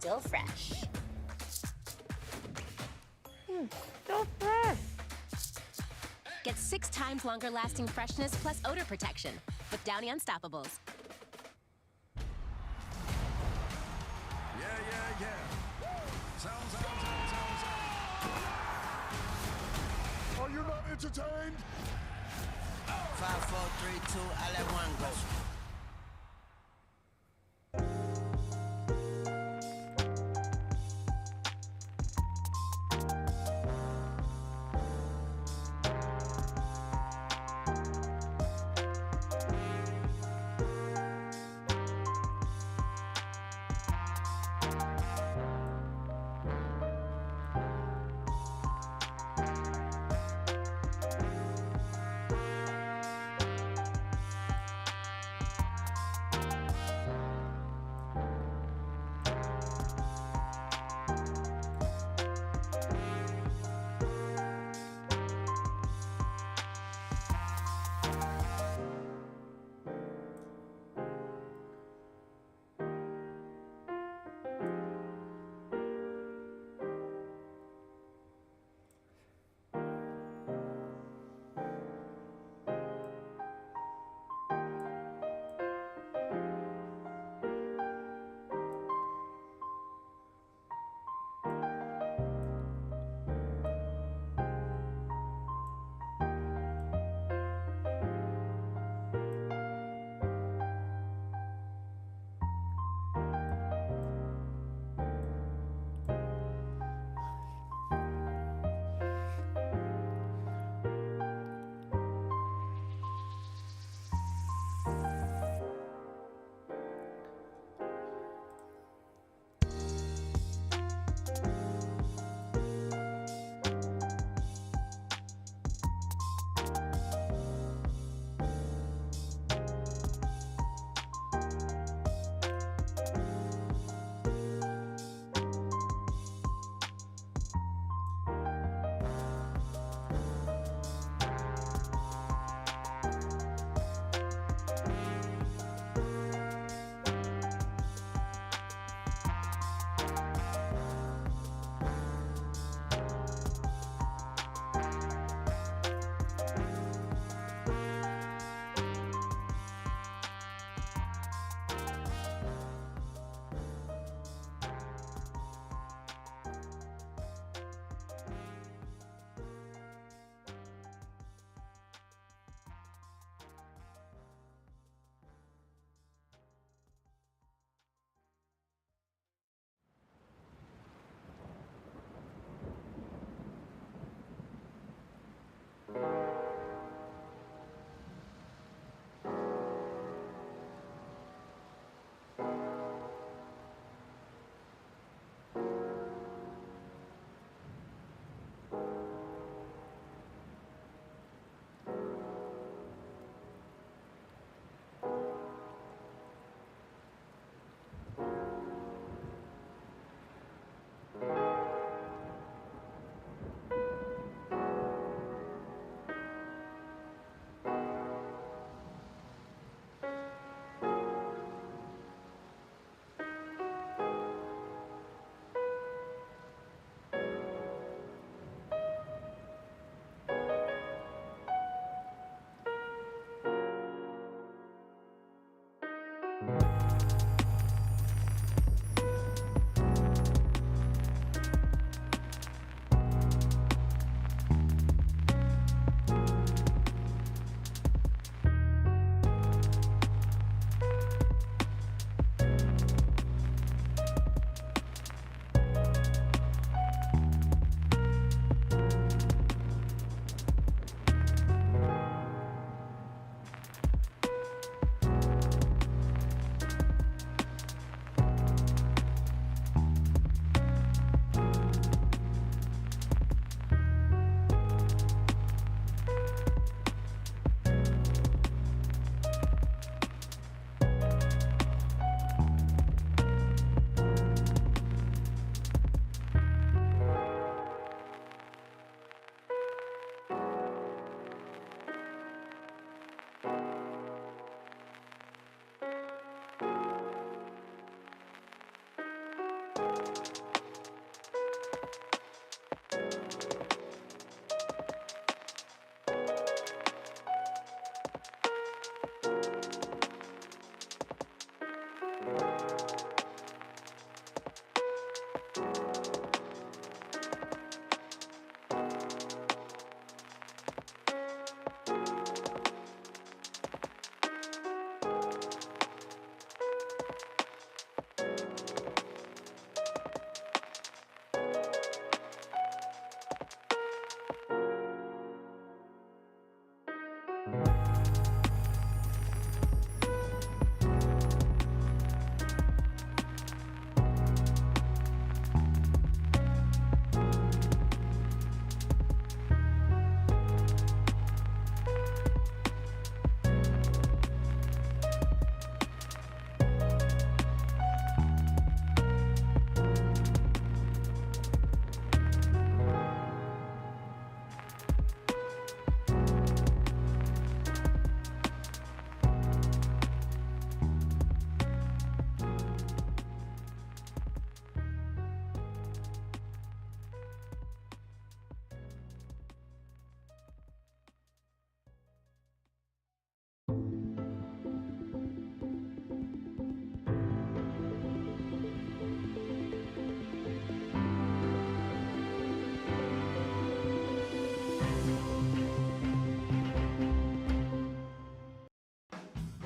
still fresh. So fresh. Get 6 times longer lasting freshness plus odor protection with Downy Unstoppables. Yeah. Sound. Are you not entertained? 5, 4, 3, 2, I let one go.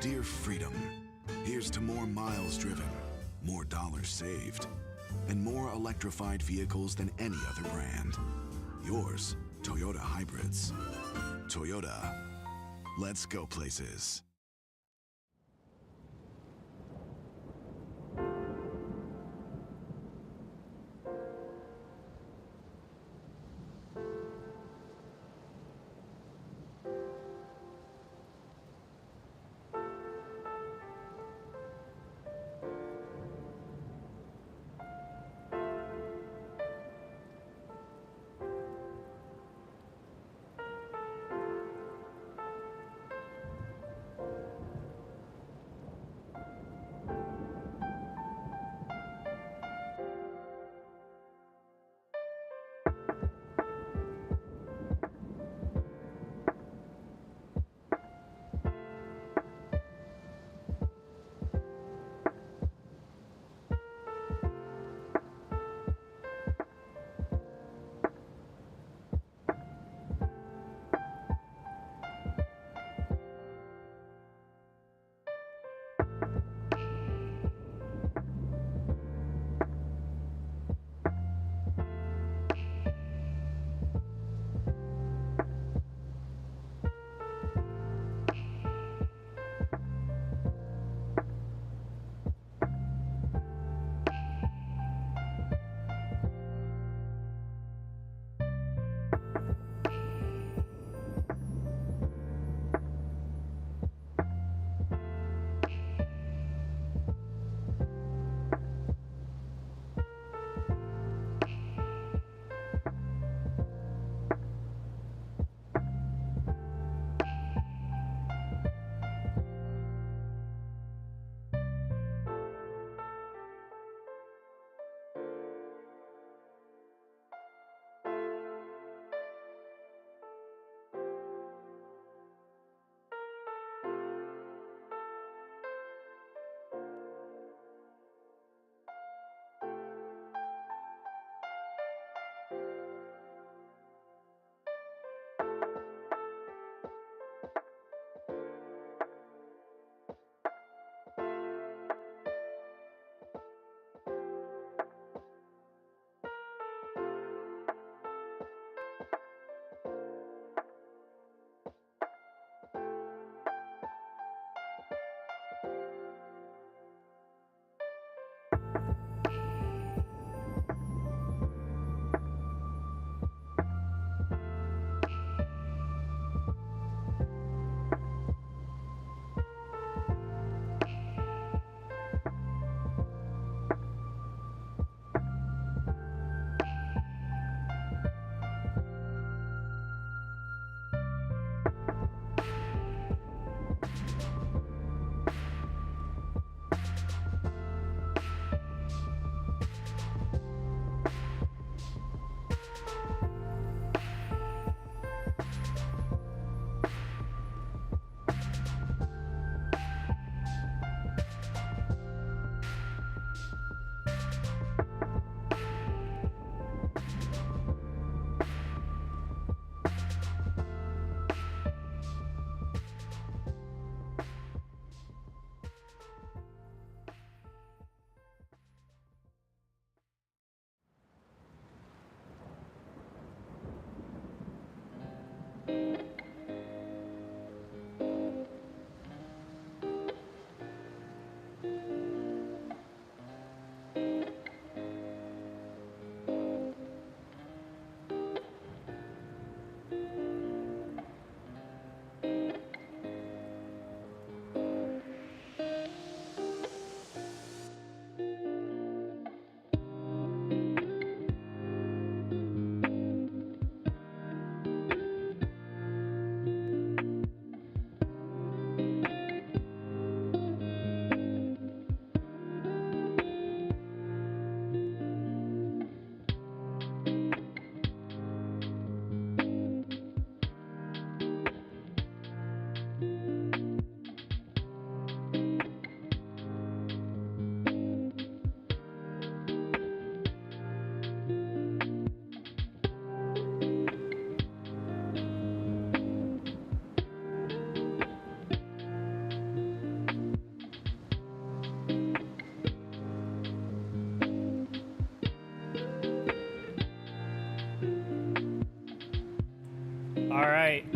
Dear Freedom, here's to more miles driven, more dollars saved, and more electrified vehicles than any other brand. Yours, Toyota Hybrids. Toyota, let's go places.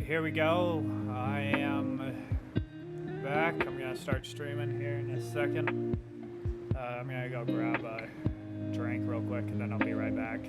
here we go. I am back. I'm gonna start streaming here in a second. I'm gonna go grab a drink real quick and then I'll be right back.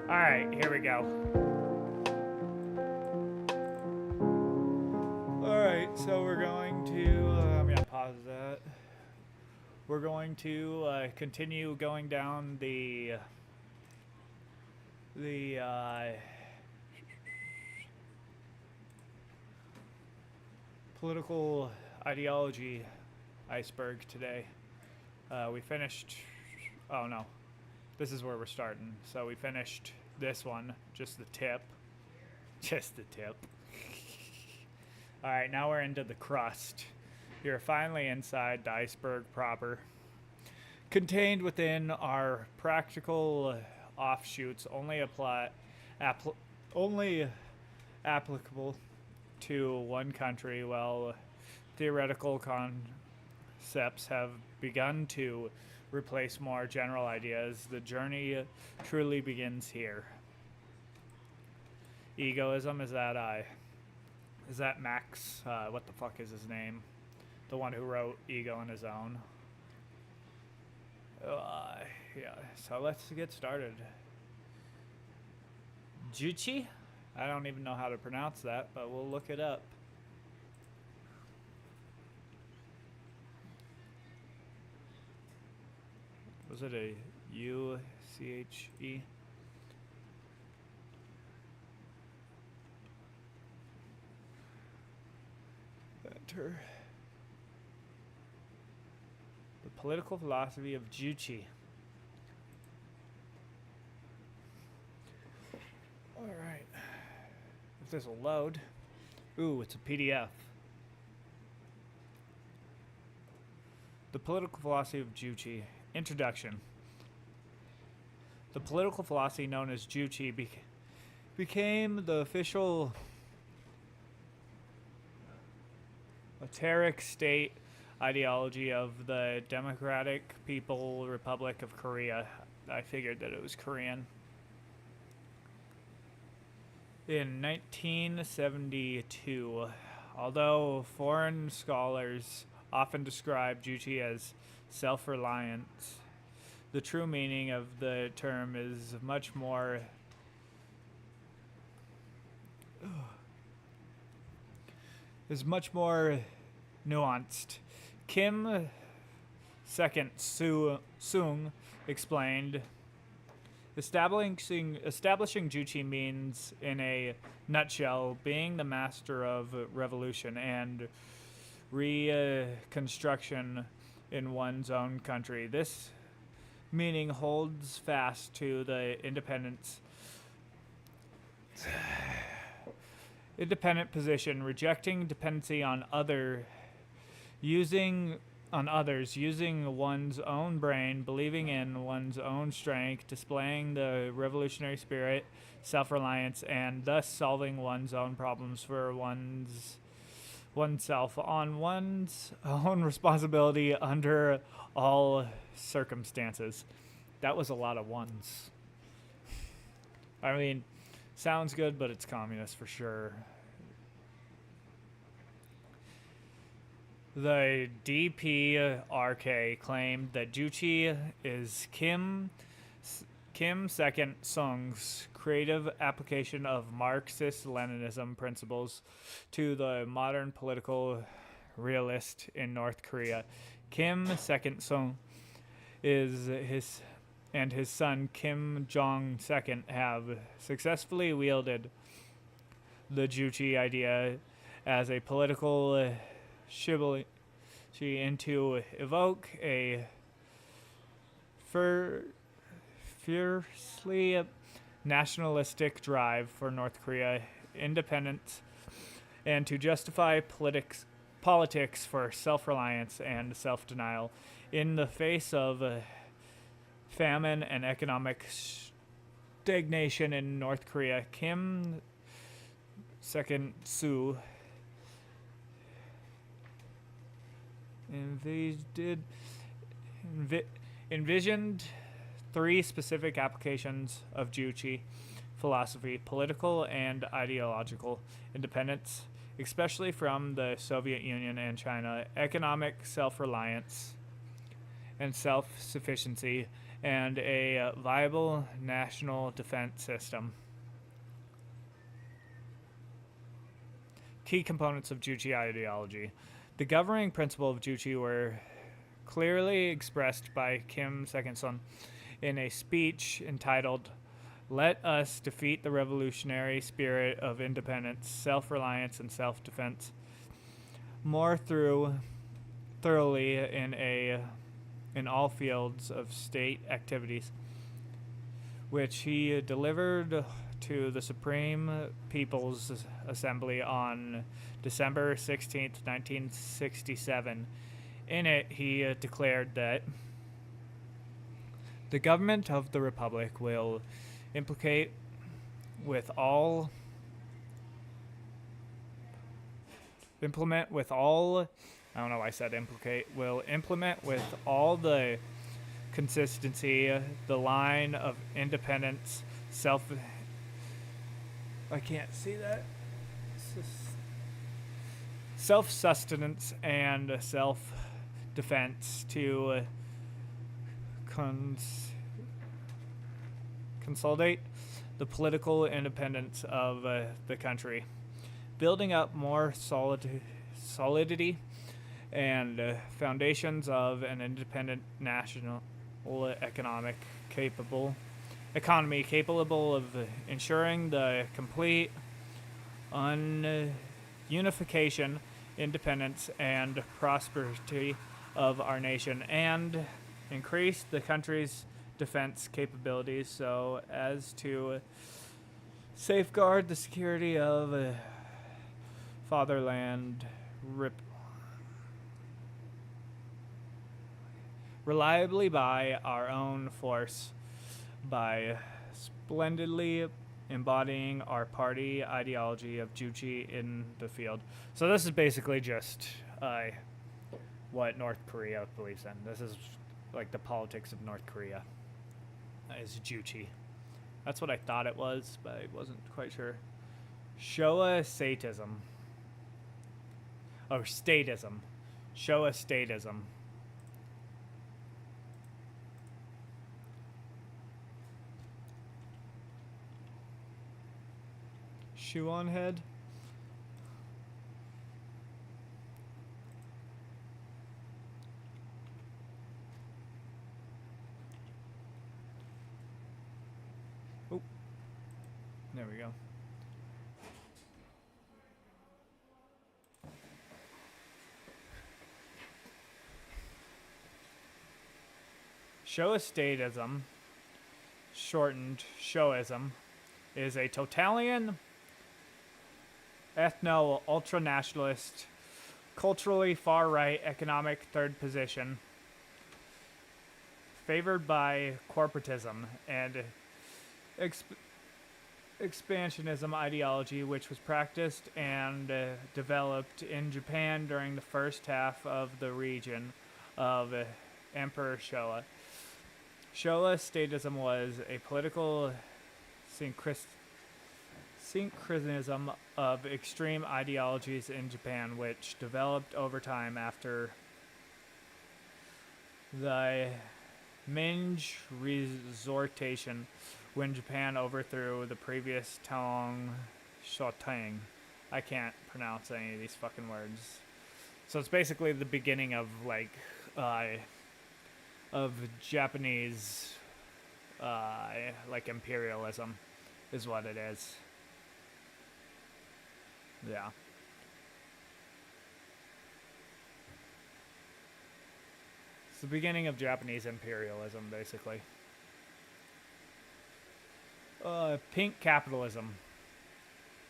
Alright, here we go. Alright, so we're going to, I'm going to pause that. We're going to continue going down the political ideology iceberg today. We finished, oh no, this is where we're starting. So we finished this one, just the tip. Just the tip. Alright, now we're into the crust. You're finally inside the iceberg proper. Contained within our practical offshoots, only applicable to one country, while theoretical concepts have begun to replace more general ideas. The journey truly begins here. Egoism, is that Max? What the fuck is his name? The one who wrote Ego on his own. Yeah, so let's get started. Juchi? I don't even know how to pronounce that, but we'll look it up. Was it a U-C-H-E? Enter. The political philosophy of Juchi. Alright. If this will load. Ooh, it's a PDF. The political philosophy of Juchi. Introduction. The political philosophy known as Juchi became the official esoteric state ideology of the Democratic People Republic of Korea. I figured that it was Korean. In 1972, although foreign scholars often describe Juchi as self-reliant, the true meaning of the term is much more nuanced. Kim Second Sung explained, establishing Juchi means, in a nutshell, being the master of revolution and reconstruction in one's own country. This meaning holds fast to the independent position, rejecting dependency on other using on others, using one's own brain, believing in one's own strength, displaying the revolutionary spirit, self-reliance, and thus solving one's own problems for oneself on one's own responsibility under all circumstances. That was a lot of ones. I mean, sounds good, but it's communist for sure. The DPRK claimed that Juche is Kim Second Sung's creative application of Marxist-Leninism principles to the modern political realist in North Korea. Kim Second Sung is his son Kim Jong II have successfully wielded the Juche idea as a political shibboleth to evoke a fiercely nationalistic drive for North Korea independence and to justify politics for self-reliance and self-denial in the face of famine and economic stagnation in North Korea. Kim Second Soo envisioned three specific applications of Juche philosophy: political and ideological independence, especially from the Soviet Union and China, economic self-reliance and self-sufficiency, and a viable national defense system. Key components of Juche ideology. The governing principle of Juche were clearly expressed by Kim Second-son in a speech entitled "Let Us Defeat the Revolutionary Spirit of Independence, Self-Reliance, and Self-Defense more thoroughly in all fields of state activities," which he delivered to the Supreme People's Assembly on December 16, 1967. In it, he declared that the government of the Republic will implement with all I don't know why I said implicate, will implement with all the consistency the line of independence, I can't see that. Self-sustenance and self-defense to consolidate the political independence of the country, building up more solidity and foundations of an independent national economy capable of ensuring the complete unification, independence, and prosperity of our nation, and increase the country's defense capabilities so as to safeguard the security of fatherland reliably by our own force, by splendidly embodying our party ideology of Juche in the field. So this is basically just what North Korea believes in. This is like the politics of North Korea is Juche. That's what I thought it was, but I wasn't quite sure. Showa statism. Or statism. Showa statism. Shoe on head. Oh, there we go. Showa statism, shortened Showism, is a totalitarian ethno-ultranationalist culturally far-right economic third position, favored by corporatism and expansionism ideology, which was practiced and developed in Japan during the first half of the region of Emperor Showa. Showa statism was a political synchronism of extreme ideologies in Japan, which developed over time after the Ming Resortation, when Japan overthrew the previous Tang Shotang. I can't pronounce any of these fucking words. So it's basically the beginning of Japanese imperialism is what it is. Yeah. It's the beginning of Japanese imperialism, basically. Pink capitalism.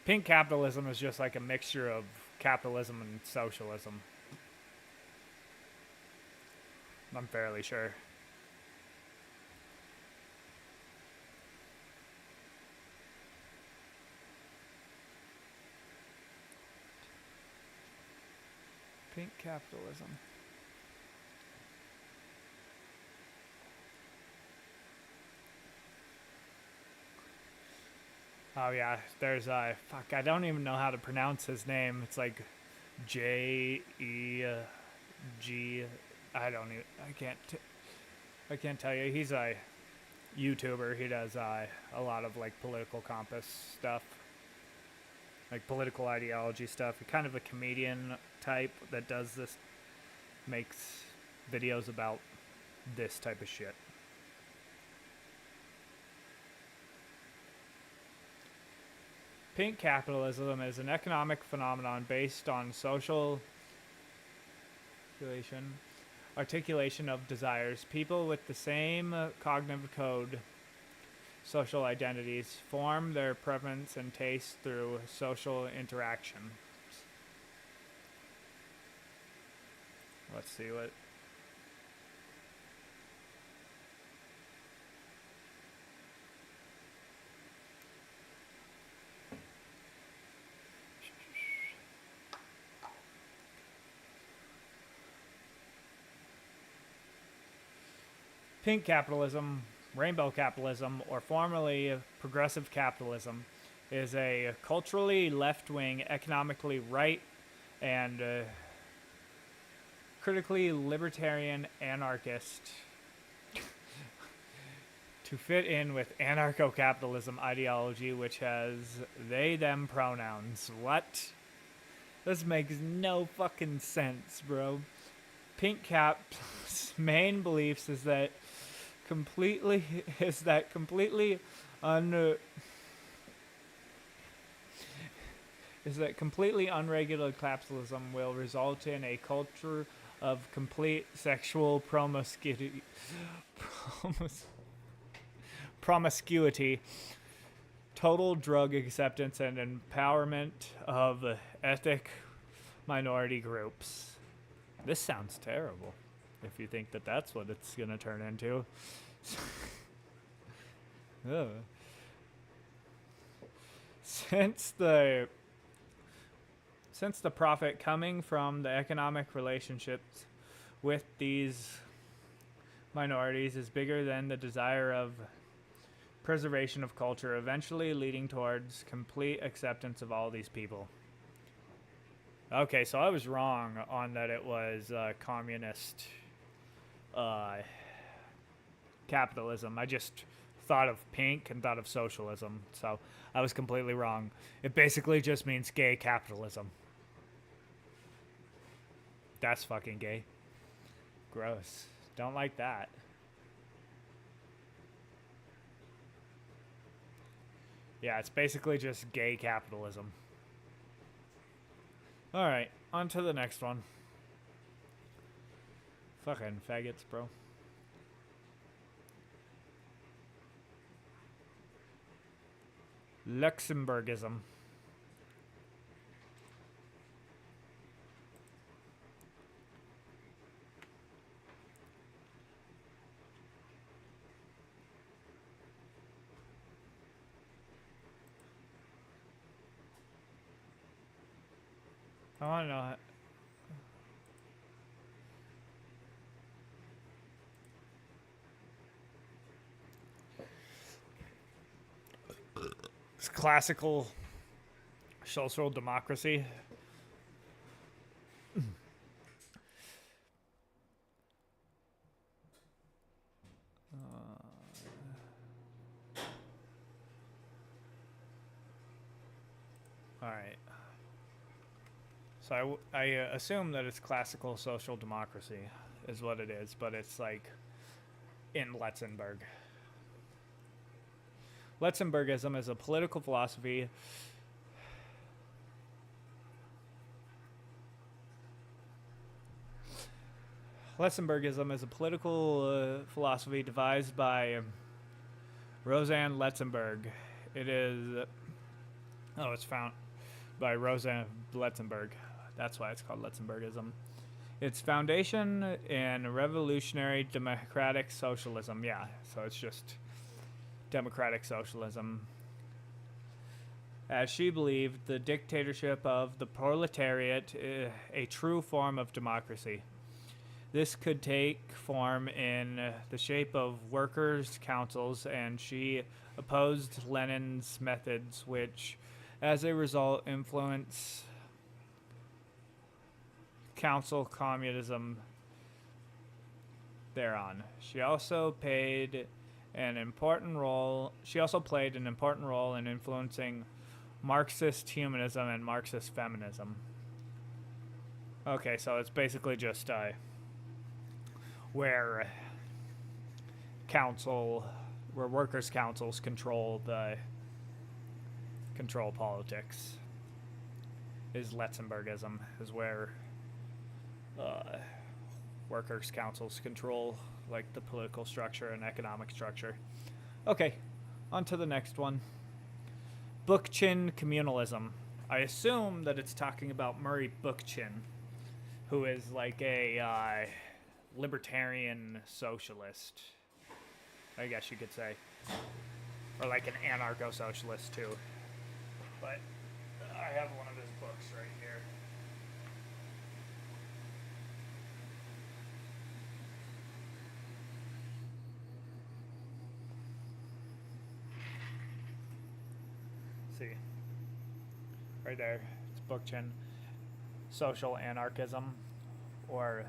Pink capitalism is just like a mixture of capitalism and socialism. I'm fairly sure. Pink capitalism. Oh yeah, there's fuck, I don't even know how to pronounce his name. It's like J-E-G, I can't tell you. He's a YouTuber. He does a lot of like political compass stuff, like political ideology stuff. He's kind of a comedian type that does this, makes videos about this type of shit. Pink capitalism is an economic phenomenon based on social articulation of desires. People with the same cognitive code, social identities, form their preference and taste through social interaction. Let's see what... Pink capitalism, rainbow capitalism, or formerly progressive capitalism, is a culturally left-wing, economically right, and critically libertarian anarchist to fit in with anarcho-capitalism ideology, which has they-them pronouns. What? This makes no fucking sense, bro. Pink Cap's main beliefs is that completely unregulated capitalism will result in a culture of complete sexual promiscuity, total drug acceptance, and empowerment of ethnic minority groups. This sounds terrible, if you think that that's what it's going to turn into. Since the profit coming from the economic relationships with these minorities is bigger than the desire of preservation of culture, eventually leading towards complete acceptance of all these people. Okay, so I was wrong on that it was communist capitalism. I just thought of pink and thought of socialism, so I was completely wrong. It basically just means gay capitalism. That's fucking gay. Gross. Don't like that. Yeah, it's basically just gay capitalism. Alright, on to the next one. Fucking faggots, bro. Luxembourgism. I want to know. It's classical social democracy. All right. So I assume that it's classical social democracy is what it is, but it's like in Letzenberg. Letzenbergism is a political philosophy Letzenbergism is a political philosophy devised by Rosanne Letzenberg. It is... Oh, it's found by Rosanne Letzenberg. That's why it's called Letzenbergism. Its foundation in revolutionary democratic socialism. Yeah, so it's just democratic socialism. As she believed, the dictatorship of the proletariat a true form of democracy. This could take form in the shape of workers' councils, and she opposed Lenin's methods, which, as a result, influence council communism thereon. She also played an important role in influencing Marxist humanism and Marxist feminism. Okay, so it's basically just where workers' councils control politics. Is Letzenbergism, is where workers' councils control like the political structure and economic structure. Okay, on to the next one. Bookchin communalism. I assume that it's talking about Murray Bookchin, who is like a libertarian socialist, I guess you could say, or like an anarcho-socialist too. But I have one of his books right here. See, right there, it's Bookchin, Social Anarchism, or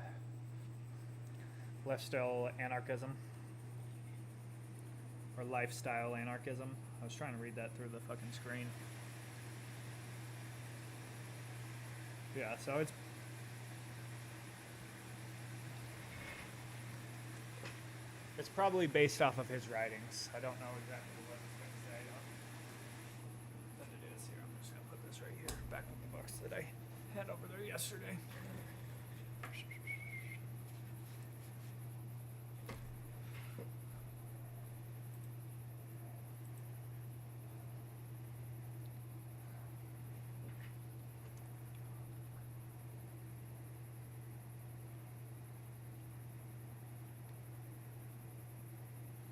lifestyle anarchism, or lifestyle anarchism. I was trying to read that through the fucking screen. Yeah, so it's probably based off of his writings. I don't know exactly what it's going to say, but it is here. I'm just going to put this right here, back with the books that I had over there yesterday.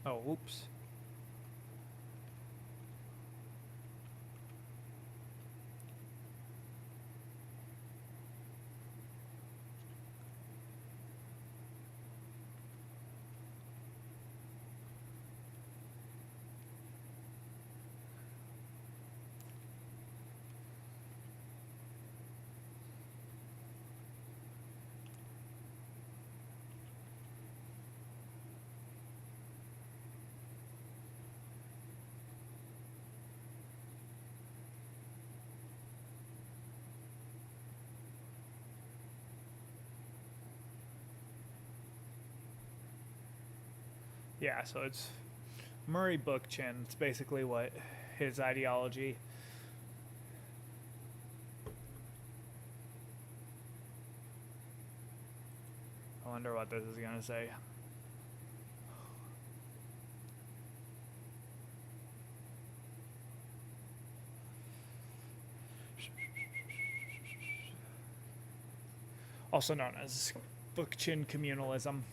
Oh, oops. Yeah, so it's Murray Bookchin. It's basically what his ideology. I wonder what this is going to say. Also known as Bookchin communalism,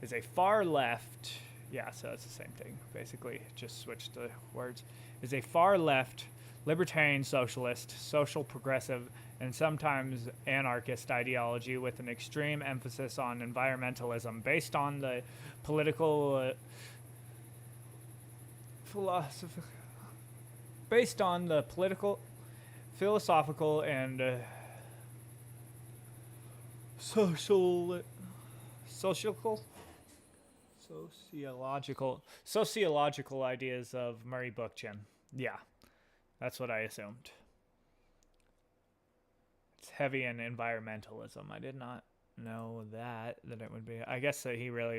is a far left, yeah, so it's the same thing, basically, just switched the words, is a far left, libertarian socialist, social progressive, and sometimes anarchist ideology with an extreme emphasis on environmentalism based on the political philosophical and sociological ideas of Murray Bookchin. Yeah, that's what I assumed. It's heavy in environmentalism. I did not know that it would be. I guess that he really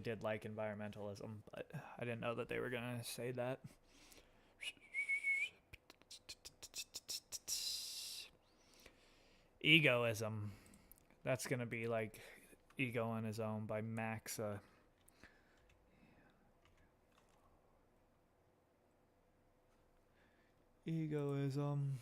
did like environmentalism, but I didn't know that they were gonna say that. Egoism. That's gonna be like Ego on His Own by Max. Egoism.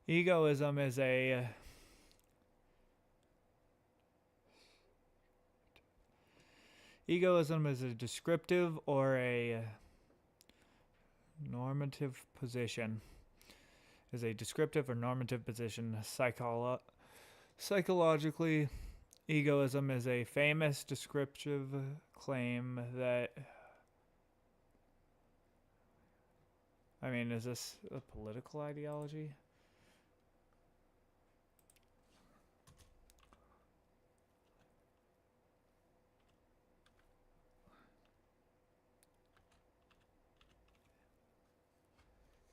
Egoism is a descriptive or a normative position. Is a descriptive or normative position. Psychologically, egoism is a famous descriptive claim that... I mean, is this a political ideology?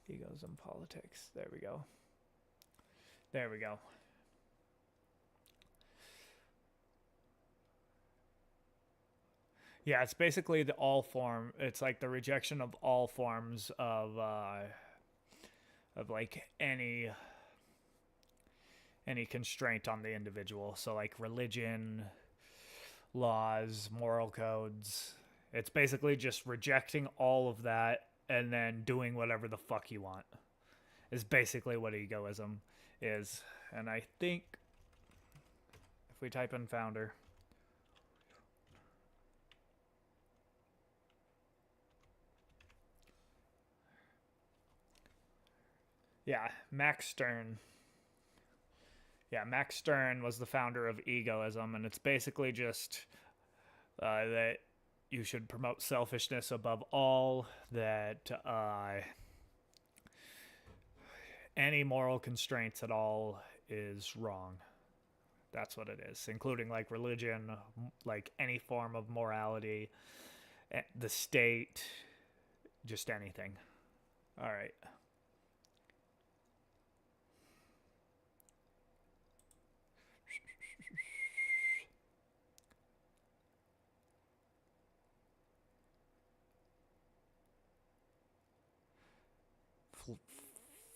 Egos in politics. There we go. There we go. Yeah, it's basically it's like the rejection of all forms of like any constraint on the individual. So like religion, laws, moral codes. It's basically just rejecting all of that and then doing whatever the fuck you want is basically what egoism is. And I think if we type in founder, yeah, Max Stern. Yeah, Max Stern was the founder of egoism, and it's basically just that you should promote selfishness above all, that any moral constraints at all is wrong. That's what it is, including like religion, like any form of morality, the state, just anything. All right.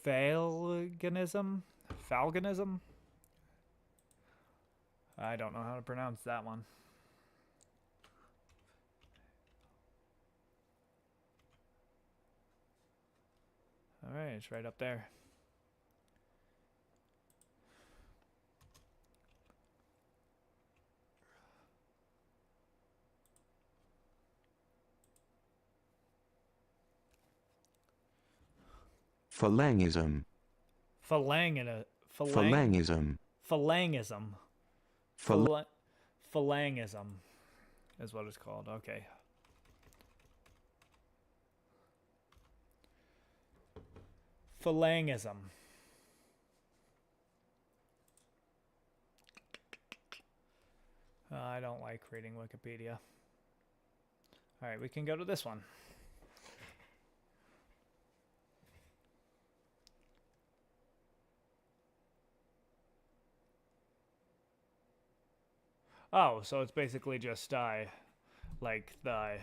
Falganism? I don't know how to pronounce that one. All right, it's right up there. Phalangism. Phalangism. Phalangism is what it's called. Okay. Phalangism. I don't like reading Wikipedia. All right, we can go to this one. Oh, so it's basically just like the...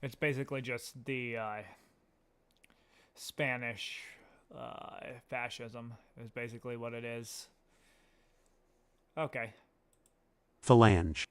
It's basically just the Spanish fascism is basically what it is. Okay. Phalange.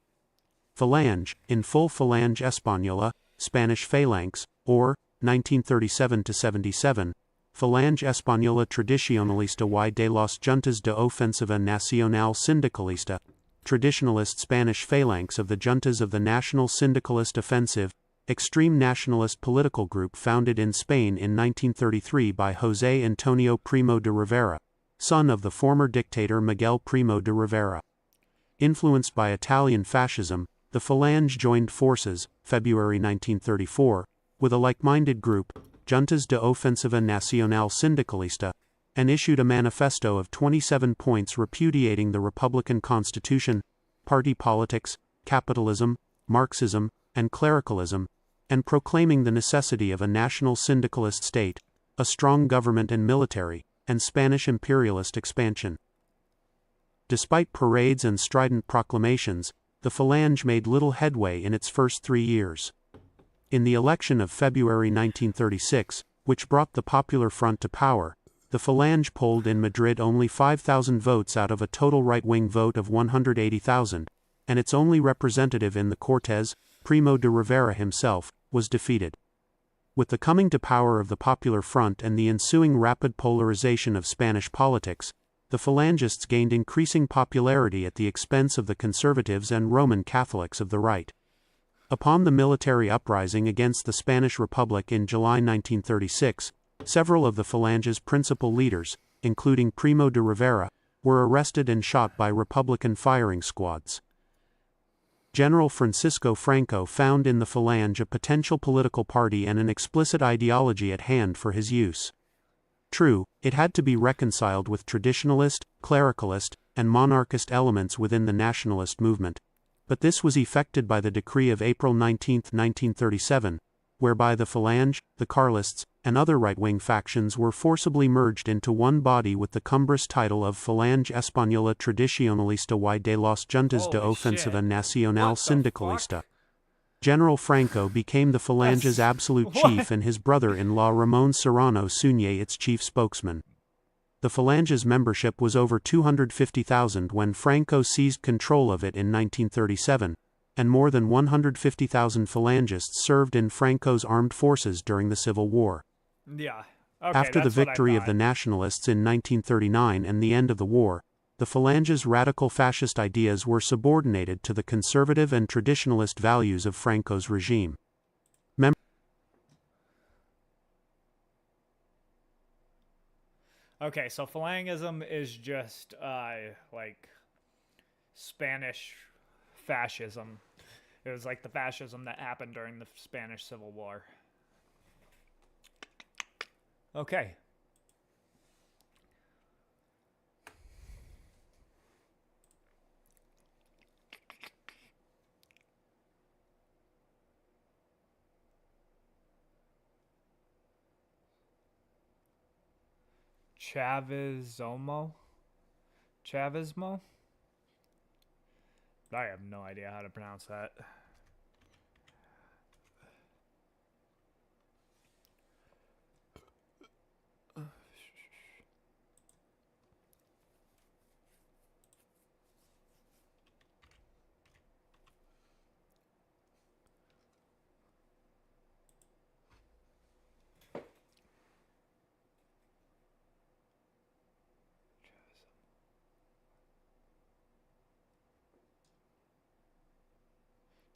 Phalange, in full Phalange Española, Spanish phalanx, or 1937 to 77, Falange Española Tradicionalista y de las Juntas de Ofensiva Nacional Sindicalista, traditionalist Spanish phalanx of the Juntas of the National Syndicalist Offensive, extreme nationalist political group founded in Spain in 1933 by José Antonio Primo de Rivera, son of the former dictator Miguel Primo de Rivera. Influenced by Italian fascism, the Falange joined forces, February 1934, with a like-minded group, Juntas de Ofensiva Nacional Sindicalista, and issued a manifesto of 27 points repudiating the Republican Constitution, party politics, capitalism, Marxism, and clericalism, and proclaiming the necessity of a national syndicalist state, a strong government and military, and Spanish imperialist expansion. Despite parades and strident proclamations, the Falange made little headway in its first 3 years. In the election of February 1936, which brought the Popular Front to power, the Falange polled in Madrid only 5,000 votes out of a total right-wing vote of 180,000, and its only representative in the Cortes, Primo de Rivera himself, was defeated. With the coming to power of the Popular Front and the ensuing rapid polarization of Spanish politics, the Falangists gained increasing popularity at the expense of the conservatives and Roman Catholics of the right. Upon the military uprising against the Spanish Republic in July 1936, several of the Falange's principal leaders, including Primo de Rivera, were arrested and shot by Republican firing squads. General Francisco Franco found in the Falange a potential political party and an explicit ideology at hand for his use. True, it had to be reconciled with traditionalist, clericalist, and monarchist elements within the nationalist movement, but this was effected by the decree of April 19, 1937, whereby the Falange, the Carlists, and other right-wing factions were forcibly merged into one body with the cumbrous title of Falange Española Tradicionalista y de las Juntas de Holy Ofensiva shit. Nacional What the Sindicalista. fuck? General Franco became the Falange's absolute chief and his brother-in-law Ramon Serrano Suñé its chief spokesman. The Falange's membership was over 250,000 when Franco seized control of it in 1937, and more than 150,000 Falangists served in Franco's armed forces during the Civil War. Yeah. Okay, After the that's what I victory of thought. the Nationalists in 1939 and the end of the war, the Falange's radical fascist ideas were subordinated to the conservative and traditionalist values of Franco's regime. Okay, so Falangism is just like Spanish fascism. It was like the fascism that happened during the Spanish Civil War. Okay. Chavismo? I have no idea how to pronounce that.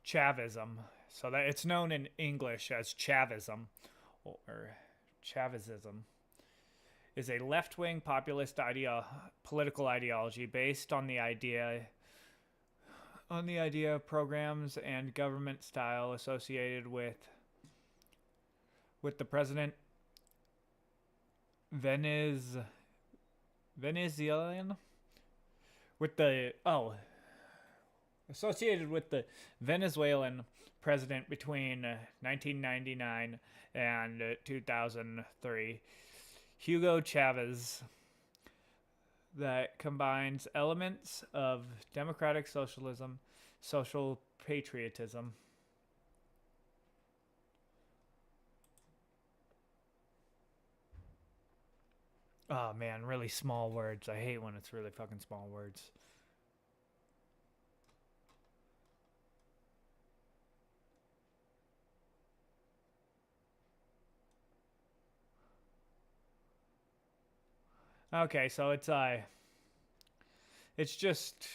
Chavism. So that it's known in English as Chavism or Chavisism is a left-wing populist political ideology based on the idea of programs and government style associated with the president Venezuelan associated with the Venezuelan president between 1999 and 2003, Hugo Chavez, that combines elements of democratic socialism, social patriotism. Oh man, really small words. I hate when it's really fucking small words. Okay, so it's just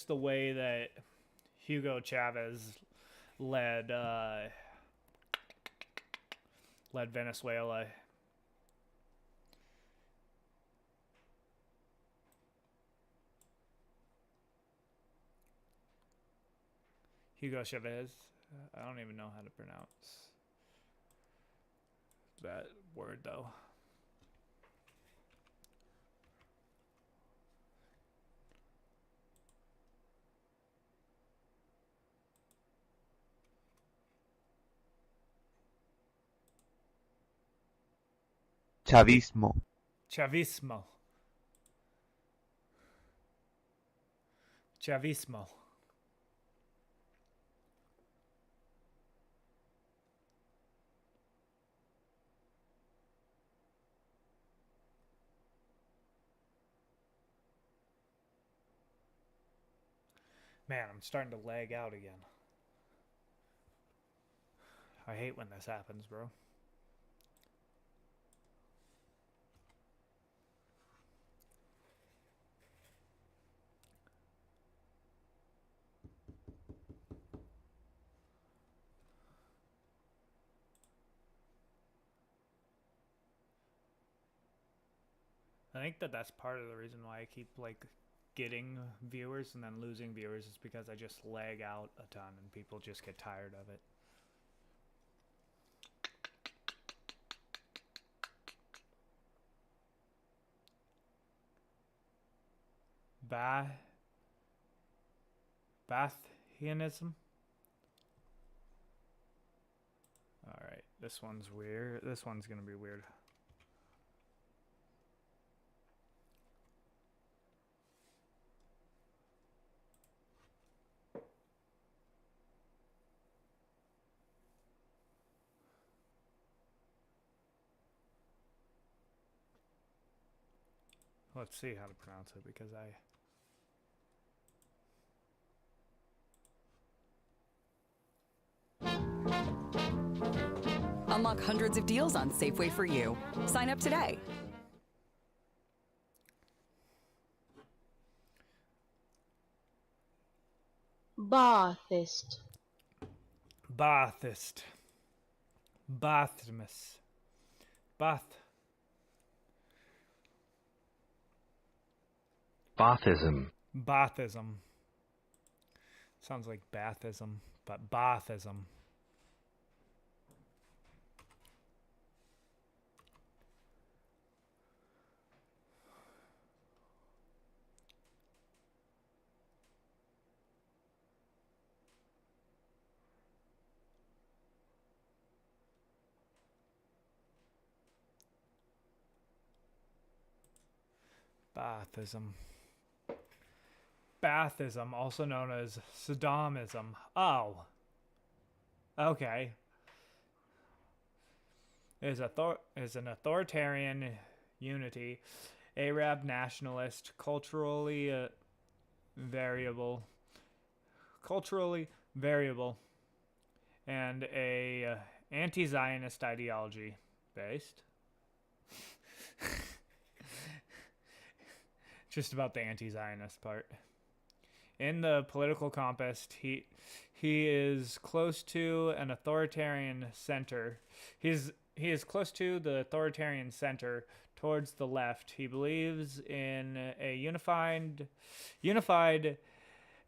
the way that Hugo Chavez led Venezuela. Hugo Chavez. I don't even know how to pronounce that word though. Chavismo. Chavismo. Chavismo. Man, I'm starting to lag out again. I hate when this happens, bro. I think that's part of the reason why I keep like getting viewers and then losing viewers is because I just lag out a ton and people just get tired of it. Bathianism? Alright, this one's weird. This one's gonna be weird. Let's see how to pronounce it because Unlock hundreds of deals on Safeway for you. Sign up today. Bathist. Bathist. Bathmus. Bathism. Bathism. Sounds like Bathism, but Bathism. Bathism. Bathism, also known as Saddamism. Oh. Okay. Is an authoritarian unity, Arab nationalist, culturally variable, and a anti-Zionist ideology based. Just about the anti-Zionist part. In the political compass, he is close to an authoritarian center. He is close to the authoritarian center towards the left. He believes in a unified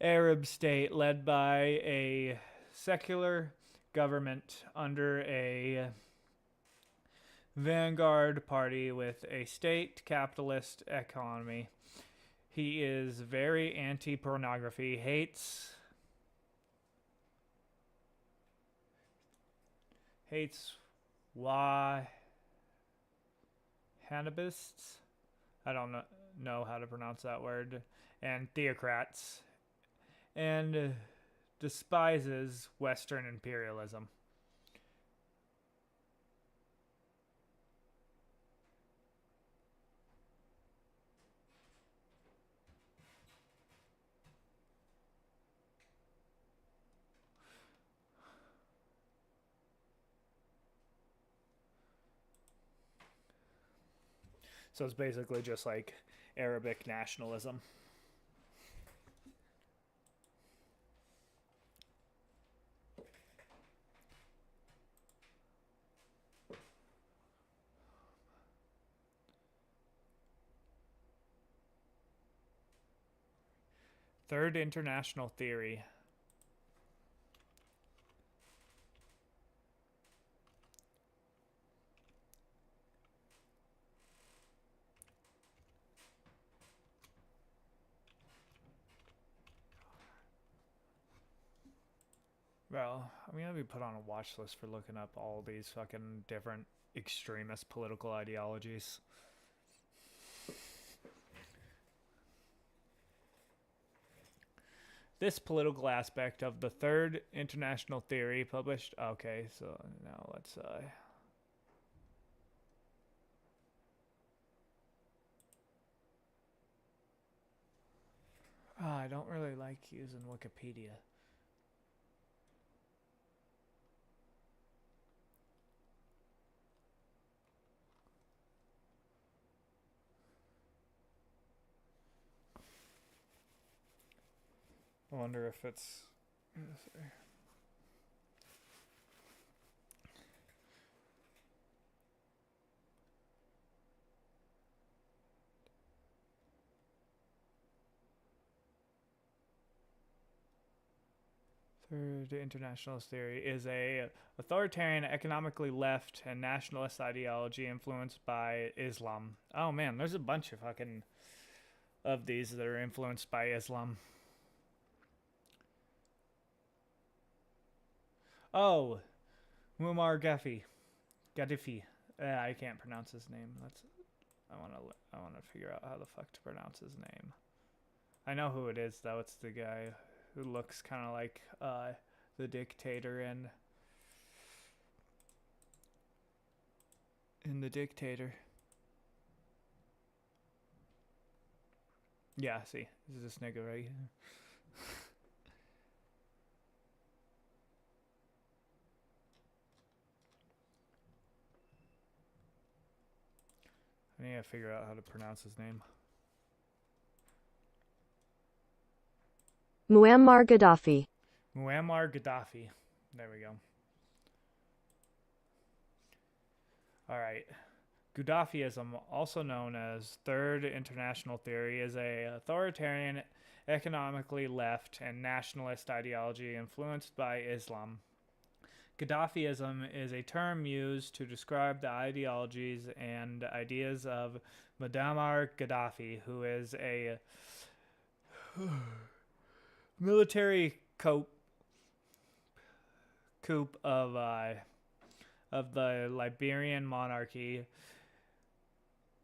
Arab state led by a secular government under a vanguard party with a state capitalist economy. He is very anti-pornography, hates wahhabists. I don't know how to pronounce that word. And theocrats. And despises Western imperialism. So it's basically just like Arabic nationalism. Third international theory. Well, I'm gonna be put on a watch list for looking up all these fucking different extremist political ideologies. This political aspect of the third international theory published. Okay, so now let's I don't really like using Wikipedia. I wonder if it's. Third internationalist theory is a authoritarian, economically left and nationalist ideology influenced by Islam. Oh man, there's a bunch of fucking of these that are influenced by Islam. Oh, Muammar Gaddafi. I can't pronounce his name. I want to figure out how the fuck to pronounce his name. I know who it is though. It's the guy who looks kind of like the dictator in The Dictator. Yeah, see, this is this nigga right here. I need to figure out how to pronounce his name. Muammar Gaddafi. Muammar Gaddafi. There we go. All right. Gaddafiism, also known as Third International Theory, is a authoritarian, economically left and nationalist ideology influenced by Islam. Gaddafiism is a term used to describe the ideologies and ideas of Muammar Gaddafi, who is a military coup of the Liberian monarchy,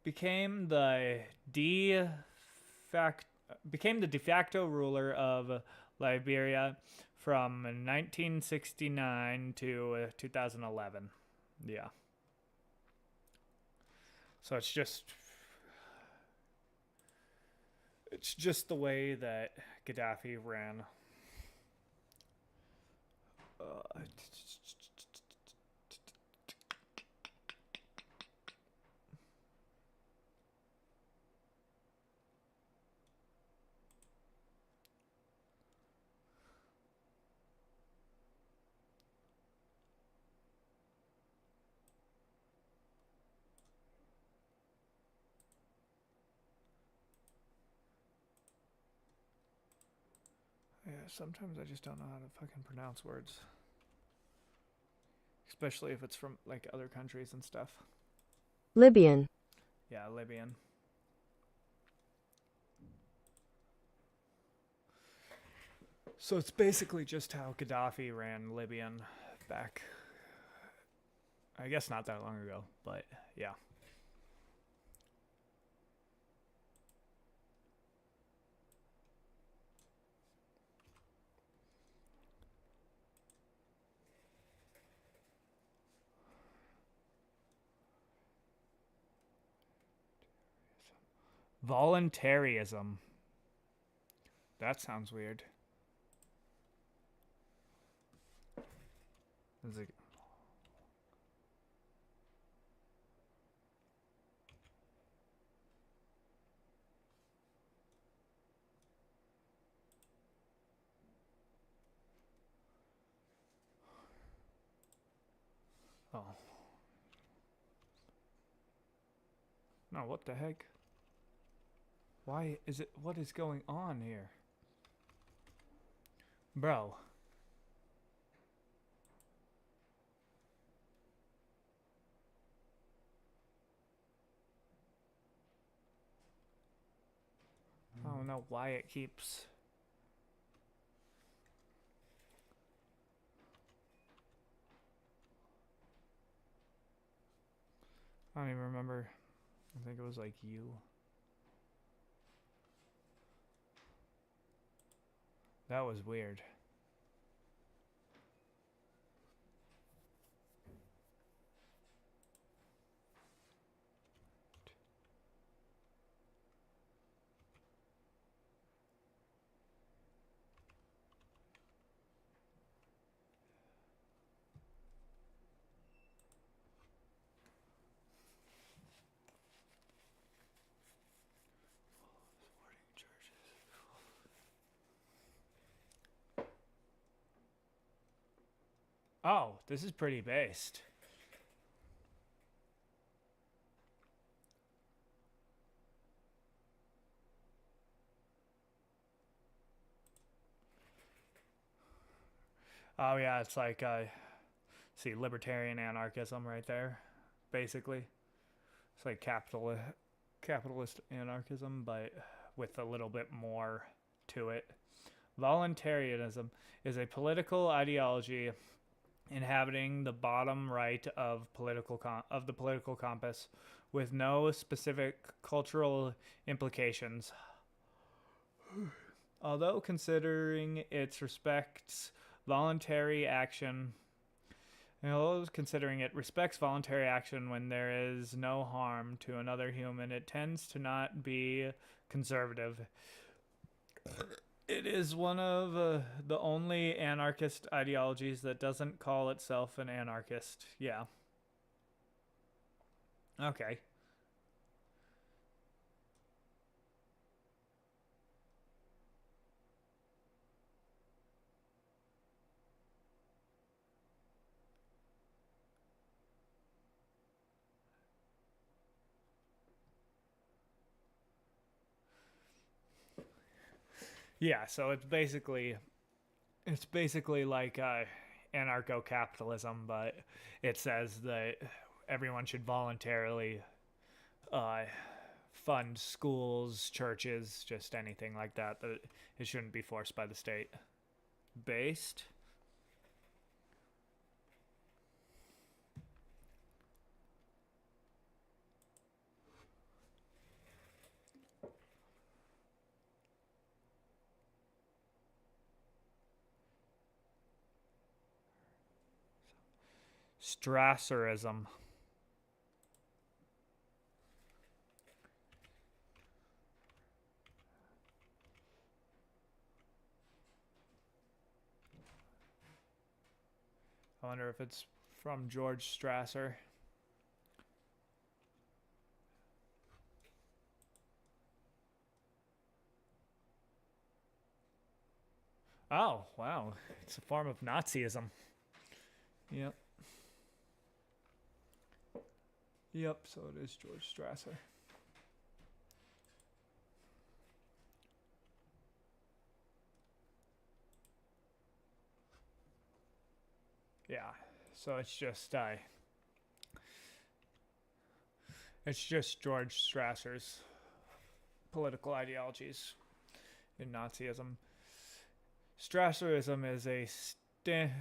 became the de facto ruler of Liberia from 1969 to 2011. Yeah. So it's just the way that Gaddafi ran. Yeah, sometimes I just don't know how to fucking pronounce words. Especially if it's from, like, other countries and stuff. Libyan. Yeah, Libyan. So it's basically just how Gaddafi ran Libyan back, I guess not that long ago, but yeah. Voluntarism. That sounds weird. Is it... Oh. No, what the heck? Why is it? What is going on here? Bro. I don't know why it keeps... I don't even remember. I think it was like you. That was weird. Oh, this is pretty based. Oh yeah, it's like see, libertarian anarchism right there, basically. It's like capitalist anarchism, but with a little bit more to it. Voluntarism is a political ideology inhabiting the bottom right of the political compass, with no specific cultural implications. Although considering its respects voluntary action, respects voluntary action when there is no harm to another human, it tends to not be conservative. It is one of the only anarchist ideologies that doesn't call itself an anarchist. Yeah. Okay. Yeah, so it's basically like anarcho-capitalism, but it says that everyone should voluntarily fund schools, churches, just anything like that, that it shouldn't be forced by the state. Based? Strasserism. I wonder if it's from George Strasser. Oh, wow. It's a form of Nazism. Yep. Yep, so it is George Strasser. Yeah, so it's just George Strasser's political ideologies in Nazism. Strasserism is a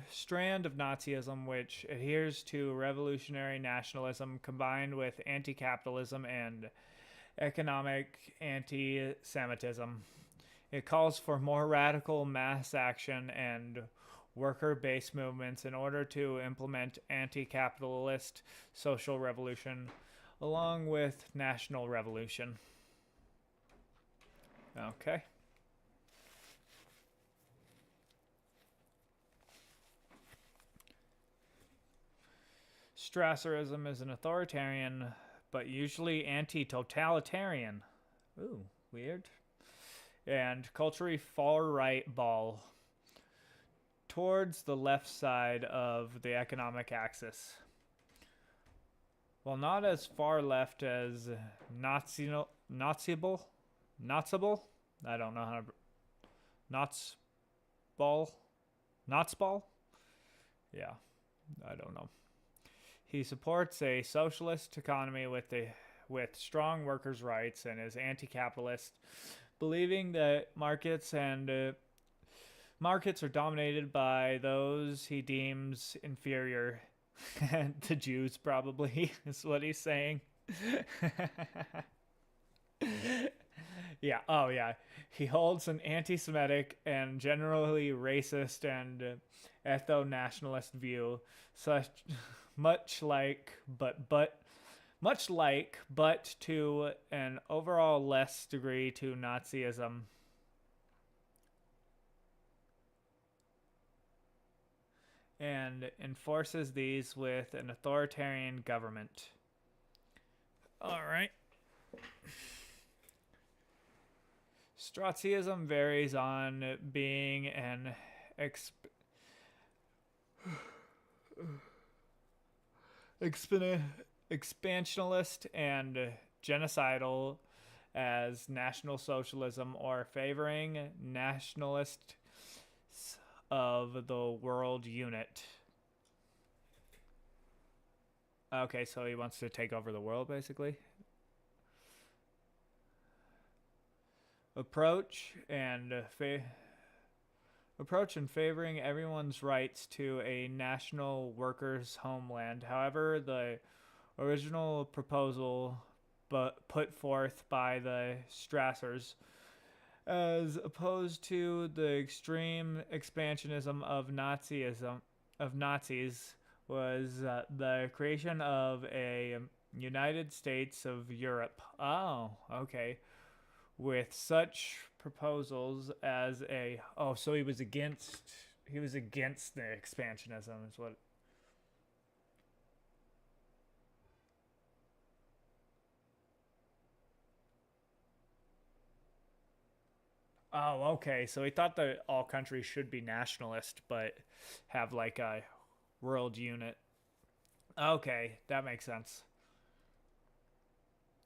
strand of Nazism which adheres to revolutionary nationalism combined with anti-capitalism and economic anti-Semitism. It calls for more radical mass action and worker-based movements in order to implement anti-capitalist social revolution along with national revolution. Okay. Strasserism is an authoritarian, but usually anti-totalitarian. Ooh, weird. And culturally far-right ball towards the left side of the economic axis. Well, not as far left as Naziable? I don't know how to... Natzball? Yeah, I don't know. He supports a socialist economy with strong workers' rights and is anti-capitalist, believing that markets are dominated by those he deems inferior. The Jews, probably, is what he's saying. Yeah, oh yeah. He holds an anti-Semitic and generally racist and ethno-nationalist view, such much like but to an overall less degree to Nazism. And enforces these with an authoritarian government. All right. Trotskyism varies on being an expansionist and genocidal as National Socialism, or favoring nationalists of the world unit. Okay, so he wants to take over the world, basically. Approach and favoring everyone's rights to a national workers' homeland. However, the original proposal put forth by the Strassers, as opposed to the extreme expansionism of Nazis, was the creation of a United States of Europe. Oh, okay. With such proposals as so he was against the expansionism, is what. Oh, okay. So he thought that all countries should be nationalist, but have like a world unit. Okay, that makes sense.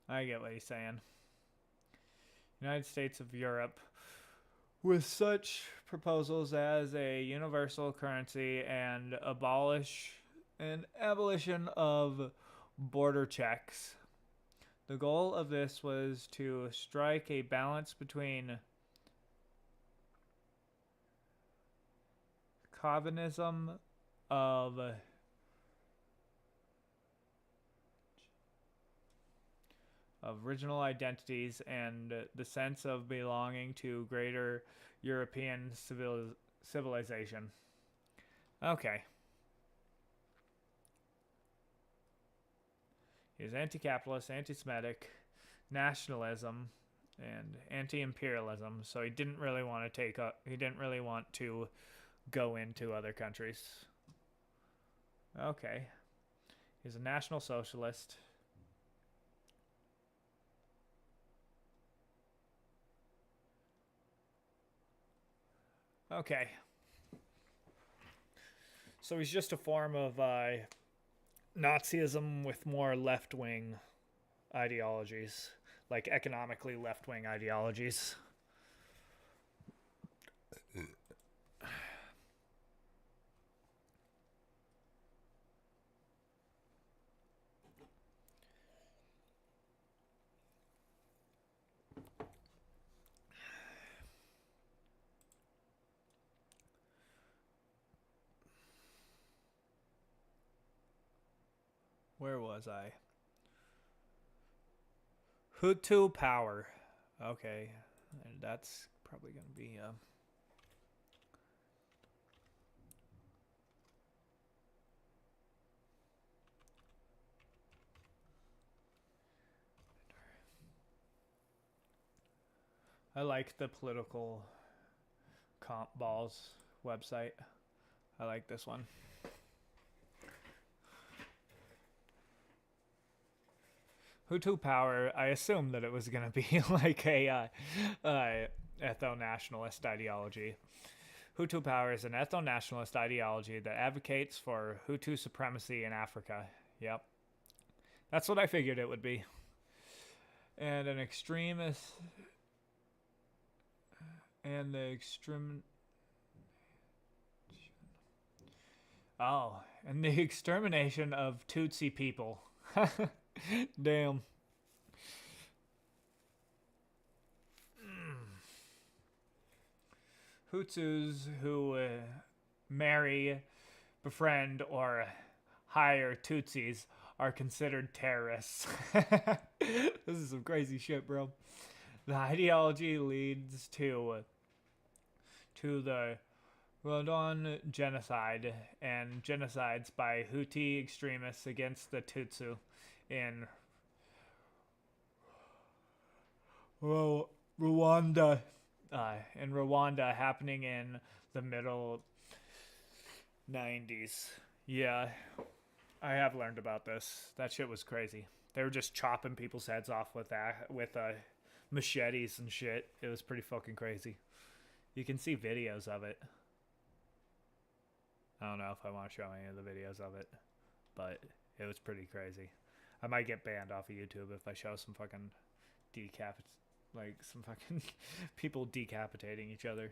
I get what he's saying. United States of Europe, with such proposals as a universal currency and abolition of border checks. The goal of this was to strike a balance between chauvinism of regional identities and the sense of belonging to greater European civilization. Okay. He was anti-capitalist, anti-Semitic, nationalism, and anti-imperialism. So he didn't really want to go into other countries. Okay. He's a National Socialist. Okay. So he's just a form of Nazism with more left-wing ideologies, like economically left-wing ideologies. Where was I? Hutu power. Okay. And that's probably going to be... I like the political comp balls website. I like this one. Hutu power, I assumed that it was going to be like a ethno-nationalist ideology. Hutu power is an ethno-nationalist ideology that advocates for Hutu supremacy in Africa. Yep. That's what I figured it would be. And an extremist. And the extreme. Oh, and the extermination of Tutsi people. Damn. Hutus who marry, befriend, or hire Tutsis are considered terrorists. This is some crazy shit, bro. The ideology leads to the Rwandan genocide and genocides by Hutu extremists against the Tutsi in Rwanda. Happening in the middle 90s. Yeah, I have learned about this. That shit was crazy. They were just chopping people's heads off with machetes and shit. It was pretty fucking crazy. You can see videos of it. I don't know if I want to show any of the videos of it, but it was pretty crazy. I might get banned off of YouTube if I show some fucking some fucking people decapitating each other.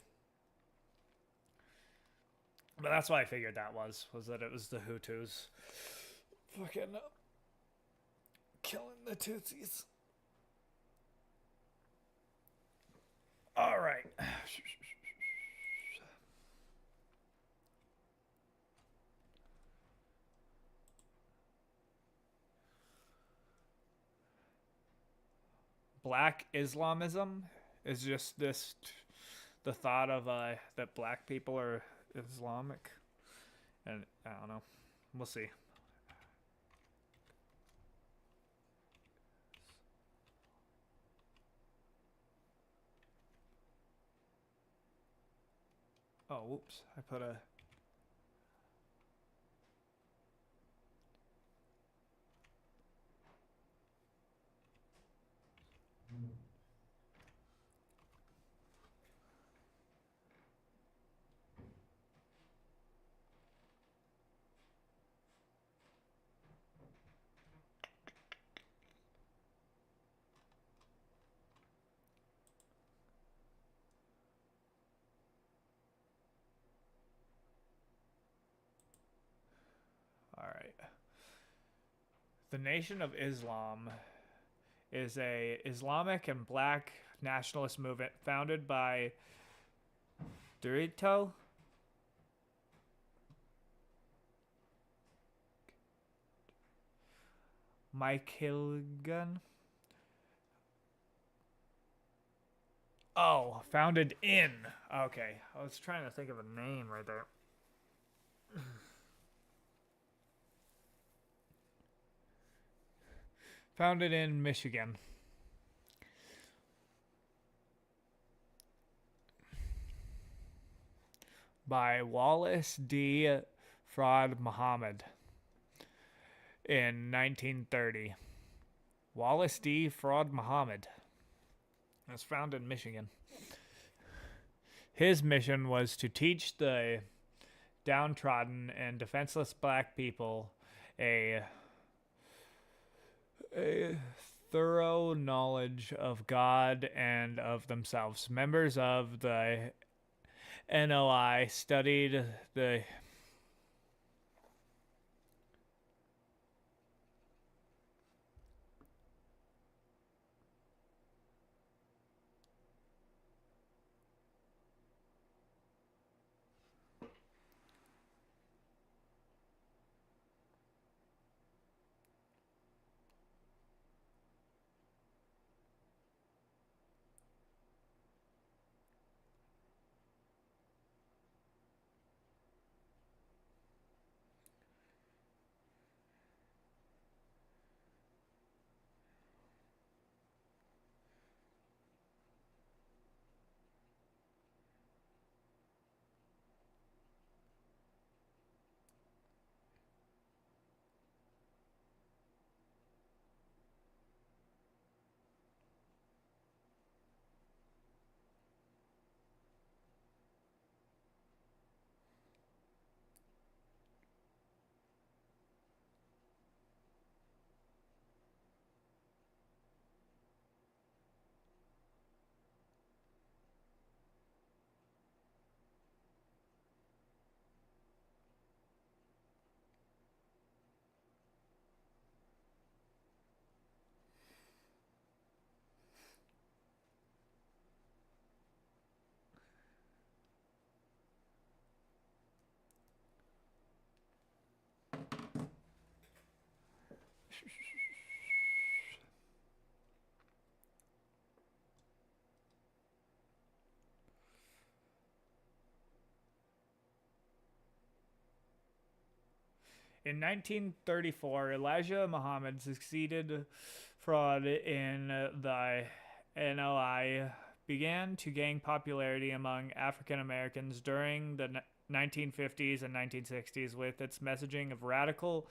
But that's what I figured that was that it was the Hutus fucking killing the Tutsis. All right. Black Islamism is just the thought of that black people are Islamic, and I don't know. We'll see. Oh, whoops! I put a. All right. The Nation of Islam is a Islamic and black nationalist movement founded by Dorito Michaelgan. Oh, founded in. Okay, I was trying to think of a name right there. Founded in Michigan. By Wallace D. Fraud Muhammad in 1930. Wallace D. Fraud Muhammad. It was founded in Michigan. His mission was to teach the downtrodden and defenseless black people a thorough knowledge of God and of themselves. Members of the NOI studied the In 1934, Elijah Muhammad succeeded fraud in the NLI began to gain popularity among African Americans during the 1950s and 1960s with its messaging of radical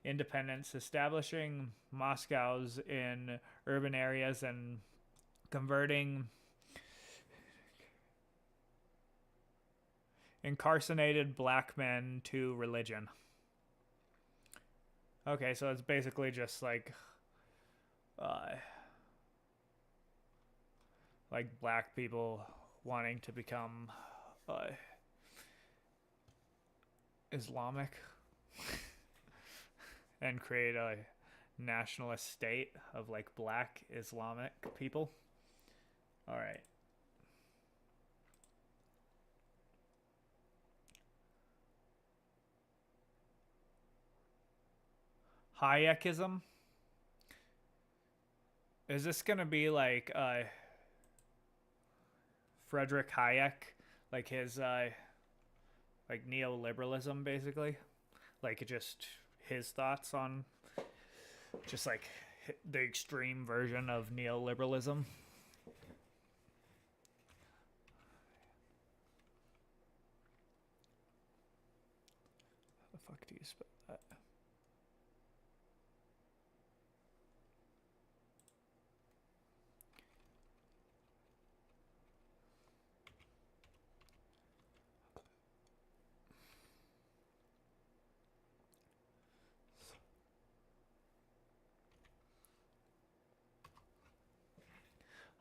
independence, establishing mosques in urban areas and converting incarcerated black men to religion. Okay, so it's basically just like black people wanting to become Islamic and create a nationalist state of like black Islamic people. All right. Hayekism. Is this gonna be like Frederick Hayek, like his like neoliberalism, basically, like just his thoughts on just like the extreme version of neoliberalism? How the fuck do you spell that?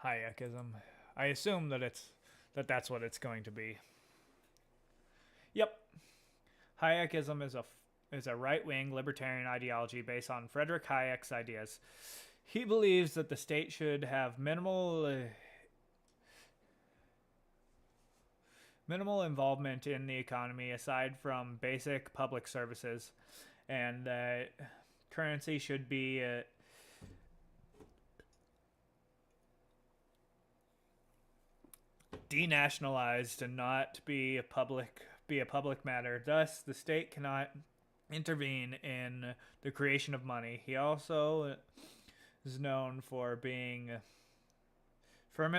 Hayekism. I assume that that's what it's going to be. Yep. Hayekism is a right-wing libertarian ideology based on Frederick Hayek's ideas. He believes that the state should have minimal involvement in the economy aside from basic public services, and that currency should be denationalized and not be a public matter. Thus, the state cannot intervene in the creation of money. He also is known for being a firm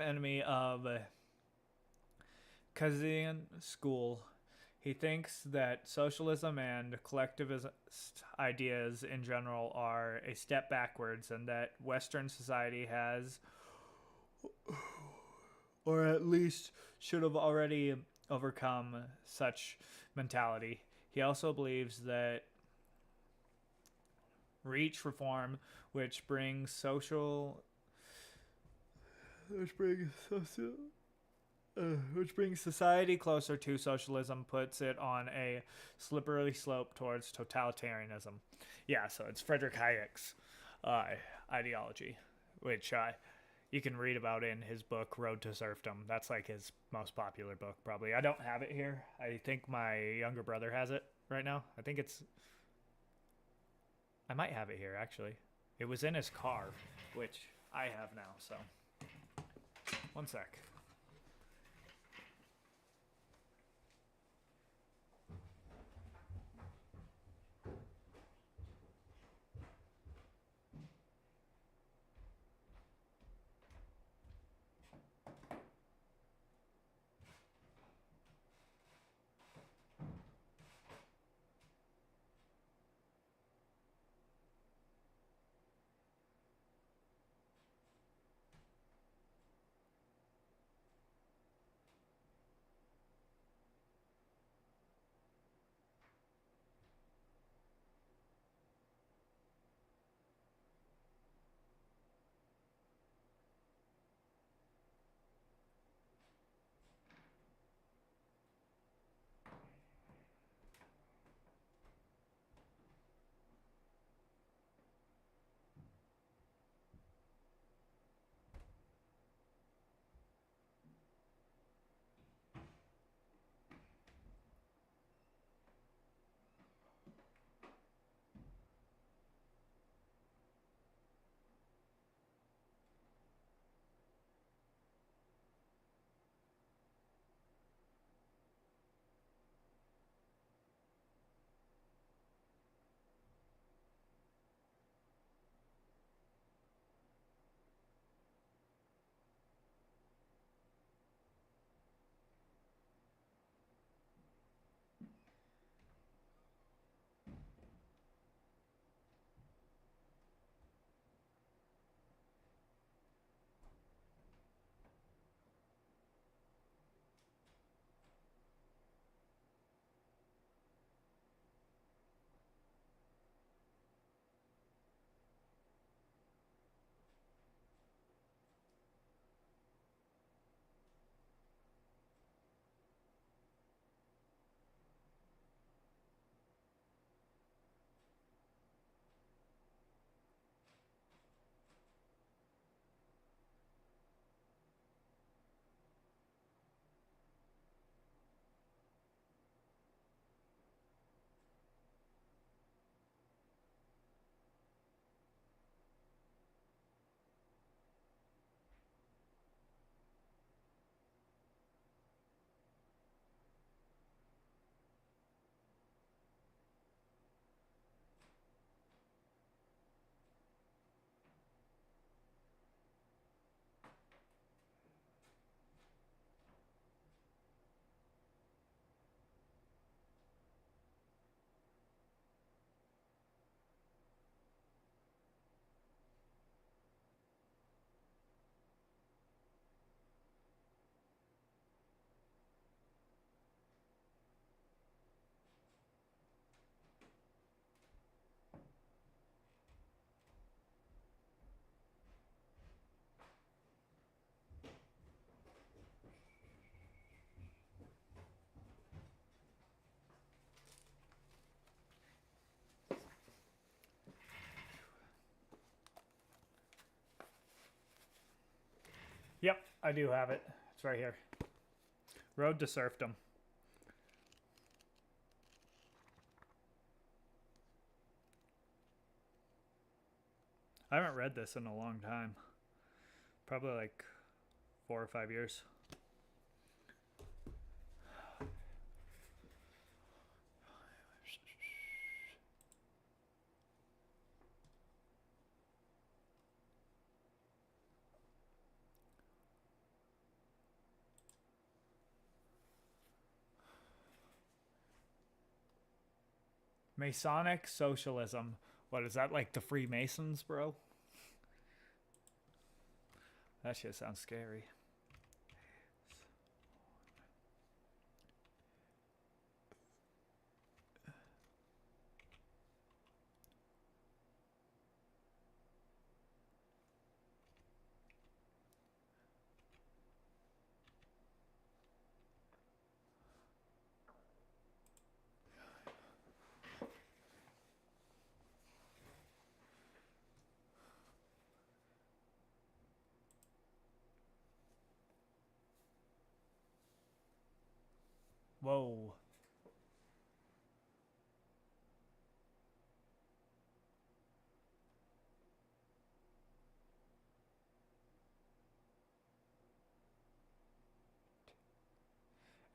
enemy of Keynesian school. He thinks that socialism and collectivist ideas in general are a step backwards, and that Western society has, or at least should have already overcome such mentality. He also believes that reach reform, which brings society closer to socialism, puts it on a slippery slope towards totalitarianism. Yeah, so it's Frederick Hayek's ideology, which you can read about in his book, Road to Serfdom. That's like his most popular book, probably. I don't have it here. I think my younger brother has it right now. I might have it here, actually. It was in his car, which I have now, so. One sec. I do have it. It's right here. Road to Serfdom. I haven't read this in a long time. Probably like 4 or 5 years. Masonic socialism. What is that, like the Freemasons, bro? That shit sounds scary. Whoa.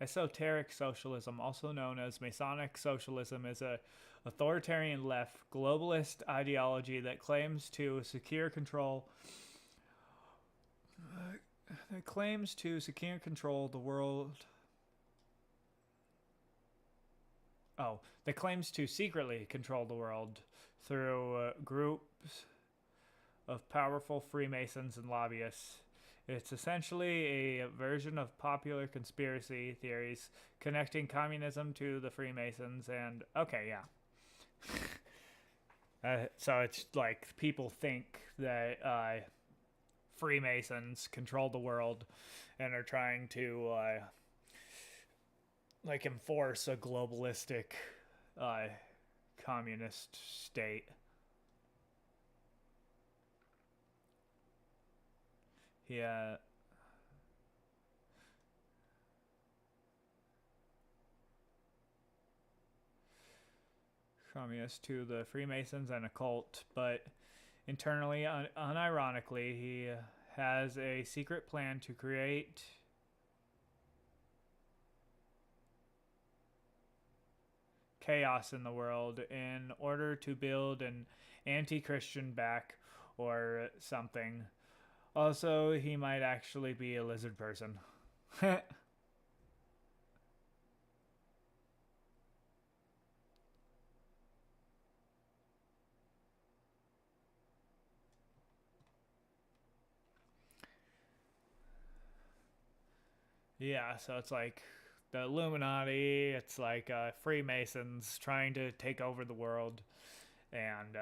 Esoteric socialism, also known as Masonic socialism, is a authoritarian left globalist ideology that claims to secure control the world. Oh, that claims to secretly control the world through groups of powerful Freemasons and lobbyists. It's essentially a version of popular conspiracy theories connecting communism to the Freemasons and... Okay, yeah. So it's like people think that Freemasons control the world and are trying to like enforce a globalistic communist state. Yeah. Communist to the Freemasons and a cult, but internally, unironically, he has a secret plan to create chaos in the world in order to build an anti-Christian back or something. Also, he might actually be a lizard person. Yeah, so it's like the Illuminati, it's like Freemasons trying to take over the world and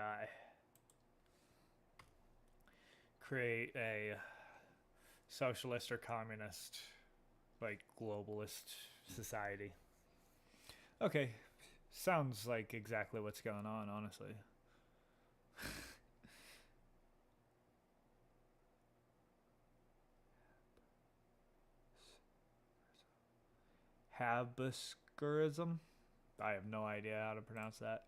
create a socialist or communist, like globalist society. Okay, sounds like exactly what's going on, honestly. Habsburgism? I have no idea how to pronounce that.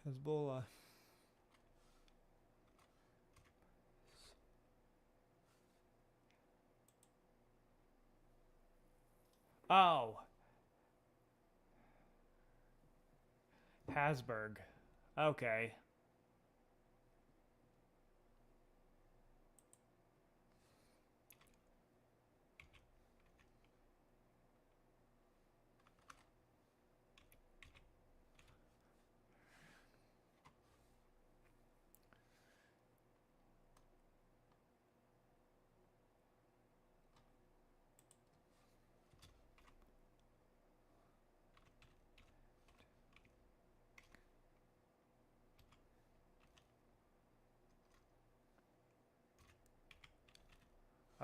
Hezbollah. Oh. Hasberg. Okay.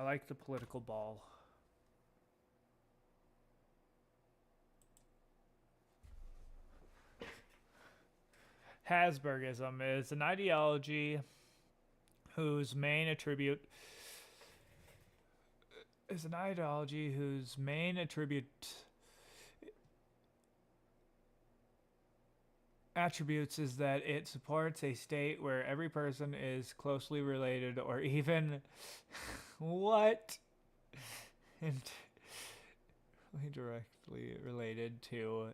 I like the political ball. Habsburgism is an ideology whose main attributes is that it supports a state where every person is closely related or even what and directly related to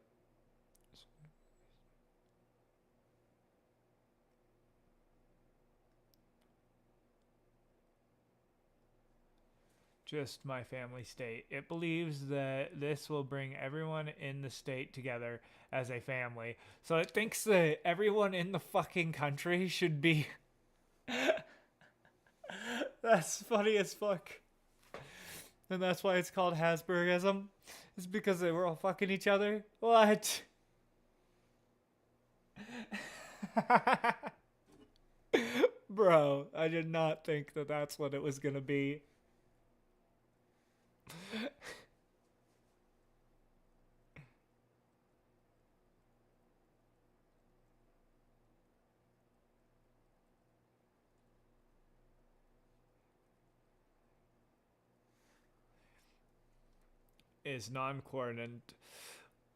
just my family state. It believes that this will bring everyone in the state together as a family. So it thinks that everyone in the fucking country should be... That's funny as fuck. And that's why it's called Habsburgism. It's because they were all fucking each other. What? Bro, I did not think that that's what it was gonna be. Is non-coordinate,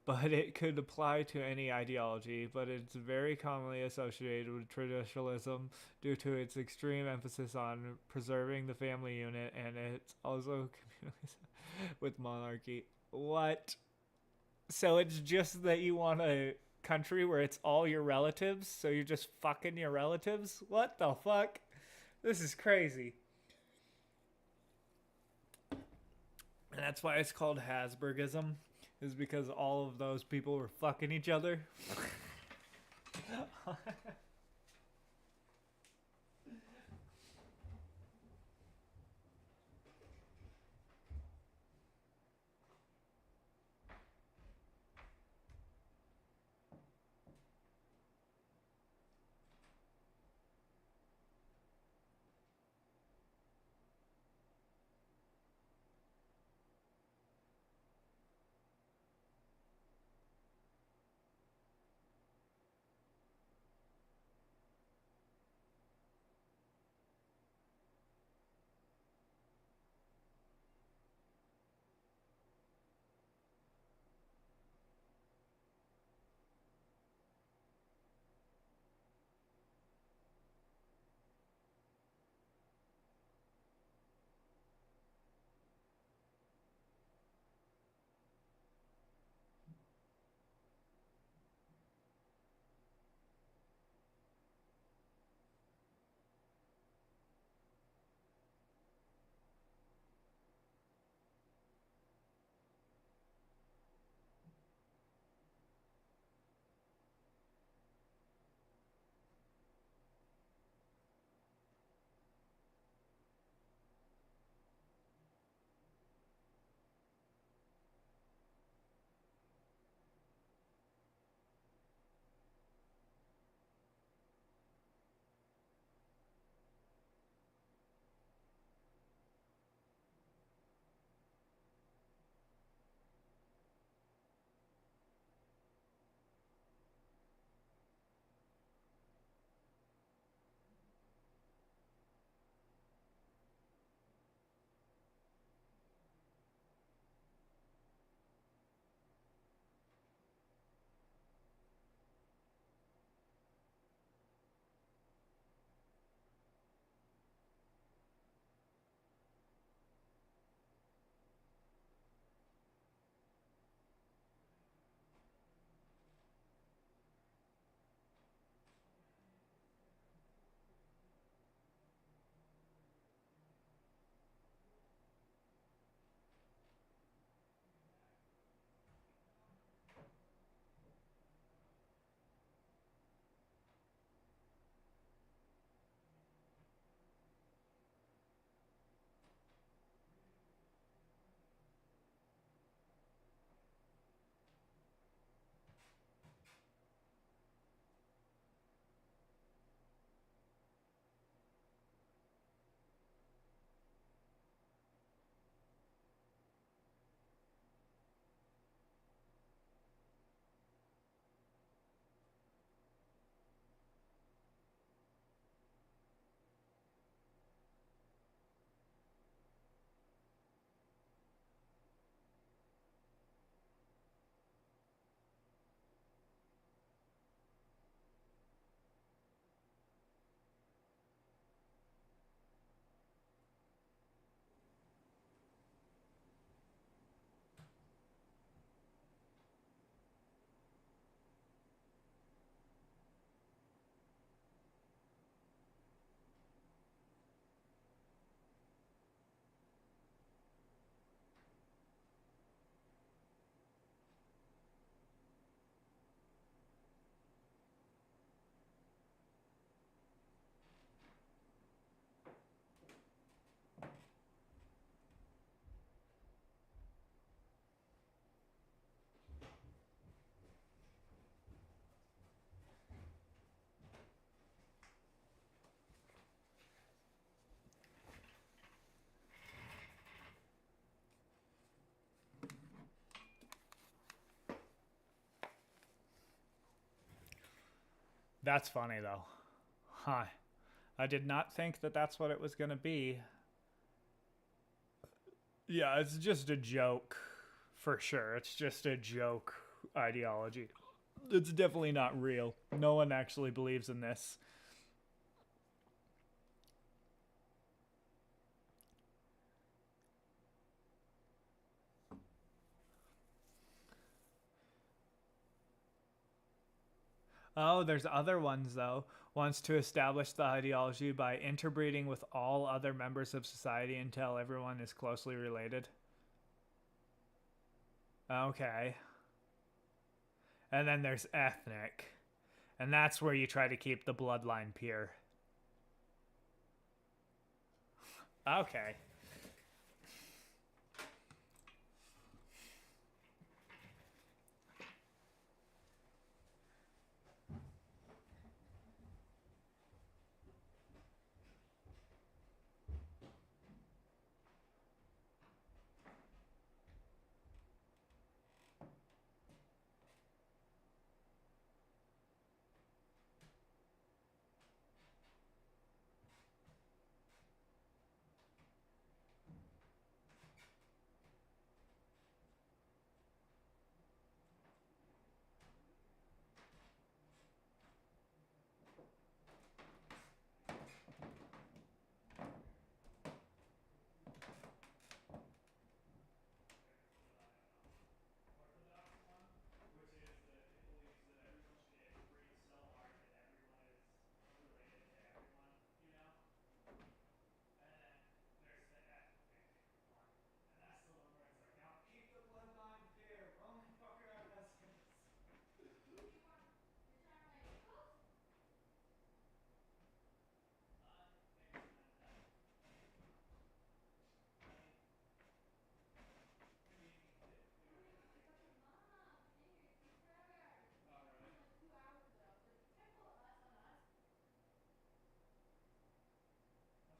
but it could apply to any ideology, but it's very commonly associated with traditionalism due to its extreme emphasis on preserving the family unit, and it's also with monarchy. What? So it's just that you want a country where it's all your relatives, so you're just fucking your relatives? What the fuck? This is crazy. And that's why it's called Habsburgism, is because all of those people were fucking each other. That's funny though. Huh. I did not think that that's what it was going to be. Yeah, it's just a joke. For sure. It's just a joke ideology. It's definitely not real. No one actually believes in this. Oh, there's other ones though. Wants to establish the ideology by interbreeding with all other members of society until everyone is closely related. Okay. And then there's ethnic. And that's where you try to keep the bloodline pure. Okay.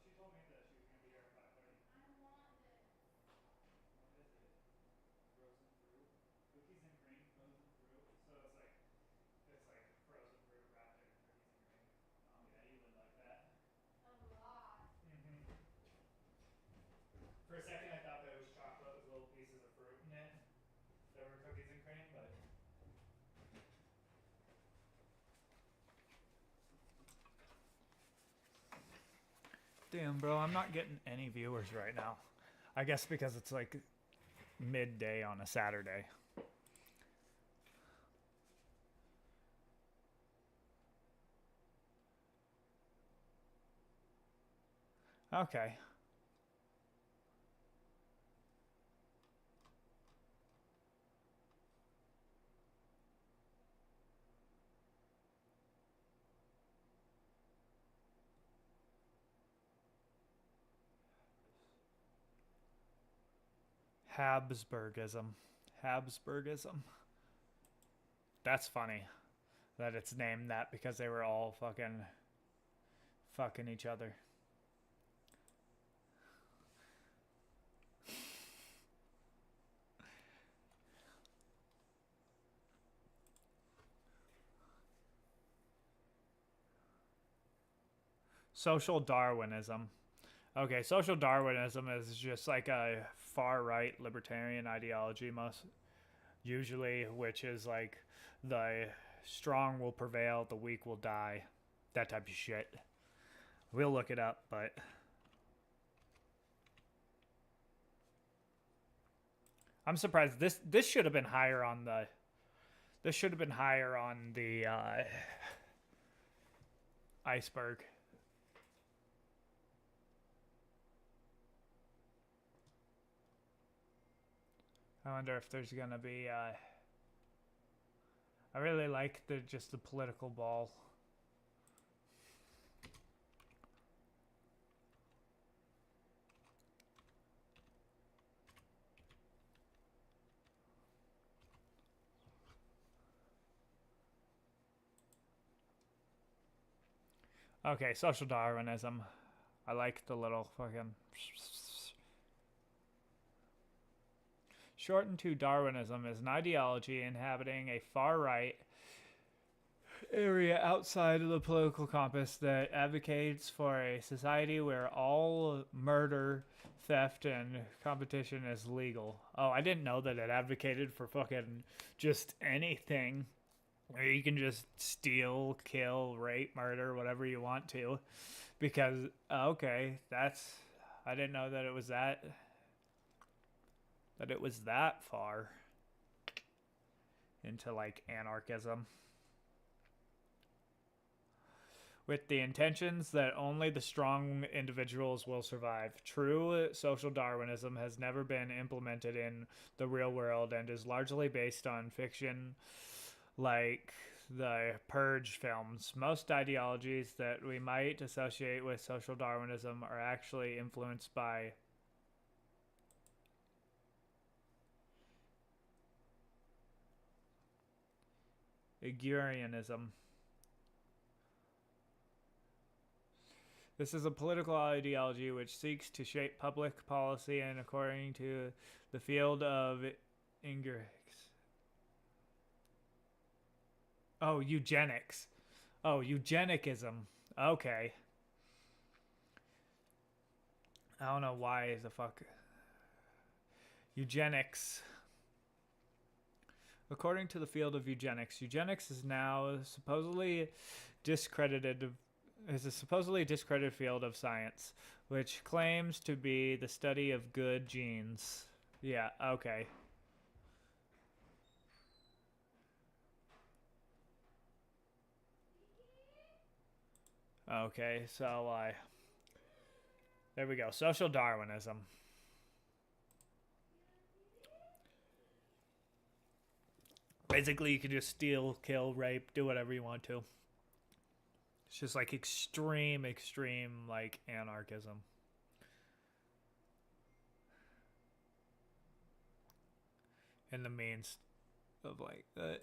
She told me that she was going to be here at 5:30. I want this. What is it? Frozen fruit? Cookies and cream frozen fruit? So it's like frozen fruit wrapped in cookies and cream. Oh yeah, you would like that. A lot. For a second I thought that it was chocolate with little pieces of fruit in it that were cookies and cream, but damn, bro, I'm not getting any viewers right now. I guess because it's like midday on a Saturday. Okay. Habsburgism. Habsburgism. That's funny that it's named that because they were all fucking each other. Social Darwinism. Okay, social Darwinism is just like a far right libertarian ideology, most usually, which is like the strong will prevail, the weak will die, that type of shit. We'll look it up, but I'm surprised this should have been higher on the iceberg. I wonder if there's gonna be I really like the political ball. Okay, social Darwinism. I like the little fucking shortened to Darwinism is an ideology inhabiting a far right area outside of the political compass that advocates for a society where all murder, theft, and competition is legal. Oh, I didn't know that it advocated for fucking just anything. Where you can just steal, kill, rape, murder, whatever you want to. Because, okay, that's... I didn't know that it was that... That it was that far into, like, anarchism. With the intentions that only the strong individuals will survive. True social Darwinism has never been implemented in the real world and is largely based on fiction like the Purge films. Most ideologies that we might associate with social Darwinism are actually influenced by Agrarianism. This is a political ideology which seeks to shape public policy and according to the field of Oh, eugenics. Oh, eugenicism. Okay. I don't know why the fuck. Eugenics. According to the field of eugenics, eugenics is now supposedly discredited. Is a supposedly discredited field of science, which claims to be the study of good genes. Yeah. Okay. Okay, so there we go. Social Darwinism. Basically, you can just steal, kill, rape, do whatever you want to. It's just like extreme, like anarchism. In the means of like that.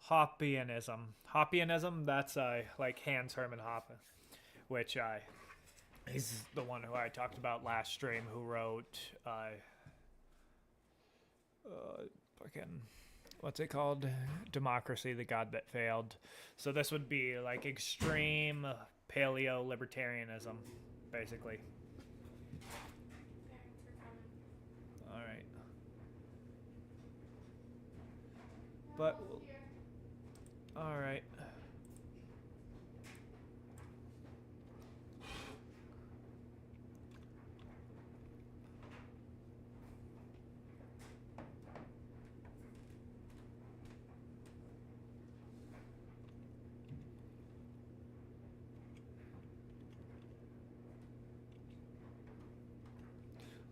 Hoppianism, that's like Hans Hermann Hoppe, which he's the one who I talked about last stream, who wrote fucking, what's it called? Democracy, the God That Failed. So this would be like extreme paleo-libertarianism, basically. All right. But... all right.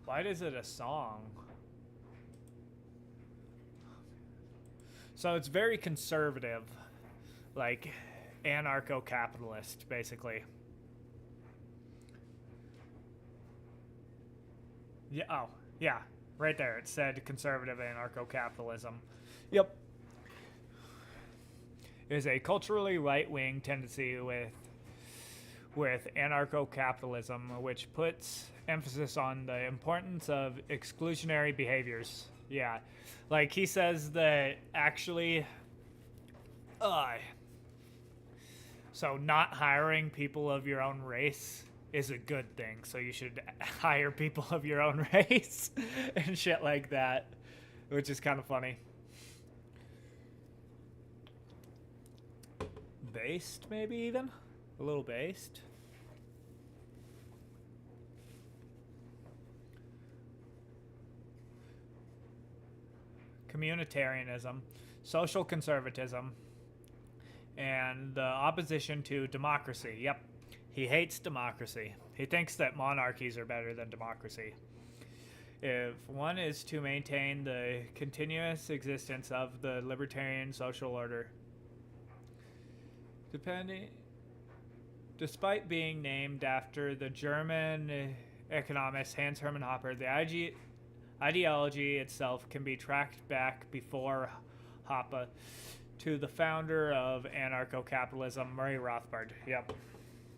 Why is it a song? So it's very conservative. Like anarcho-capitalist, basically. Yeah. Oh, yeah. Right there. It said conservative anarcho-capitalism. Yep. Is a culturally right-wing tendency with anarcho-capitalism, which puts emphasis on the importance of exclusionary behaviors. Yeah. Like he says that actually so not hiring people of your own race is a good thing. So you should hire people of your own race and shit like that, which is kind of funny. Based, maybe even? A little based. Communitarianism, social conservatism, and the opposition to democracy. Yep, he hates democracy. He thinks that monarchies are better than democracy. If one is to maintain the continuous existence of the libertarian social order, despite being named after the German economist Hans Hermann Hoppe, the ideology itself can be tracked back before Hoppe to the founder of anarcho-capitalism, Murray Rothbard. Yep.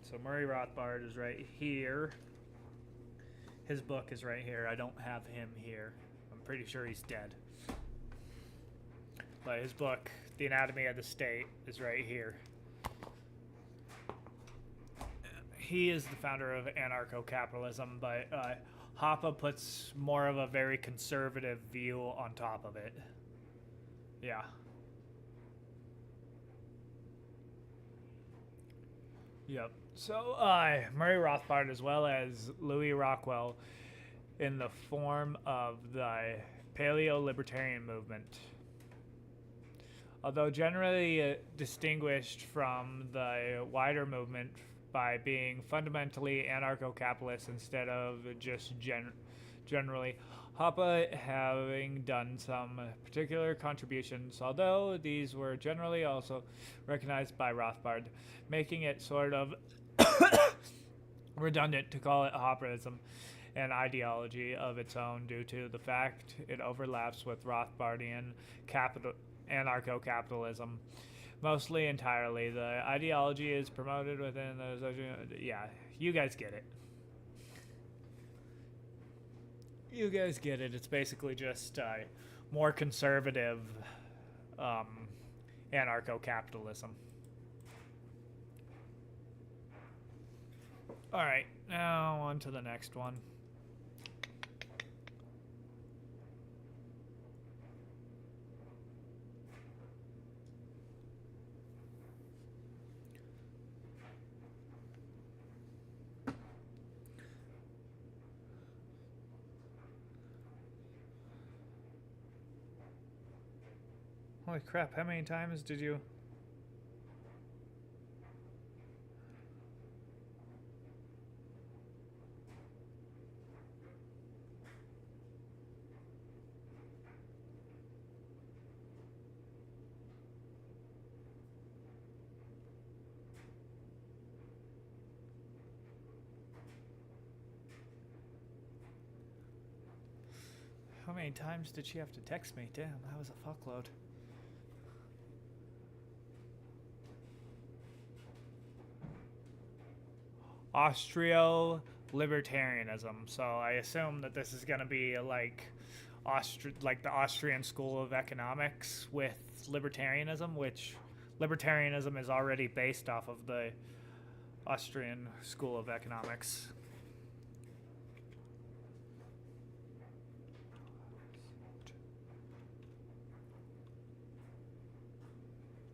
So Murray Rothbard is right here. His book is right here. I don't have him here. I'm pretty sure he's dead. But his book, The Anatomy of the State, is right here. He is the founder of anarcho-capitalism, but Hoppe puts more of a very conservative view on top of it. Yeah. Yep. So Murray Rothbard, as well as Louis Rockwell, in the form of the paleo-libertarian movement. Although generally distinguished from the wider movement by being fundamentally anarcho-capitalist instead of just generally, Hoppe having done some particular contributions, although these were generally also recognized by Rothbard, making it sort of redundant to call it Hoppeism, an ideology of its own due to the fact it overlaps with Rothbardian anarcho-capitalism. Mostly entirely. The ideology is promoted within those. Yeah, you guys get it. You guys get it. It's basically just more conservative anarcho-capitalism. All right, now on to the next one. Holy crap, how many times did you... How many times did she have to text me? Damn, that was a fuckload. Austro-libertarianism. So I assume that this is going to be like the Austrian School of Economics with libertarianism, which libertarianism is already based off of the Austrian School of Economics.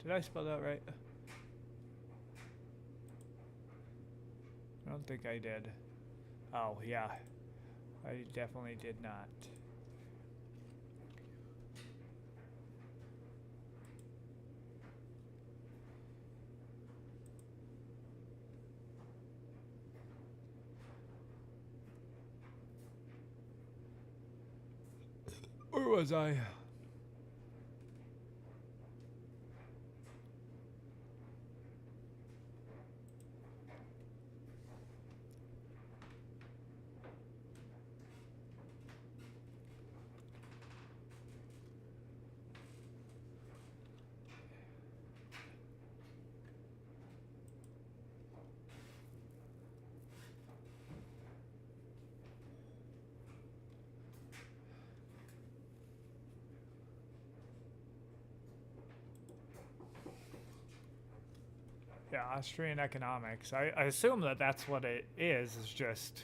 Did I spell that right? I don't think I did. Oh, yeah. I definitely did not. Where was I? Yeah, Austrian economics. I assume that that's what it is just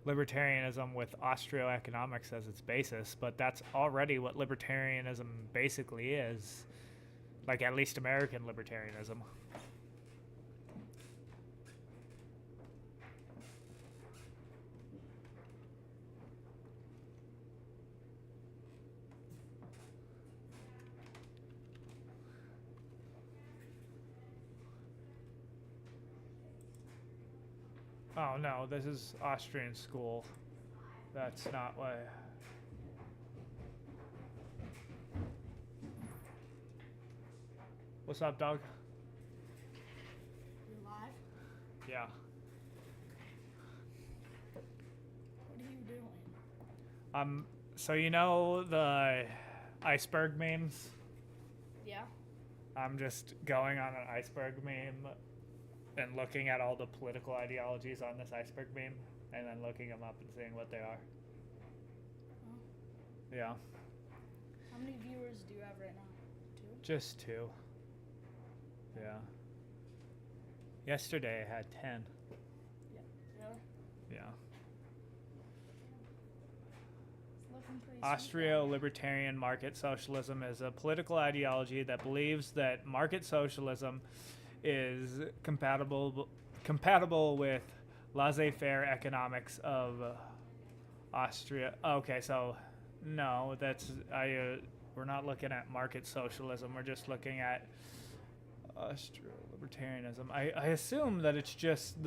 libertarianism with Austro-economics as its basis, but that's already what libertarianism basically is. Like, at least American libertarianism. Oh no, this is Austrian school. That's not what... What's up, dog? You're live? Yeah. What are you doing? So you know the iceberg memes? Yeah? I'm just going on an iceberg meme and looking at all the political ideologies on this iceberg meme, and then looking them up and seeing what they are. Oh. Yeah. How many viewers do you have right now? 2? Just 2. Yeah. Yesterday I had 10. Really? Yeah. It's looking pretty sweet. Austro-libertarian market socialism is a political ideology that believes that market socialism is compatible with laissez-faire economics of Austria. Okay, so no, we're not looking at market socialism. We're just looking at Austro-libertarianism. I assume that it's just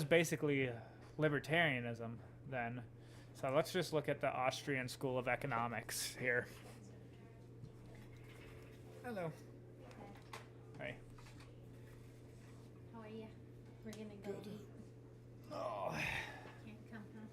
basically libertarianism then. So let's just look at the Austrian School of Economics here. Hello. Hi. How are you? We're gonna go eat. Oh. Can't come, huh?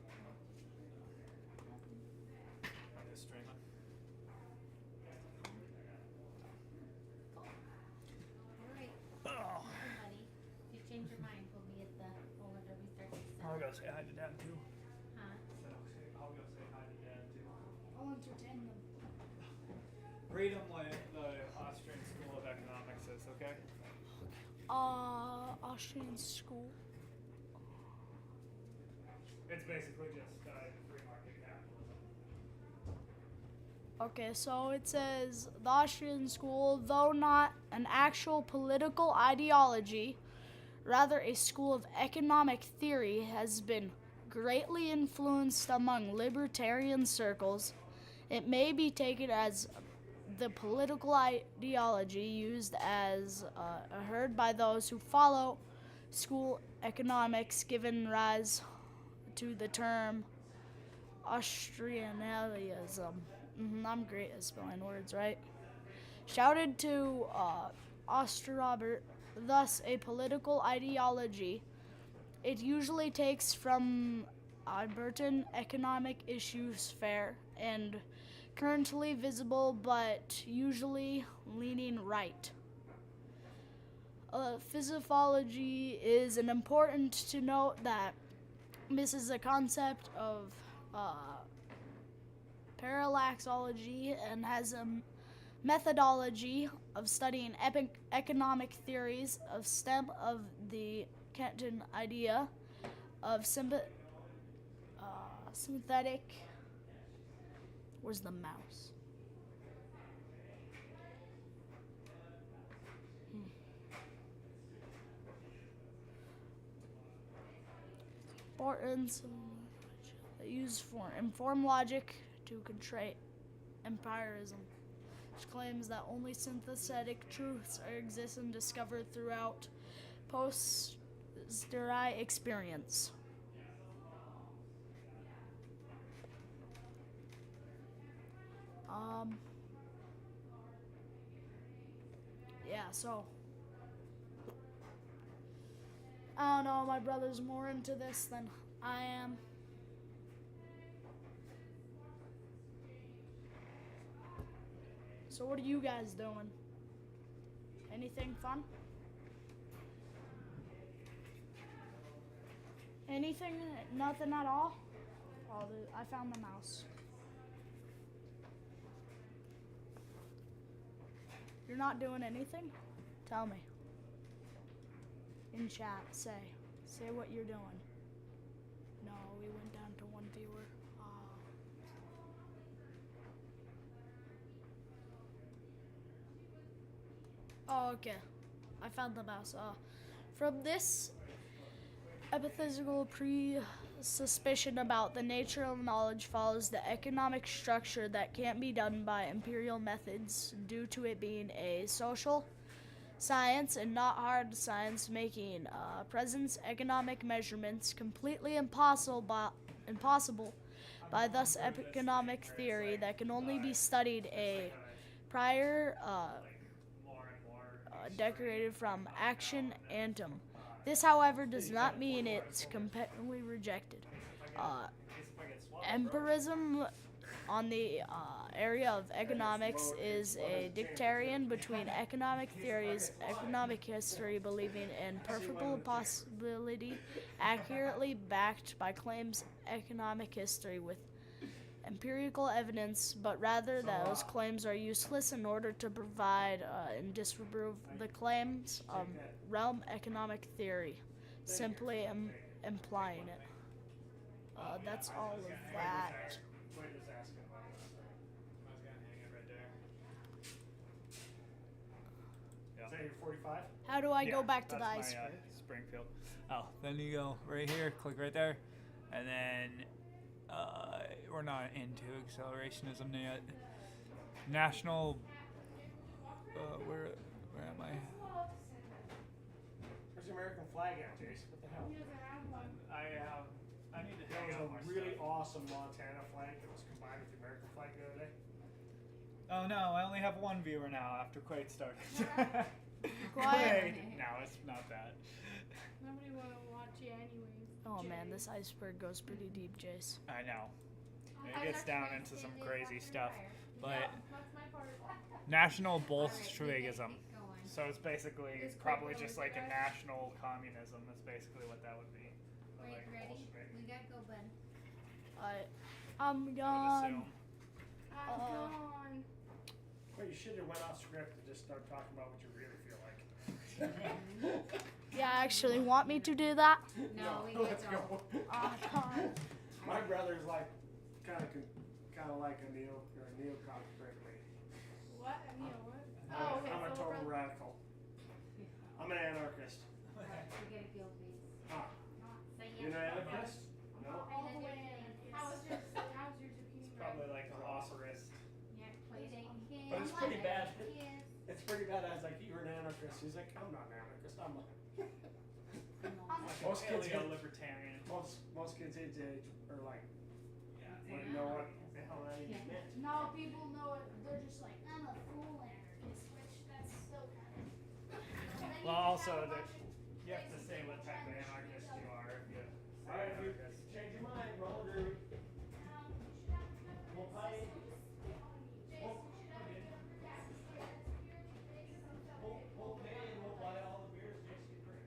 Alright. Oh. Buddy, if you change your mind, we'll be at the roller derby 37. I'll go say hi to Dad too. Huh? I'll go say hi to Dad too. I'll entertain them. Read them what the Austrian School of Economics is, okay? Austrian school. It's basically just free market capitalism. Okay, so it says the Austrian school, though not an actual political ideology, rather a school of economic theory, has been greatly influenced among libertarian circles. It may be taken as the political ideology used as heard by those who follow school economics, given rise to the term Austrianism. I'm great at spelling words, right? Shouted to Osterobert, thus a political ideology. It usually takes from Albertan economic issues fair and currently visible, but usually leaning right. Physiology is an important to note that this is a concept of parallaxology and has a methodology of studying economic theories of stem of the Kantian idea of synthetic. Where's the mouse? Importance used for informed logic to contract empirism, which claims that only synthetic truths exist and discovered throughout posteriori experience. Yeah, so I don't know, my brother's more into this than I am. So what are you guys doing? Anything fun? Anything? Nothing at all? Oh, I found the mouse. You're not doing anything? Tell me. In chat, say what you're doing. No, we went down to one viewer. Oh, okay. I found the mouse. From this epithetical pre-suspicion about the nature of knowledge follows the economic structure that can't be done by imperial methods due to it being a social science and not hard science, making present economic measurements completely impossible by thus economic theory that can only be studied a prior decorated from action antum. This, however, does not mean it's completely rejected. Empirism on the area of economics is a dictarian between economic theories, economic history, believing in perfect possibility, accurately backed by claims economic history with empirical evidence, but rather those claims are useless in order to provide and disprove the claims of realm economic theory, simply implying it. That's all of that. Quite just asking about it. I was gonna hang it right there. Yeah. Is that your 45? How do I go back to the that's my, iceberg? Springfield. Oh, then you go right here, click right there, and then we're not into accelerationism yet. National. Where am I? Where's the American flag at, Jason? What the hell? I need to There hang was out a more really stuff. awesome Montana flag that was combined with the American flag the other day. Oh no, I only have one viewer now after Quaid started. Quiet. No, it's not that. Nobody want to watch you anyways. Oh man, this iceberg goes pretty deep, Jace. I know. It gets down into some crazy stuff. But That's my part. national Bolshevikism. So it's basically probably just like a national communism. That's basically what that would be. But Wait, like ready? Bolshevik, We gotta go, bud. I'm I would gone. assume. I'm gone. Well, you should have went off script and just start talking about what you really feel like. Yeah, actually, want me to do that? No, we let's get go. Oh, God. My brother's like kind of like a neocon frankly. What? What? I'm okay, a so total we're- radical. I'm an anarchist. We gotta go, please. Huh? Say yes. You're an anarchist? No. All the way in. How's your zucchini? It's probably like a hosserist. Yeah, please. But it's pretty bad. It's pretty bad. I was like, you're an anarchist. He's like, I'm not an anarchist. I'm like, most kids Paleo libertarian. most kids his age are like, wouldn't know what the hell that even meant. No, people know it. They're just like, I'm a full anarchist, which that's so kind of. Well, also, you have to say what type of anarchist you are if you say Alright, if you anarchist. change your mind, roll dude. We'll pay. We'll pay and we'll buy all the beers Jason can drink.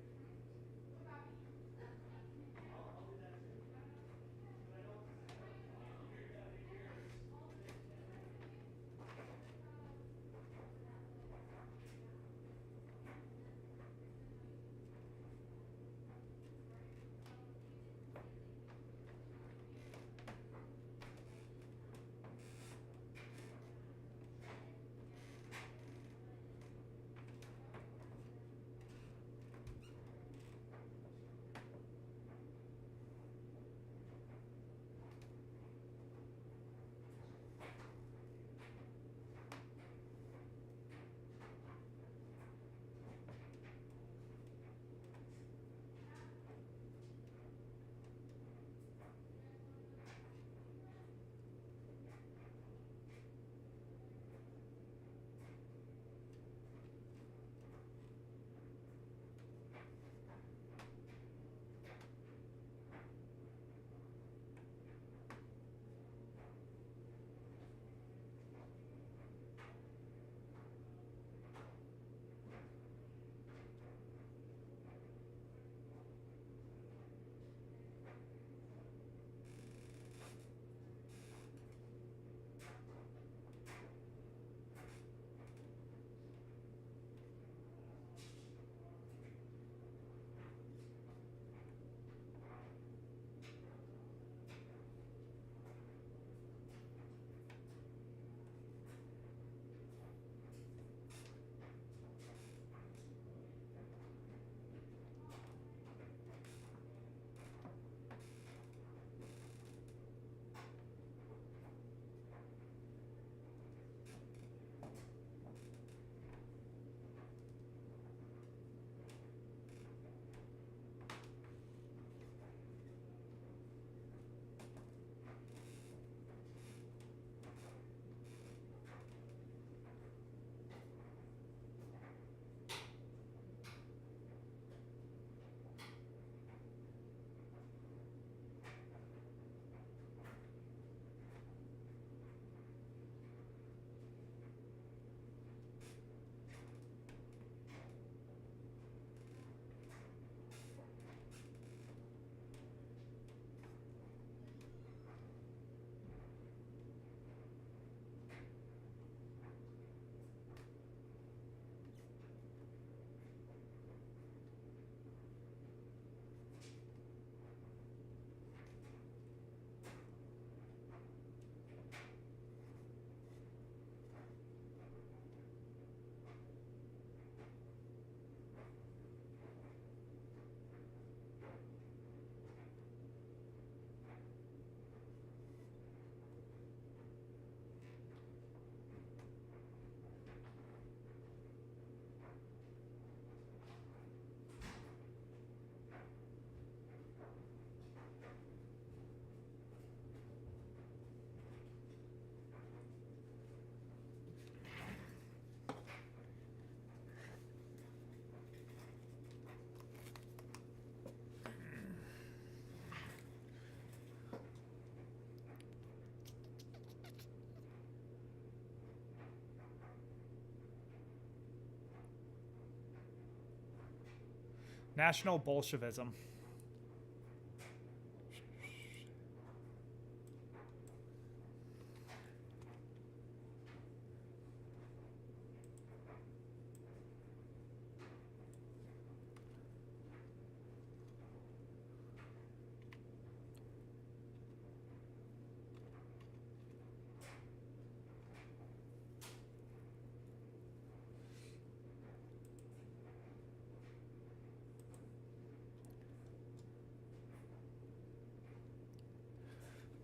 National Bolshevism.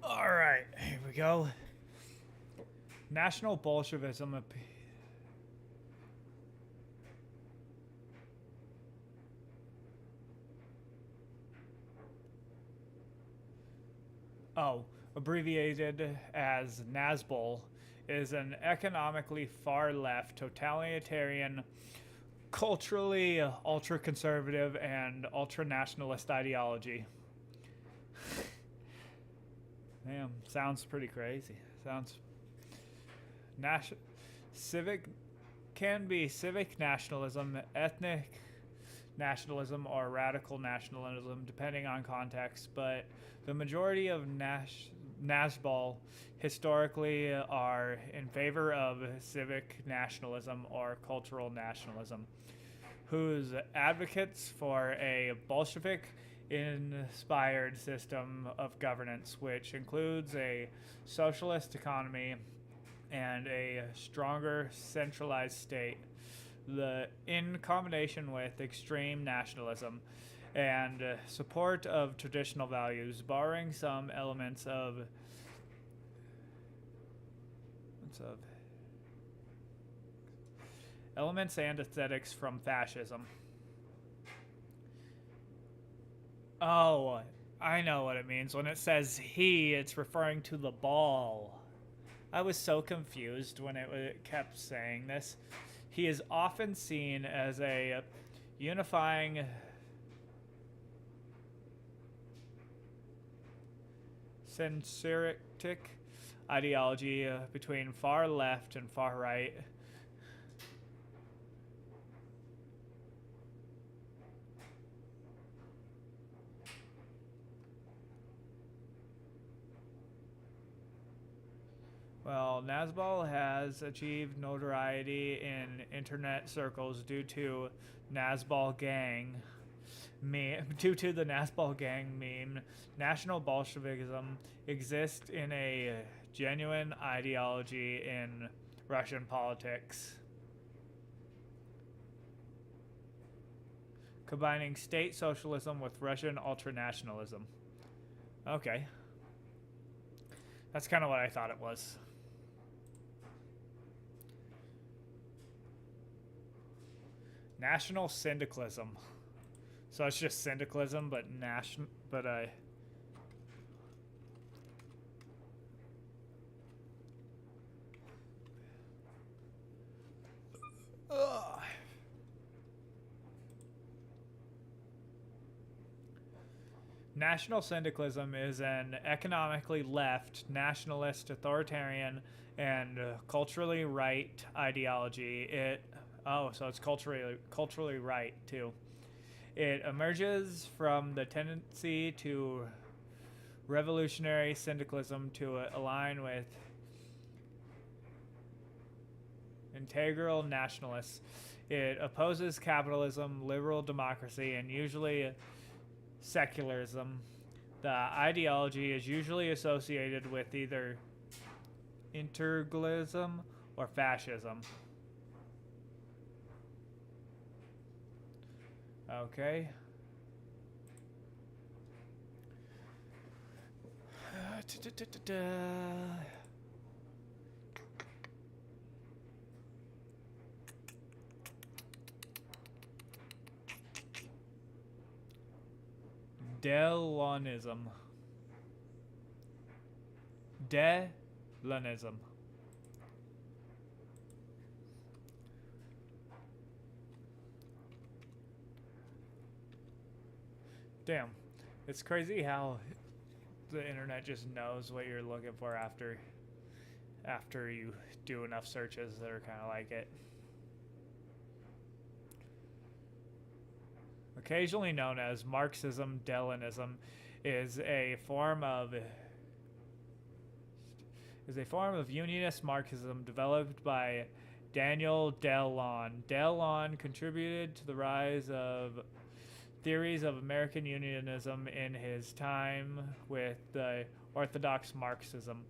All right, here we go. National Bolshevism. Abbreviated as NASBOL, is an economically far-left, totalitarian, culturally ultra-conservative, and ultra-nationalist ideology. Damn, sounds pretty crazy. Sounds civic can be civic nationalism, ethnic nationalism, or radical nationalism, depending on context. But the majority of NASBOL historically are in favor of civic nationalism or cultural nationalism, whose advocates for a Bolshevik inspired system of governance, which includes a socialist economy and a stronger centralized state, in combination with extreme nationalism and support of traditional values, borrowing some elements and aesthetics from fascism. Oh, I know what it means. When it says he, it's referring to the ball. I was so confused when it kept saying this. He is often seen as a unifying syncretic ideology between far left and far right. Well, NASBOL has achieved notoriety in internet circles due to the NASBOL gang meme. National Bolshevism exists in a genuine ideology in Russian politics, combining state socialism with Russian ultranationalism. Okay. That's kind of what I thought it was. National syndicalism. So it's just syndicalism, but National syndicalism is an economically left, nationalist, authoritarian, and culturally right ideology. So it's culturally right too. It emerges from the tendency to revolutionary syndicalism to align with integral nationalists. It opposes capitalism, liberal democracy, and usually secularism. The ideology is usually associated with either integralism or fascism. Okay. Delanism. Damn, it's crazy how the internet just knows what you're looking for after you do enough searches that are kind of like it. occasionally known as Marxism-Leninism, is a form of unionist Marxism developed by Daniel Delon. Delon contributed to the rise of theories of American unionism in his time with the Orthodox Marxism.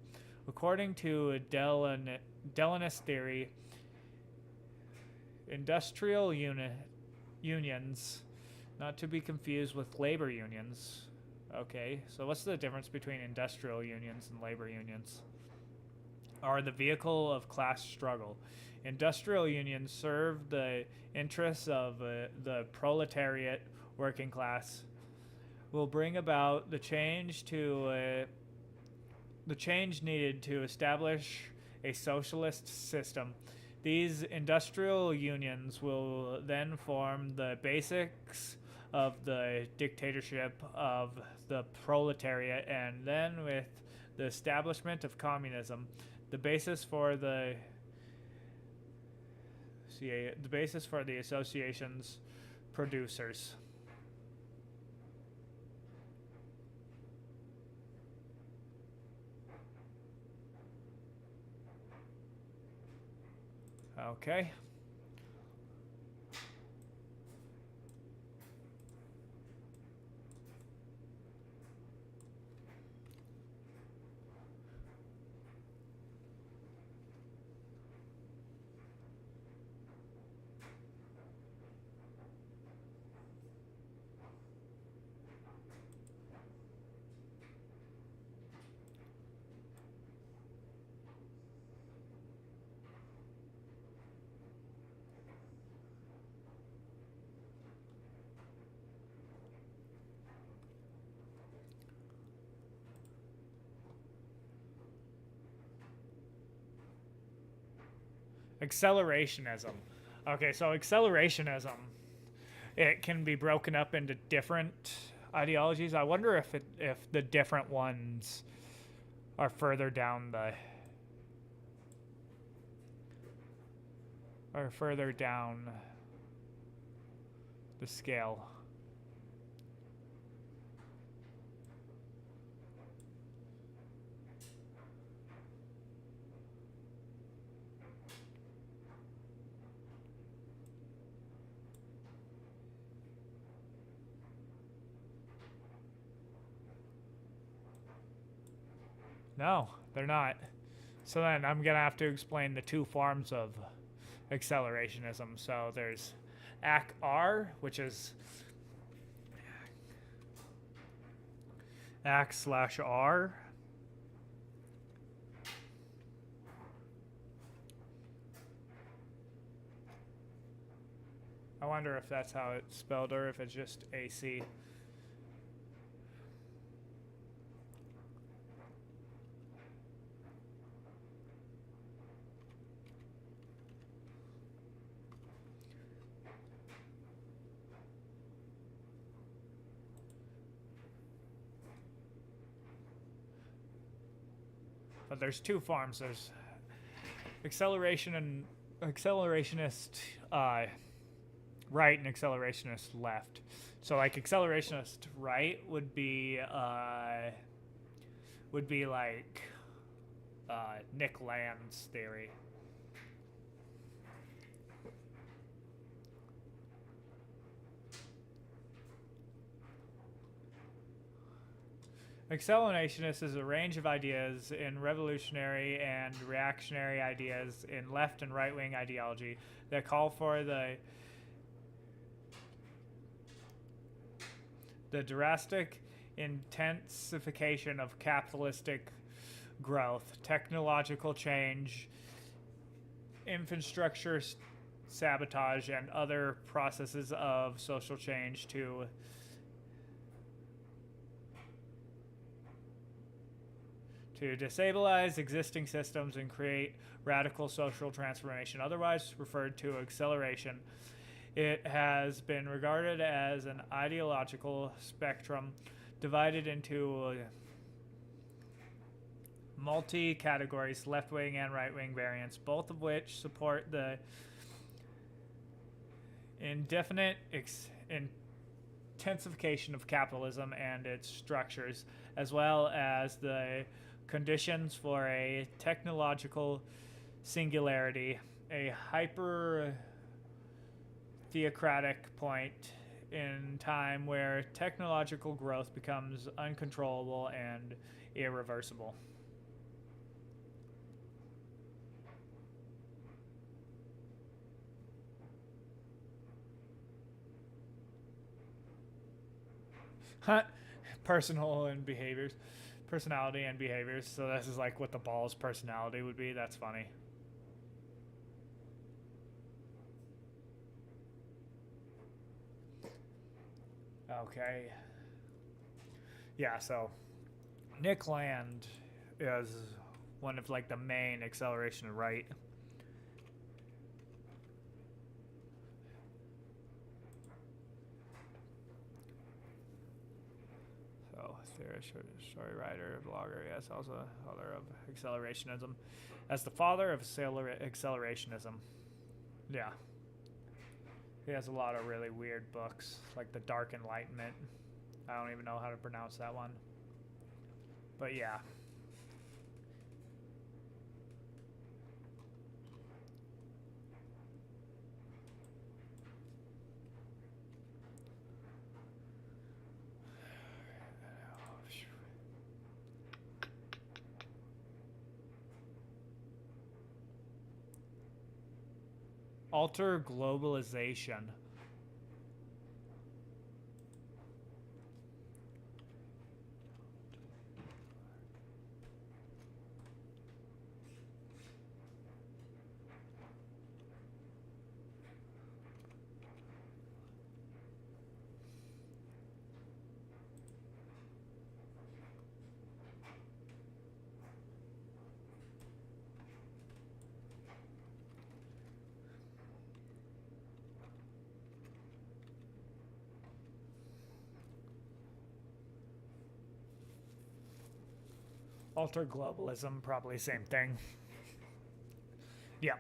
According to Delonist theory, industrial unions, not to be confused with labor unions. Okay, so what's the difference between industrial unions and labor unions? Are the vehicle of class struggle. Industrial unions serve the interests of the proletariat working class, will bring about the change needed to establish a socialist system. These industrial unions will then form the basics of the dictatorship of the proletariat, and then with the establishment of communism, the basis for the association's producers. Okay. Accelerationism. Okay, so accelerationism, it can be broken up into different ideologies. I wonder if the different ones are further down the scale. No, they're not. So then I'm going to have to explain the two forms of accelerationism. So there's ACR, which is AC/R. I wonder if that's how it's spelled or if it's just AC. But there's two forms. There's acceleration and accelerationist right and accelerationist left. So like accelerationist right would be like Nick Land's theory. Accelerationist is a range of ideas in revolutionary and reactionary ideas in left and right-wing ideology that call for the drastic intensification of capitalistic growth, technological change, infrastructure sabotage, and other processes of social change to destabilize existing systems and create radical social transformation, otherwise referred to acceleration. It has been regarded as an ideological spectrum divided into multi-categories, left-wing and right-wing variants, both of which support the indefinite intensification of capitalism and its structures, as well as the conditions for a technological singularity, a hyper theocratic point in time where technological growth becomes uncontrollable and irreversible. Personality and behaviors. So this is like what the ball's personality would be. That's funny. Okay. Yeah, so Nick Land is one of like the main acceleration right. Theorist, story writer, blogger, yes, also author of accelerationism, as the father of accelerationism. Yeah. He has a lot of really weird books, like The Dark Enlightenment. I don't even know how to pronounce that one. But yeah. Alter globalization. Alter globalism, probably same thing. Yeah.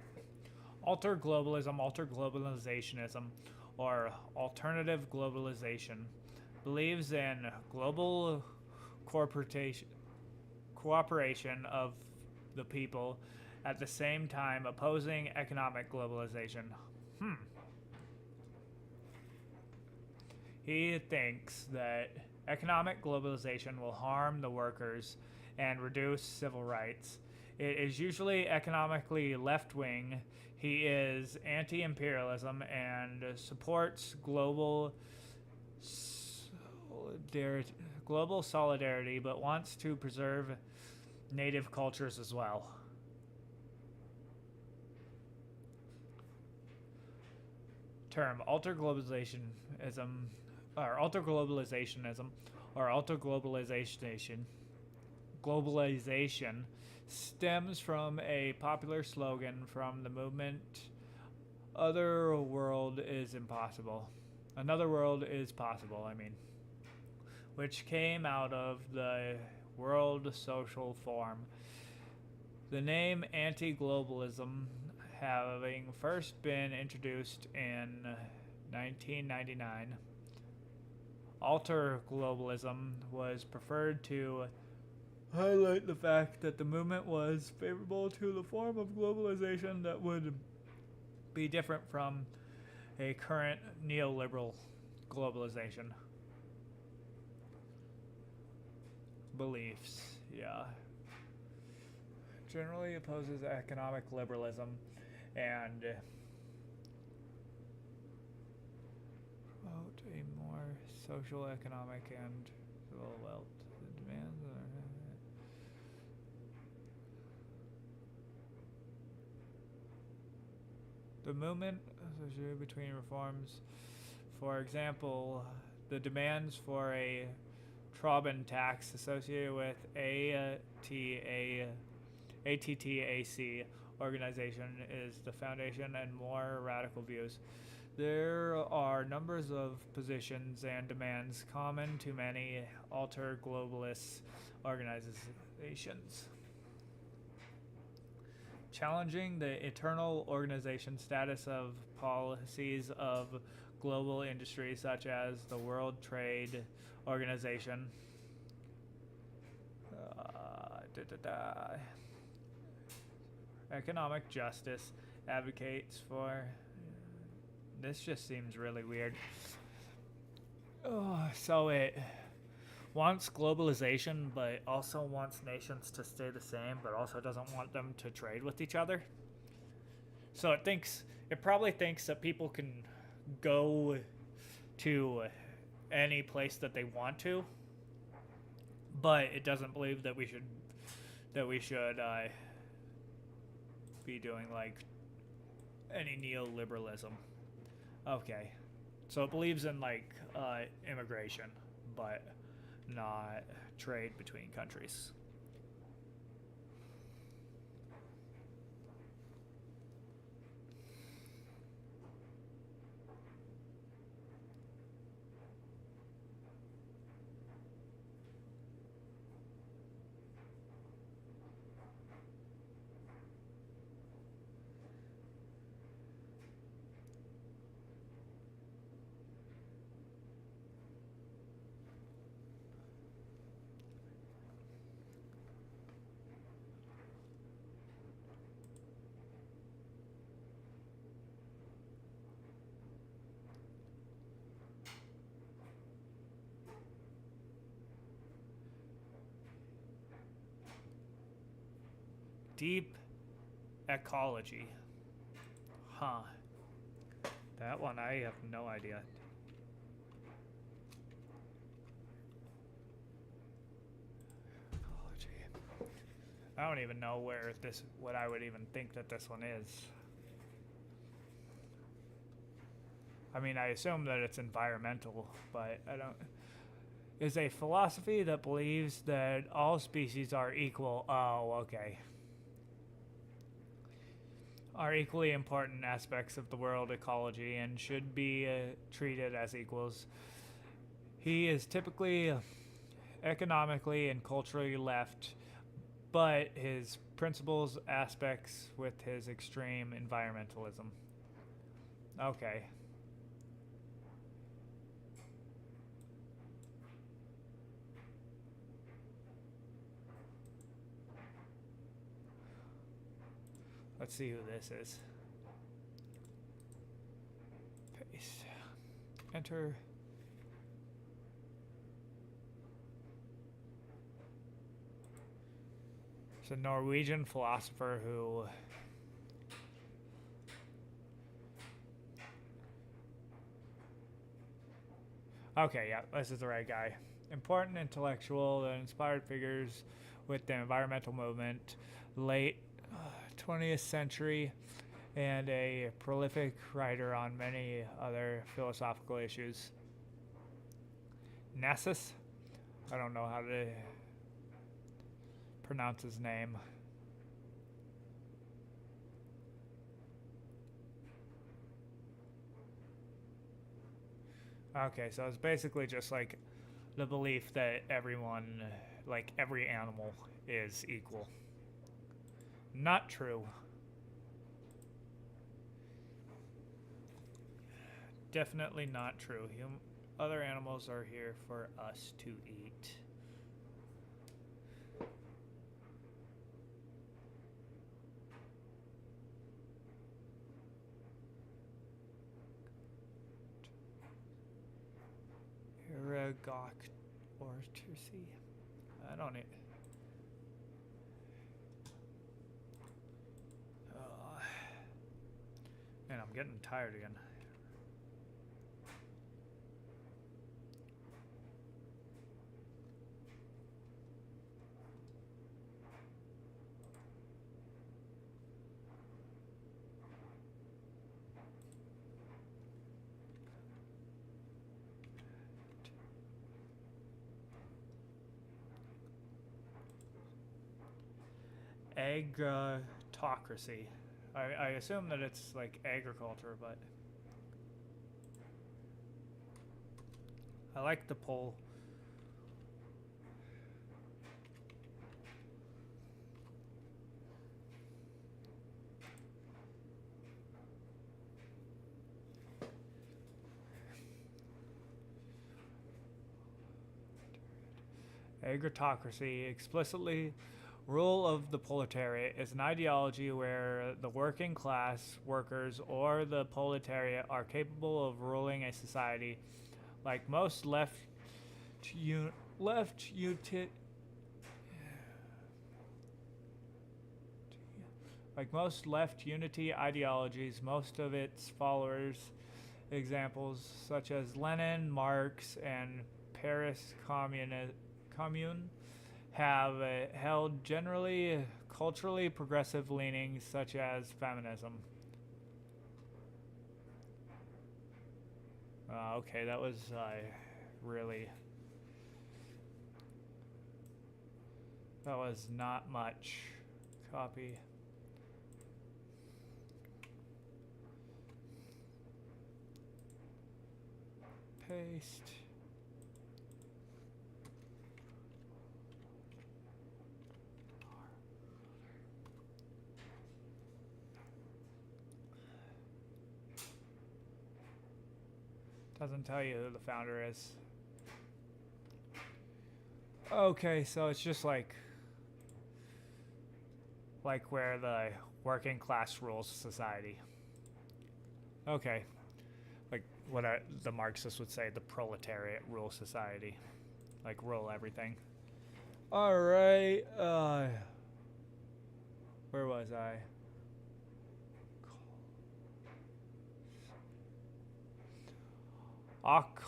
Alter globalism, alter globalizationism, or alternative globalization believes in global cooperation of the people at the same time opposing economic globalization. He thinks that economic globalization will harm the workers and reduce civil rights. It is usually economically left-wing. He is anti-imperialism and supports global solidarity, but wants to preserve native cultures as well. Term alter globalizationism or alter globalizationism or alter globalization stems from a popular slogan from the movement Another world is possible, which came out of the World Social Forum. The name anti-globalism having first been introduced in 1999. Alter globalism was preferred to highlight the fact that the movement was favorable to the form of globalization that would be different from a current neoliberal globalization. Beliefs, yeah. Generally opposes economic liberalism and promote a more social, economic, and civil wealth. The demands are the movement associated between reforms. For example, the demands for a Trobin tax associated with ATTAC organization is the foundation and more radical views. There are numbers of positions and demands common to many alter globalist organizations. Challenging the eternal organization status of policies of global industries such as the World Trade Organization. Economic justice advocates for. This just seems really weird. So it wants globalization, but also wants nations to stay the same, but also doesn't want them to trade with each other. So it probably thinks that people can go to any place that they want to, but it doesn't believe that we should be doing like any neoliberalism. Okay, so it believes in like immigration, but not trade between countries. Deep ecology. Huh. That one I have no idea. Ecology. I don't even know what I would even think that this one is. I mean, I assume that it's environmental, but I don't. Is a philosophy that believes that all species are equal. Oh, okay. Are equally important aspects of the world ecology and should be treated as equals. He is typically economically and culturally left, but his principles aspects with his extreme environmentalism. Okay. Let's see who this is. Paste. Enter. It's a Norwegian philosopher who okay, yeah, this is the right guy. Important intellectual that inspired figures with the environmental movement, late 20th century, and a prolific writer on many other philosophical issues. Nessus? I don't know how to pronounce his name. Okay, so it's basically just like the belief that everyone, like every animal, is equal. Not true. Definitely not true. Other animals are here for us to eat. Ortorcy. I don't know. Man, I'm getting tired again. Agrotocracy. I assume that it's like agriculture, but I like the poll. Agrotocracy, explicitly rule of the proletariat, is an ideology where the working class workers or the proletariat are capable of ruling a society. Like most left unity ideologies, most of its followers, examples such as Lenin, Marx, and Paris Commune, have held generally culturally progressive leanings such as feminism. Okay, that was really... That was not much. Copy. Paste. Doesn't tell you who the founder is. Okay, so it's just like where the working class rules society. Okay. Like what the Marxists would say, the proletariat rule society. Like rule everything. Alright, where was I?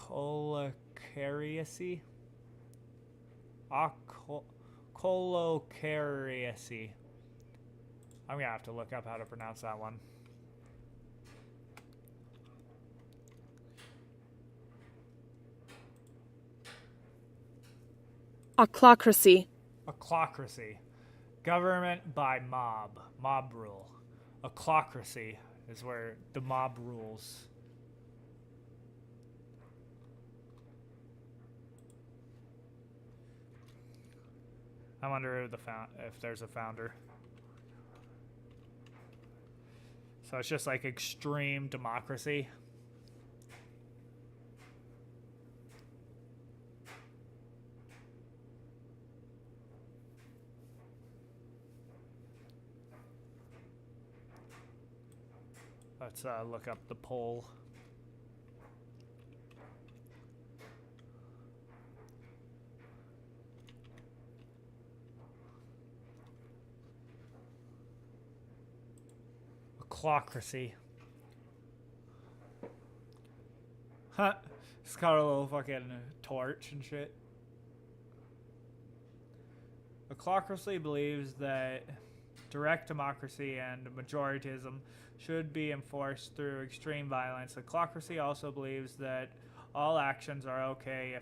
Colocariacy? Colocariacy. I'm gonna have to look up how to pronounce that one. Ochlocracy. Ochlocracy. Government by mob. Mob rule. Ochlocracy is where the mob rules. I wonder if there's a founder. So it's just like extreme democracy. Let's look up the poll. Ochlocracy. Huh. It's got a little fucking torch and shit. Ochlocracy believes that direct democracy and majoritism should be enforced through extreme violence. Ochlocracy also believes that all actions are okay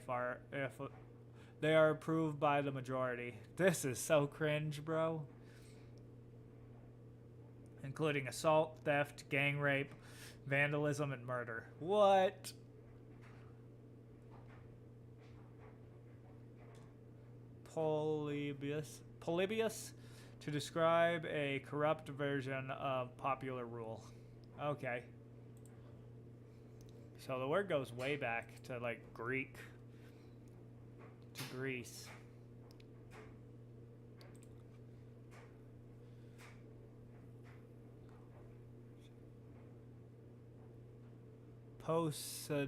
if they are approved by the majority. This is so cringe, bro. Including assault, theft, gang rape, vandalism, and murder. What? Polybius to describe a corrupt version of popular rule. Okay. So the word goes way back to like Greek, to Greece. Posadamus.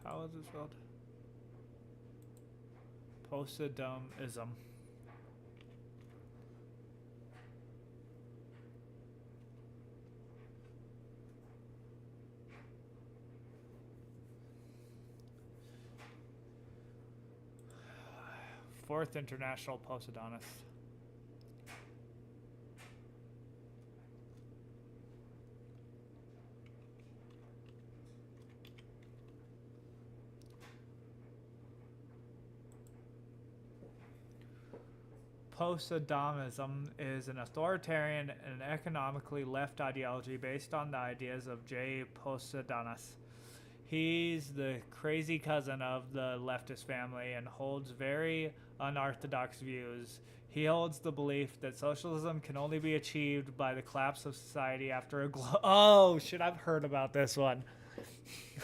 How is it spelled? Posadamoism. Fourth International Posidonist. Postmodernism is an authoritarian and economically left ideology based on the ideas of J. Postmodernis. He's the crazy cousin of the leftist family and holds very unorthodox views. He holds the belief that socialism can only be achieved by the collapse of society after a oh shit, I've heard about this one.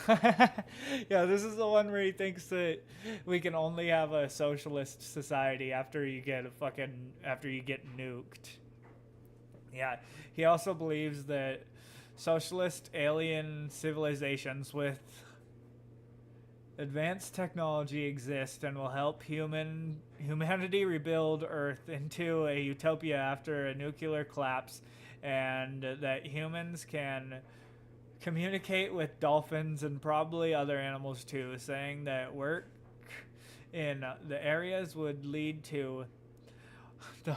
Yeah, this is the one where he thinks that we can only have a socialist society after you get nuked. Yeah, he also believes that socialist alien civilizations with advanced technology exist and will help humanity rebuild Earth into a utopia after a nuclear collapse, and that humans can communicate with dolphins and probably other animals too, saying that work in the areas would lead to the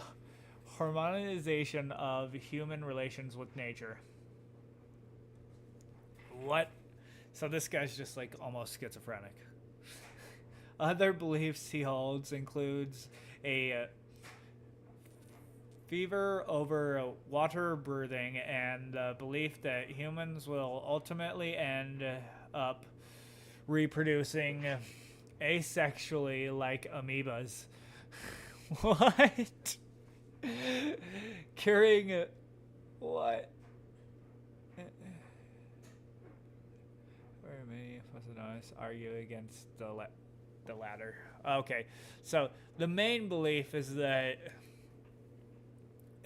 harmonization of human relations with nature. What? So this guy's just like almost schizophrenic. Other beliefs he holds includes a fever over water breathing and the belief that humans will ultimately end up reproducing asexually like amoebas. What? Curing what? Very many Postmodernists argue against the latter. Okay, so the main belief is that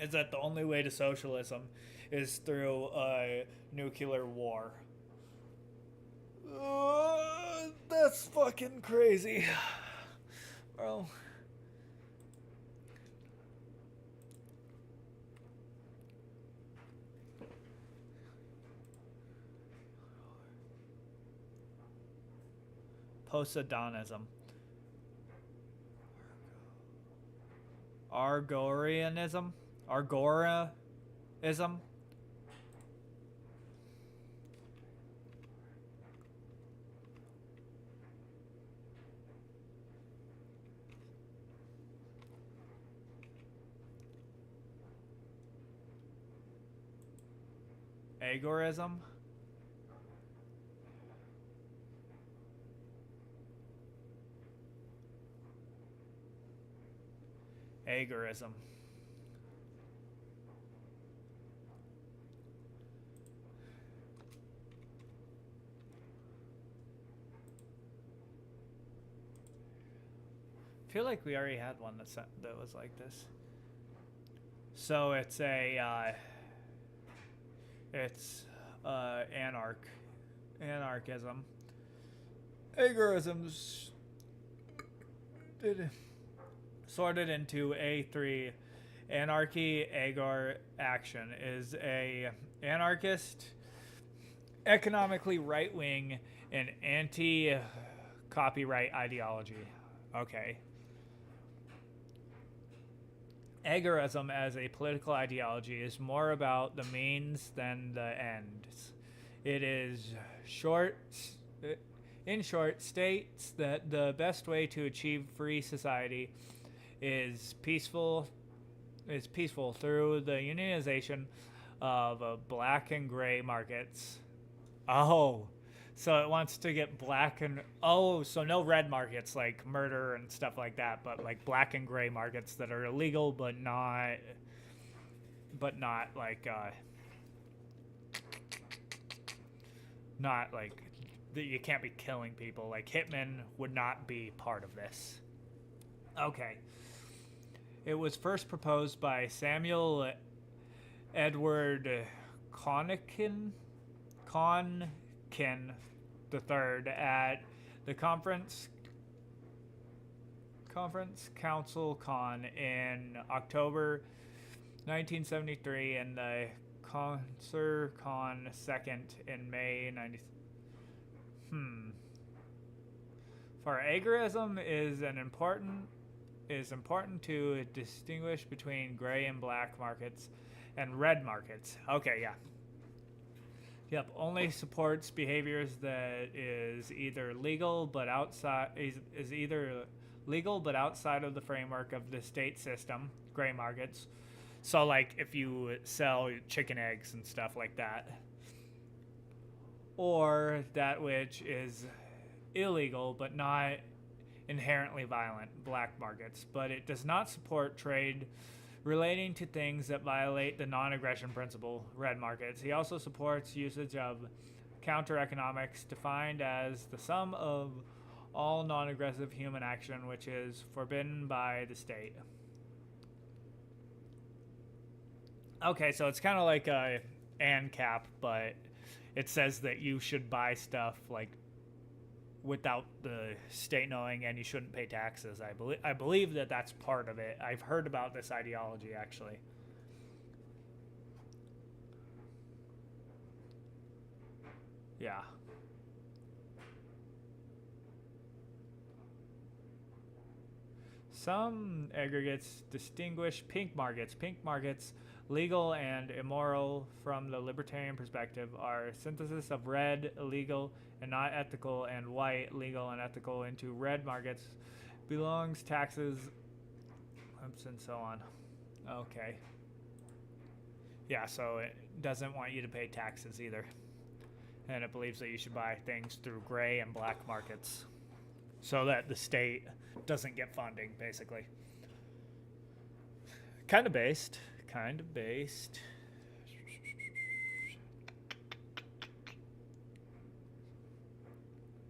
the only way to socialism is through a nuclear war. That's fucking crazy, bro. Postmodernism. Argorism. Agorism. Agorism. I feel like we already had one that was like this. So it's anarchism. Agorism's sorted into A3. Anarchy, agor, action is a anarchist, economically right-wing, and anti-copyright ideology. Okay. Agorism as a political ideology is more about the means than the ends. It is in short, states that the best way to achieve free society is peaceful through the unionization of black and gray markets. Oh, so it wants to get black and so no red markets like murder and stuff like that, but like black and gray markets that are illegal but not like not like that you can't be killing people. Like hitmen would not be part of this. Okay. It was first proposed by Samuel Edward Konkin III at the conference Council Con in October 1973 and the Concert Con II in May 90. For agorism is important to distinguish between gray and black markets and red markets. Okay, yeah. Yep, only supports behaviors that is either legal but outside is either legal but outside of the framework of the state system, gray markets. So like if you sell chicken eggs and stuff like that. Or that which is illegal but not inherently violent, black markets. But it does not support trade relating to things that violate the non-aggression principle, red markets. He also supports usage of counter-economics, defined as the sum of all non-aggressive human action which is forbidden by the state. Okay, so it's kind of like a ANCAP, but it says that you should buy stuff like without the state knowing, and you shouldn't pay taxes. I believe that that's part of it. I've heard about this ideology actually. Yeah. Some aggregates distinguish pink markets. Pink markets, legal and immoral from the libertarian perspective, are a synthesis of red, illegal and not ethical, and white, legal and ethical, into red markets belongs taxes, and so on. Okay. Yeah, so it doesn't want you to pay taxes either. And it believes that you should buy things through gray and black markets so that the state doesn't get funding, basically. Kind of based.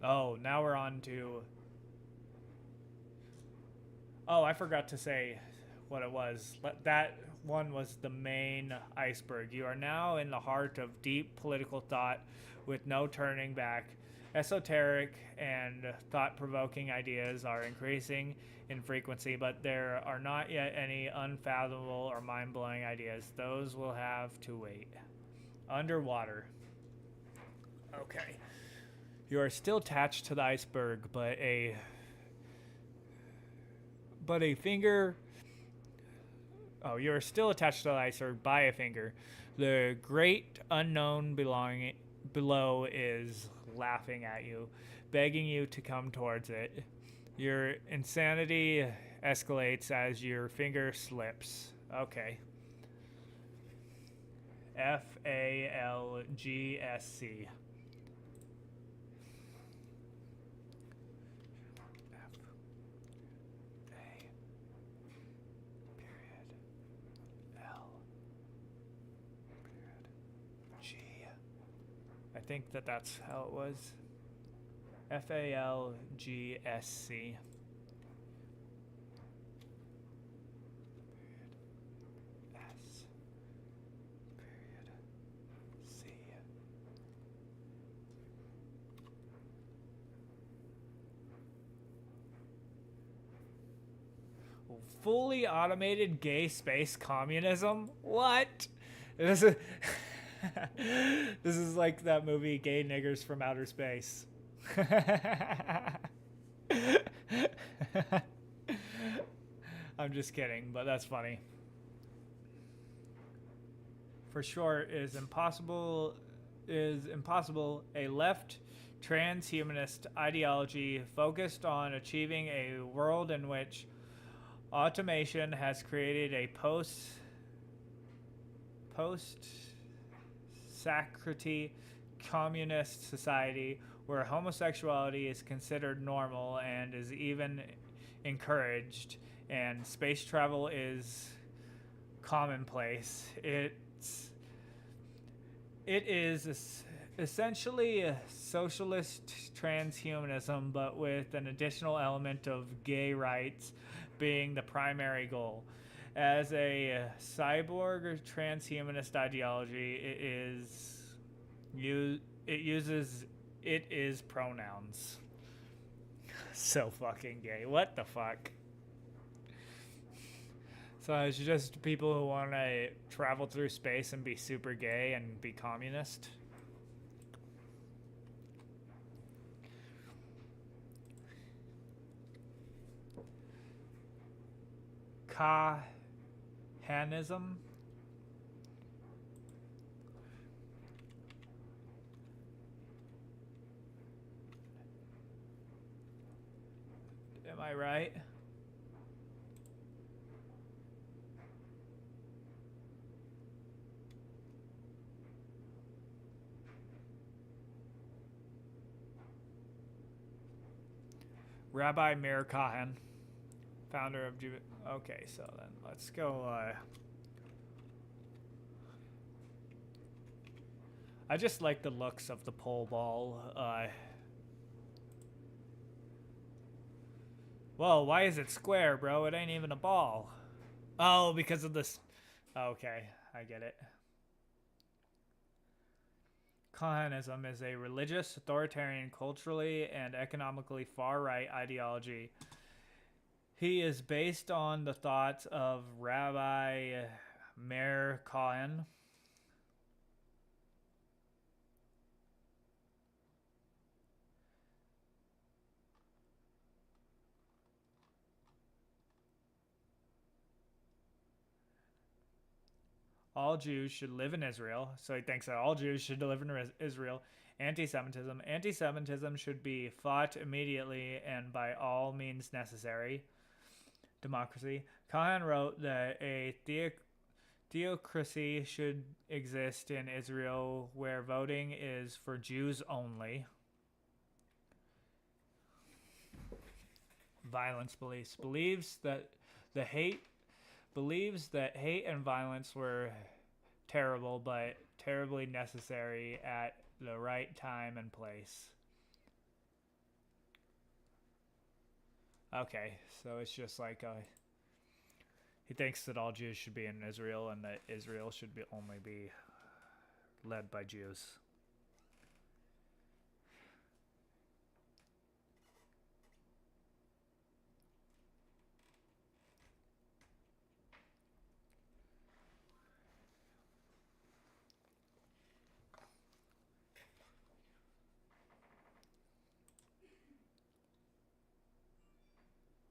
Oh, now we're on to... Oh, I forgot to say what it was. That one was the main iceberg. You are now in the heart of deep political thought with no turning back. Esoteric and thought-provoking ideas are increasing in frequency, but there are not yet any unfathomable or mind-blowing ideas. Those will have to wait. Underwater. Okay. You are still attached to the iceberg, but a finger... Oh, you are still attached to the iceberg by a finger. The great unknown below is laughing at you, begging you to come towards it. Your insanity escalates as your finger slips. Okay. FALGSC. I think that's how it was. FALGSC. S. C. Fully automated gay space communism? What? This is... This is like that movie Gay Niggers from Outer Space. I'm just kidding, but that's funny. For short, is impossible, a left transhumanist ideology focused on achieving a world in which automation has created a post-Socrates communist society where homosexuality is considered normal and is even encouraged, and space travel is commonplace. It is essentially a socialist transhumanism, but with an additional element of gay rights being the primary goal. As a cyborg transhumanist ideology, it uses pronouns. So fucking gay. What the fuck? So it's just people who want to travel through space and be super gay and be communist. Kahanism. Am I I right? Rabbi Meir Kahan, founder of Okay, so then let's go. I just like the looks of the pole ball. Well, why is it square, bro? It ain't even a ball. Oh, because of this. Okay, I get it. Kahanism is a religious, authoritarian, culturally, and economically far-right ideology. He is based on the thoughts of Rabbi Meir Kahan. All Jews should live in Israel. So he thinks that all Jews should live in Israel. Anti-Semitism. Anti-Semitism should be fought immediately and by all means necessary. Democracy. Kahan wrote that a theocracy should exist in Israel where voting is for Jews only. Violence police. Believes that hate and violence were terrible, but terribly necessary at the right time and place. Okay, so it's just like he thinks that all Jews should be in Israel and that Israel should only be led by Jews.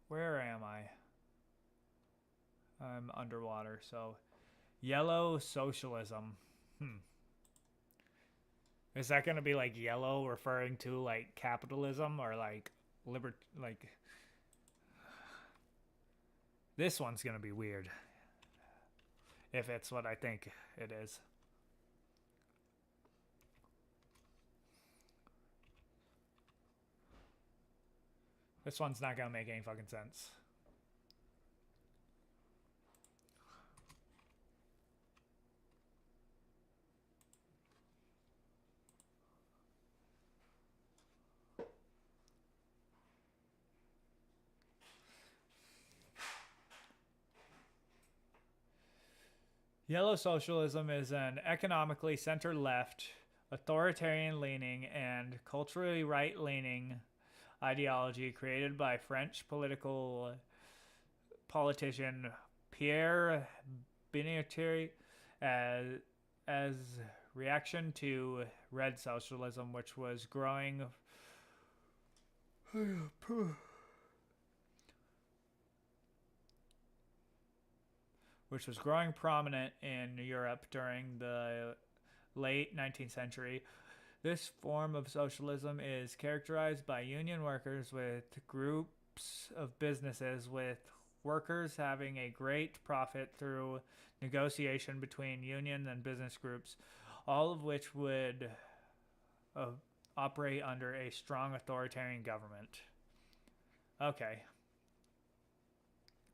Where am I? I'm underwater, so yellow socialism. Is that going to be like yellow referring to like capitalism or like this one's going to be weird if it's what I think it is. This one's not gonna make any fucking sense. Yellow socialism is an economically center-left, authoritarian-leaning, and culturally right-leaning ideology created by French politician Pierre Béniteur as reaction to red socialism, which was growing prominent in Europe during the late 19th century. This form of socialism is characterized by union workers with groups of businesses, with workers having a great profit through negotiation between union and business groups, all of which would operate under a strong authoritarian government. Okay.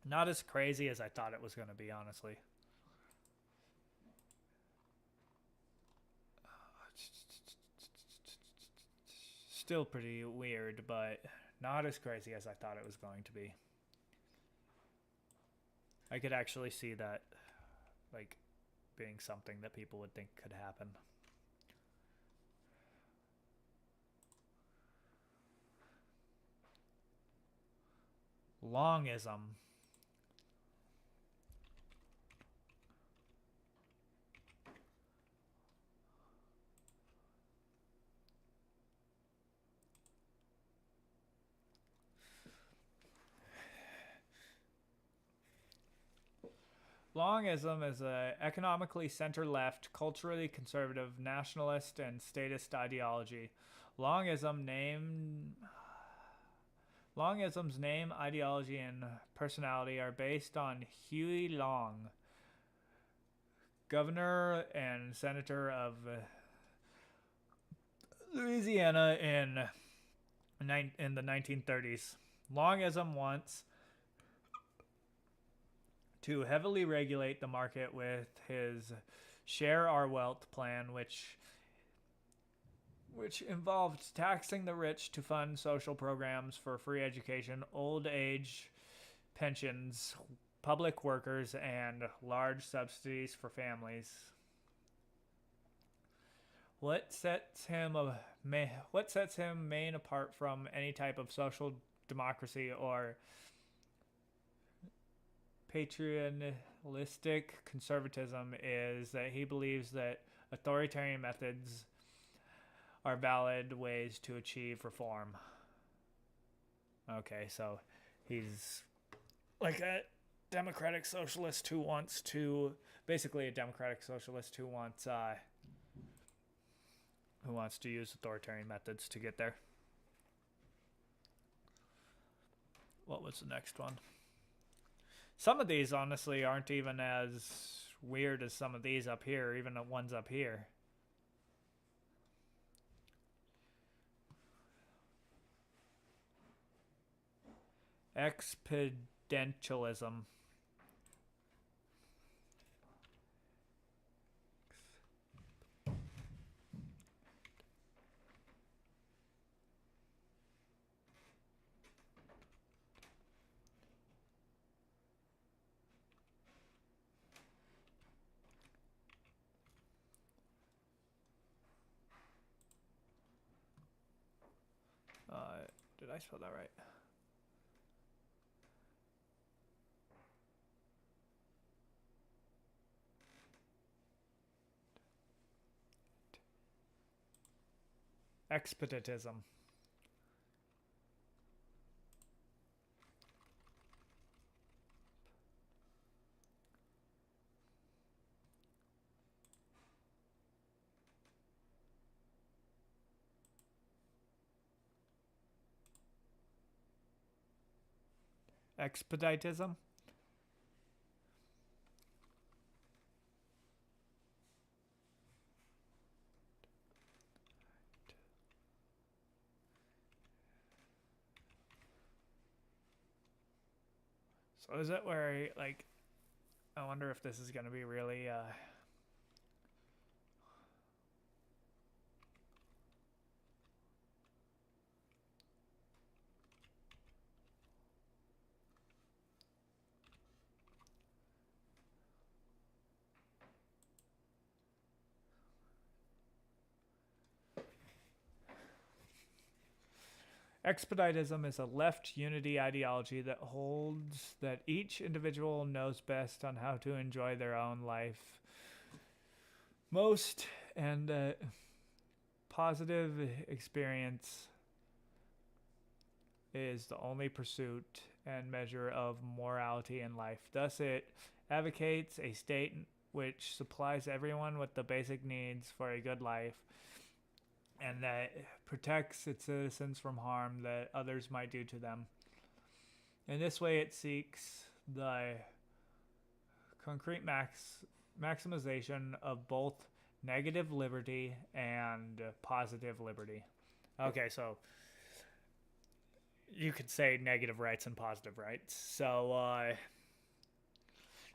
Not as crazy as I thought it was going to be, honestly. Still pretty weird, but not as crazy as I thought it was going to be. I could actually see that, like, being something that people would think could happen. Longism. Longism is an economically center-left, culturally conservative, nationalist, and statist ideology. Longism, named Longism's name, ideology, and personality are based on Huey Long, governor and senator of Louisiana in the 1930s. Longism wants to heavily regulate the market with his Share Our Wealth plan, which involved taxing the rich to fund social programs for free education, old age pensions, public workers, and large subsidies for families. What sets him main apart from any type of social democracy or paternalistic conservatism is that he believes that authoritarian methods are valid ways to achieve reform. Okay, so he's like a democratic socialist who wants to, basically a democratic socialist who wants to use authoritarian methods to get there. What was the next one? Some of these honestly aren't even as weird as some of these up here, even the ones up here. Exponentialism. Did I spell that right? Exponentism. Expeditism. So is it where, like, I wonder if this is going to be really, Expeditism is a left unity ideology that holds that each individual knows best on how to enjoy their own life most, and positive experience is the only pursuit and measure of morality in life. Thus, it advocates a state which supplies everyone with the basic needs for a good life, and that protects its citizens from harm that others might do to them. In this way, it seeks the concrete maximization of both negative liberty and positive liberty. Okay, so you could say negative rights and positive rights. So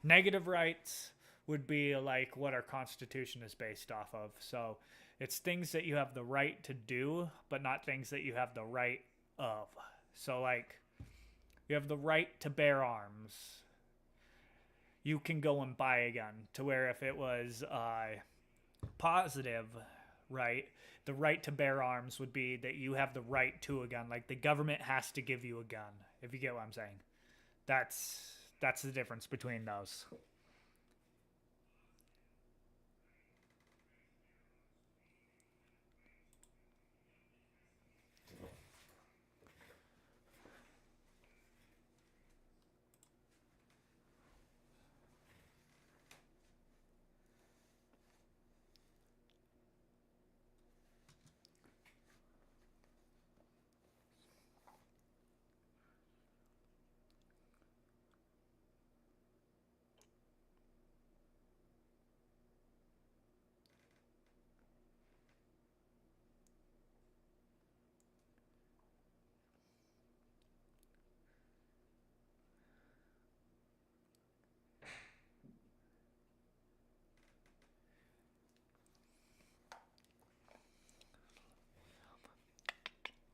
negative rights would be like what our Constitution is based off of. So it's things that you have the right to do, but not things that you have the right of. So, like, you have the right to bear arms. You can go and buy a gun. To where if it was positive, right, the right to bear arms would be that you have the right to a gun. Like, the government has to give you a gun, if you get what I'm saying. That's the difference between those.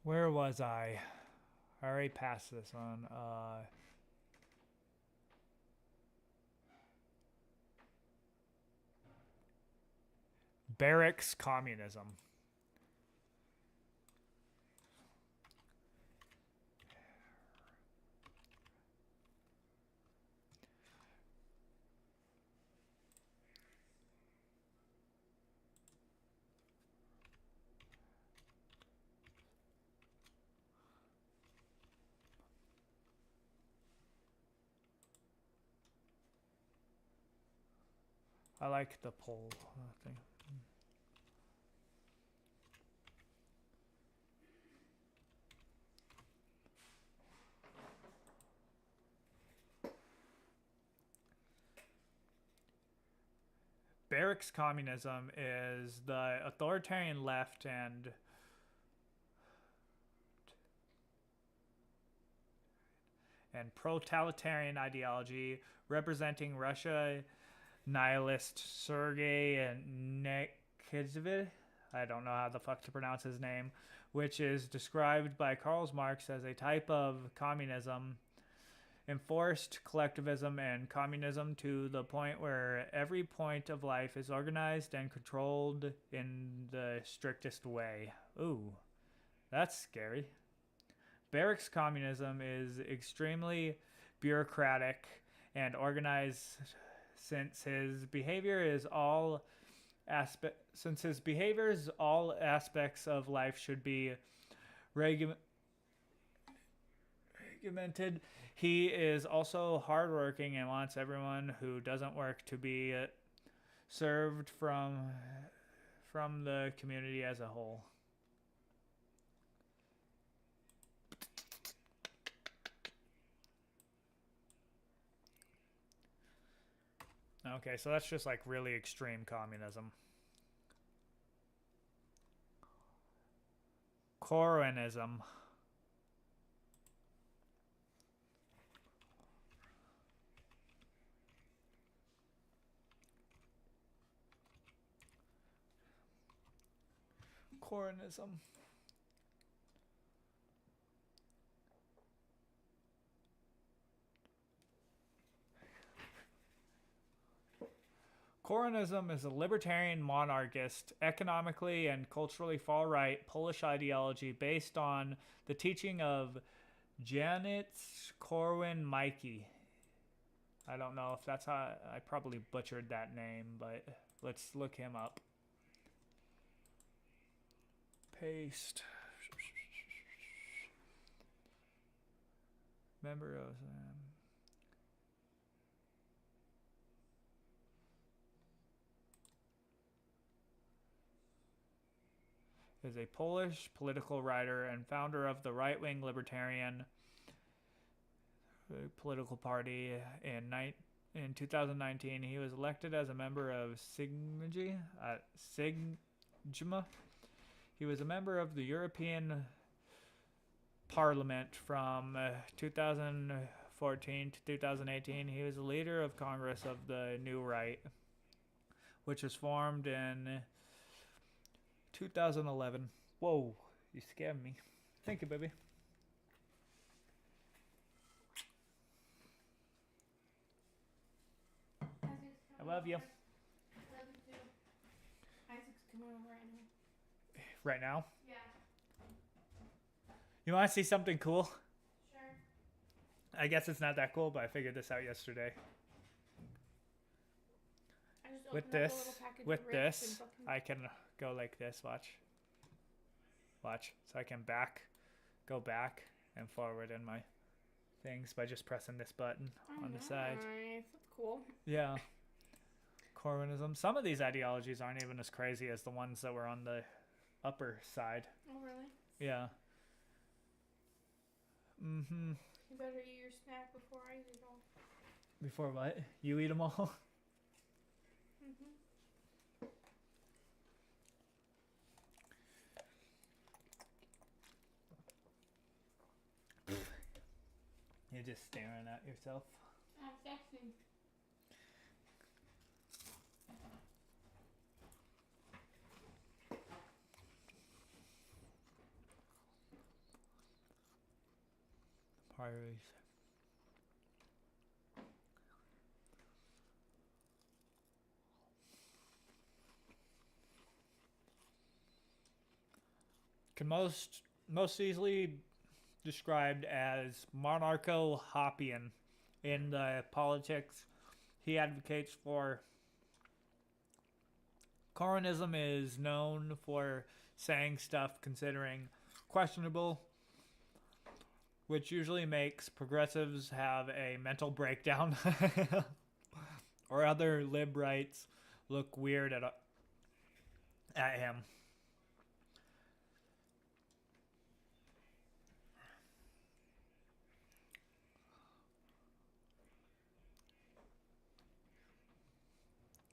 Where was I? I already passed this one. Barracks communism. I like the poll thing. Barracks communism is the authoritarian left and pro-totalitarian ideology representing Russia nihilist Sergei Nikizhevich, I don't know how the fuck to pronounce his name, which is described by Karl Marx as a type of communism, enforced collectivism and communism to the point where every point of life is organized and controlled in the strictest way. Ooh, that's scary. Barracks communism is extremely bureaucratic and organized since his behavior is all aspects of life should be regimented. He is also hardworking and wants everyone who doesn't work to be served from the community as a whole. Okay, so that's just like really extreme communism. Coronism. Coronism. Coronism is a libertarian monarchist, economically and culturally far-right Polish ideology based on the teaching of Janusz Korwin-Mikke. I don't know if that's how I probably butchered that name, but let's look him up. Paste. Member of is a Polish political writer and founder of the right-wing libertarian political party. In 2019, he was elected as a member of Sigma. He was a member of the European Parliament from 2014 to 2018. He was a leader of Congress of the New Right, which was formed in 2011. Whoa, you scared me. Thank you, baby. I love you. Isaac's coming over right now. Right now? Yeah. You want to see something cool? Sure. I guess it's not that cool, but I figured this out yesterday. I just With opened up a this, little package of Ritz and fucking- I can go like this. Watch. Watch. So I can go back and forward in my things by just pressing this button on the side. Nice. That's cool. Yeah. Corwinism. Some of these ideologies aren't even as crazy as the ones that were on the upper side. Oh, really? Yeah. Mm-hmm. You better eat your snack before I eat it all. Before what? You eat them all? Mm-hmm. You're just staring at yourself. I'm sexy. priorities. Can most easily described as monarcho-Hoppian in the politics he advocates for. Coronism is known for saying stuff considering questionable, which usually makes progressives have a mental breakdown or other lib rights look weird at him.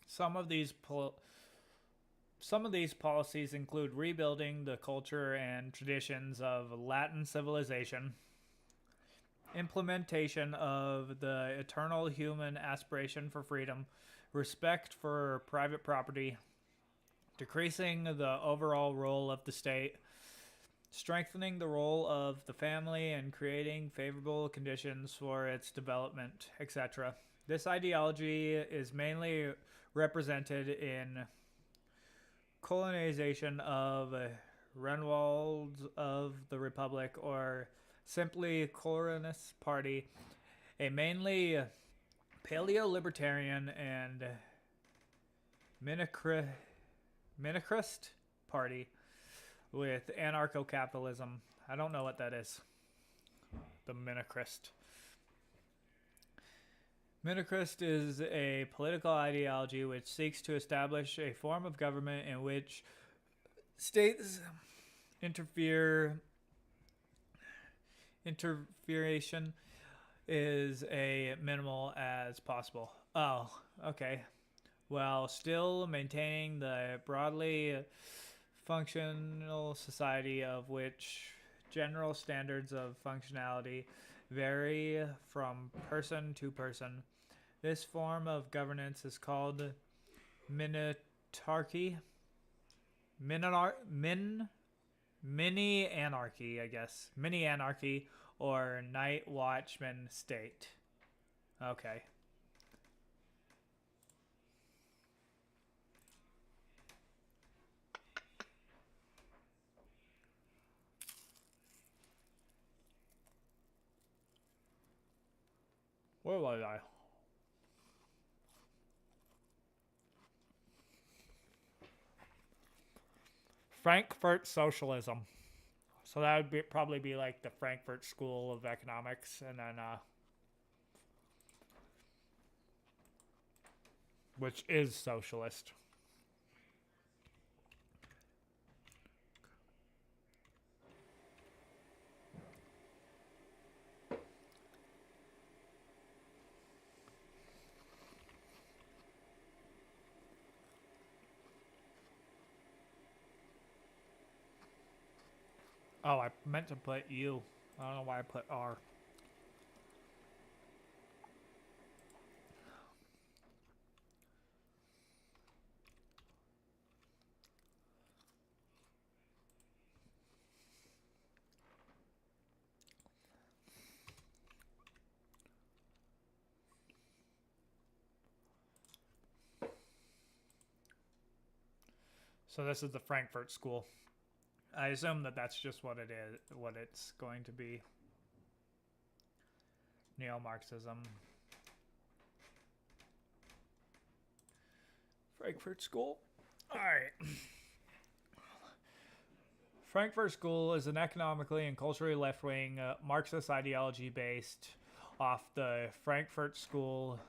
Some of these policies include rebuilding the culture and traditions of Latin civilization, implementation of the eternal human aspiration for freedom, respect for private property, decreasing the overall role of the state, strengthening the role of the family, and creating favorable conditions for its development, etc. This ideology is mainly represented in colonization of Renwalds of the Republic, or simply Colonist Party, a mainly paleo-libertarian and minicrist party with anarcho-capitalism. I don't know what that is. The minicrist. Minicrist is a political ideology which seeks to establish a form of government in which states interferation is a minimal as possible. Oh, okay. While still maintaining the broadly functional society of which general standards of functionality vary from person to person. This form of governance is called mini-anarchy, I guess. Mini-anarchy or night watchman state. Okay. Where was I? Frankfurt Socialism. So that would probably be like the Frankfurt School of Economics, and then which is socialist. Oh, I meant to put U. I don't know why I put R. So this is the Frankfurt School. I assume that that's just what it is, what it's going to be. Neo-Marxism. Frankfurt School. All right. Frankfurt School is an economically and culturally left-wing Marxist ideology based off the Frankfurt School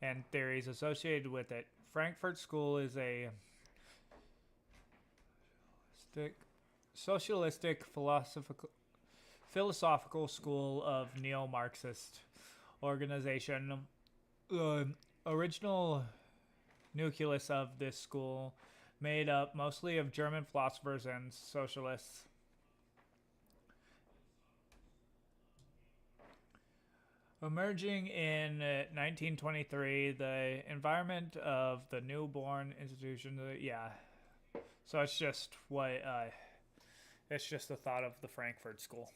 and theories associated with it. Frankfurt School is a socialistic philosophical school of neo-Marxist organization. The original nucleus of this school made up mostly of German philosophers and socialists. Emerging in 1923, the environment of the newborn institution, yeah. So it's just it's just the thought of the Frankfurt School.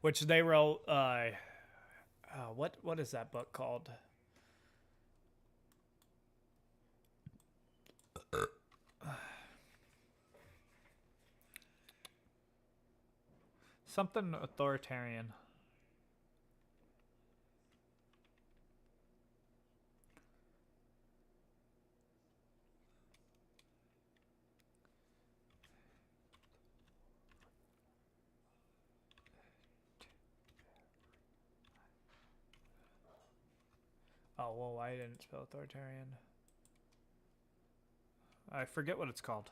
which they wrote. What is that book called? Something authoritarian. Oh, well, why didn't it spell authoritarian? I forget what it's called.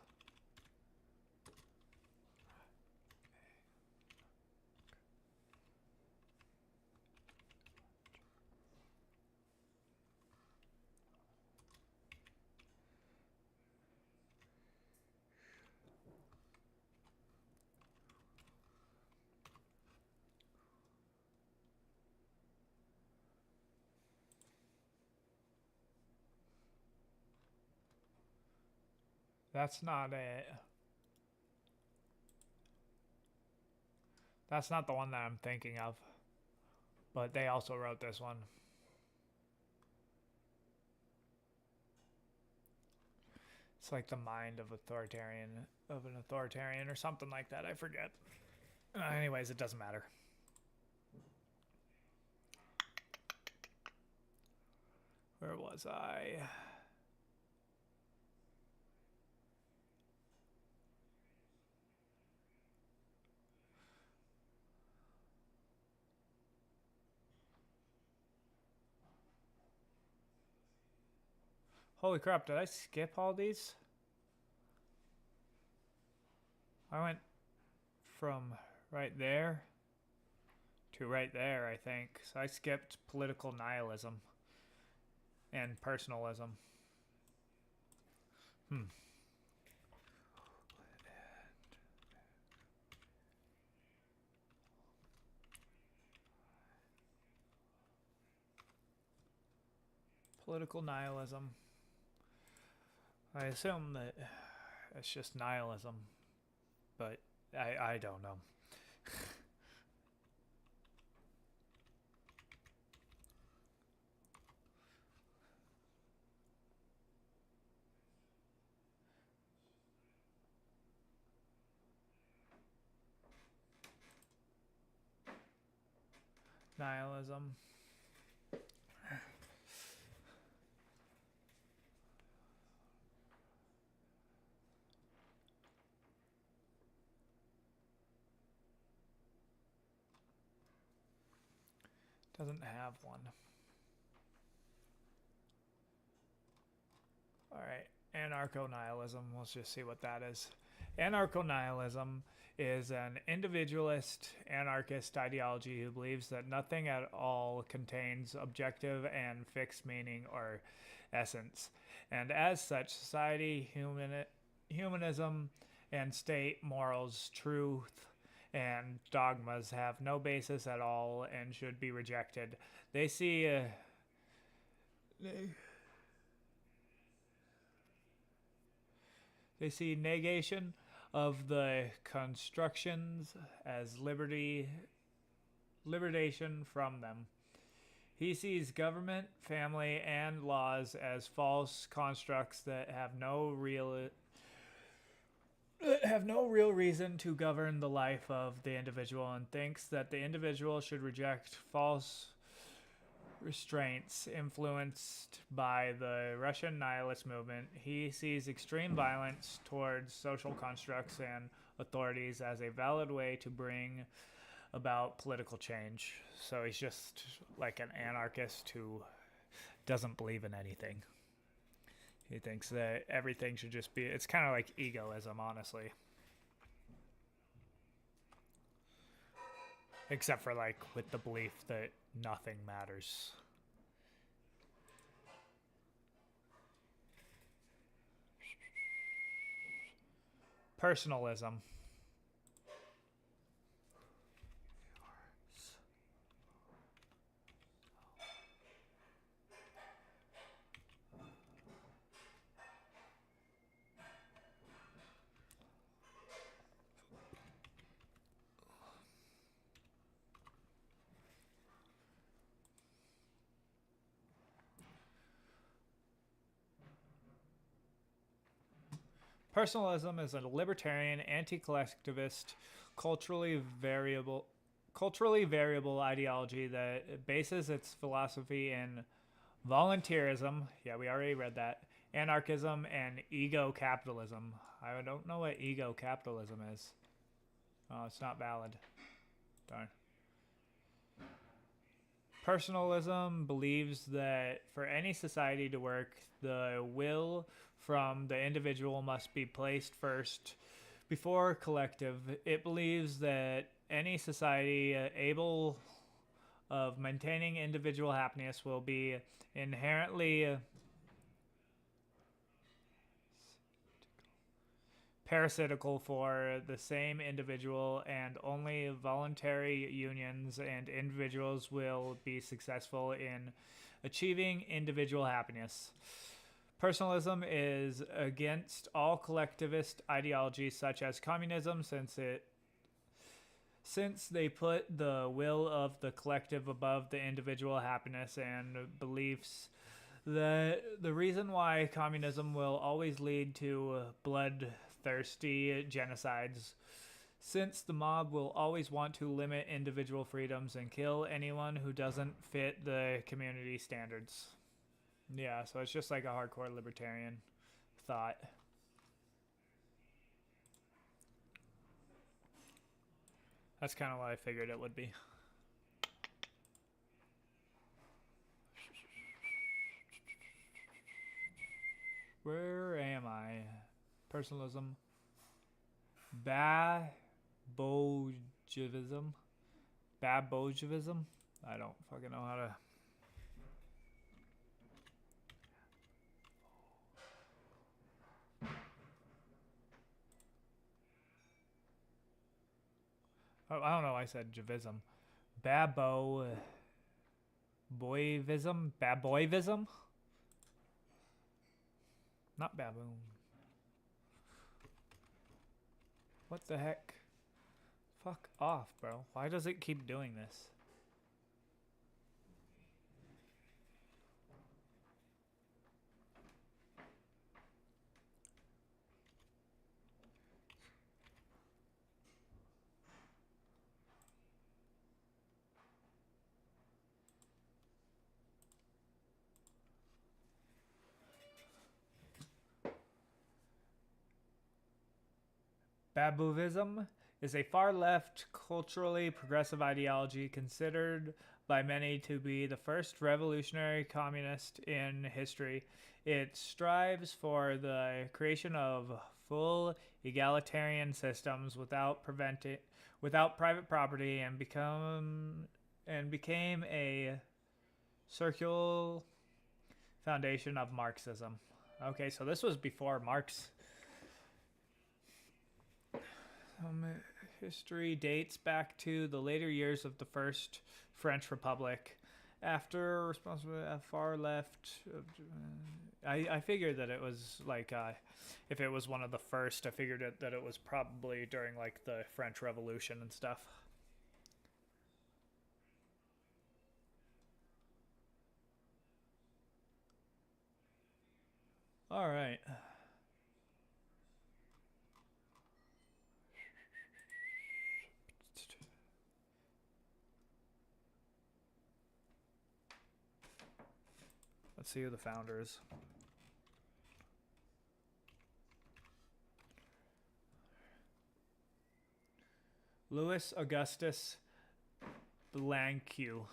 That's not it. That's not the one that I'm thinking of. But they also wrote this one. It's like the mind of an authoritarian or something like that. I forget. Anyways, it doesn't matter. Where was I? Holy crap, did I skip all these? I went from right there to right there, I think. So I skipped political nihilism and personalism. Political nihilism. I assume that it's just nihilism, but I don't know. Nihilism. Doesn't have one. Alright, anarcho-nihilism. Let's just see what that is. Anarcho-nihilism is an individualist, anarchist ideology who believes that nothing at all contains objective and fixed meaning or essence. And as such, society, humanism, and state morals, truth, and dogmas have no basis at all and should be rejected. They see they see negation of the constructions as liberation from them. He sees government, family, and laws as false constructs that have no real reason to govern the life of the individual, and thinks that the individual should reject false restraints influenced by the Russian nihilist movement. He sees extreme violence towards social constructs and authorities as a valid way to bring about political change. So he's just like an anarchist who doesn't believe in anything. He thinks that everything should just be, it's kind of like egoism, honestly. Except for like with the belief that nothing matters. Personalism. Personalism is a libertarian, anti-collectivist, culturally variable ideology that bases its philosophy in volunteerism. Yeah, we already read that. Anarchism and ego capitalism. I don't know what ego capitalism is. Oh, it's not valid. Darn. Personalism believes that for any society to work, the will from the individual must be placed first before collective. It believes that any society able of maintaining individual happiness will be inherently parasitical for the same individual, and only voluntary unions and individuals will be successful in achieving individual happiness. Personalism is against all collectivist ideologies such as communism, since they put the will of the collective above the individual happiness, and beliefs that the reason why communism will always lead to bloodthirsty genocides, since the mob will always want to limit individual freedoms and kill anyone who doesn't fit the community standards. Yeah, so it's just like a hardcore libertarian thought. That's kind of what I figured it would be. Where am I? Personalism. Babojivism. Babojivism? I don't fucking know how to... Oh, I don't know. I said Javism. Baboivism? Baboivism? Not baboon. What the heck? Fuck off, bro. Why does it keep doing this? Babovism is a far-left, culturally progressive ideology considered by many to be the first revolutionary communist in history. It strives for the creation of full egalitarian systems without private property, and became a circular foundation of Marxism. Okay, so this was before Marx. History dates back to the later years of the First French Republic. After far left, I figured that it was like if it was one of the first, I figured that it was probably during like the French Revolution and stuff. All right. Let's see who the founder is. Louis Augustus Blanque.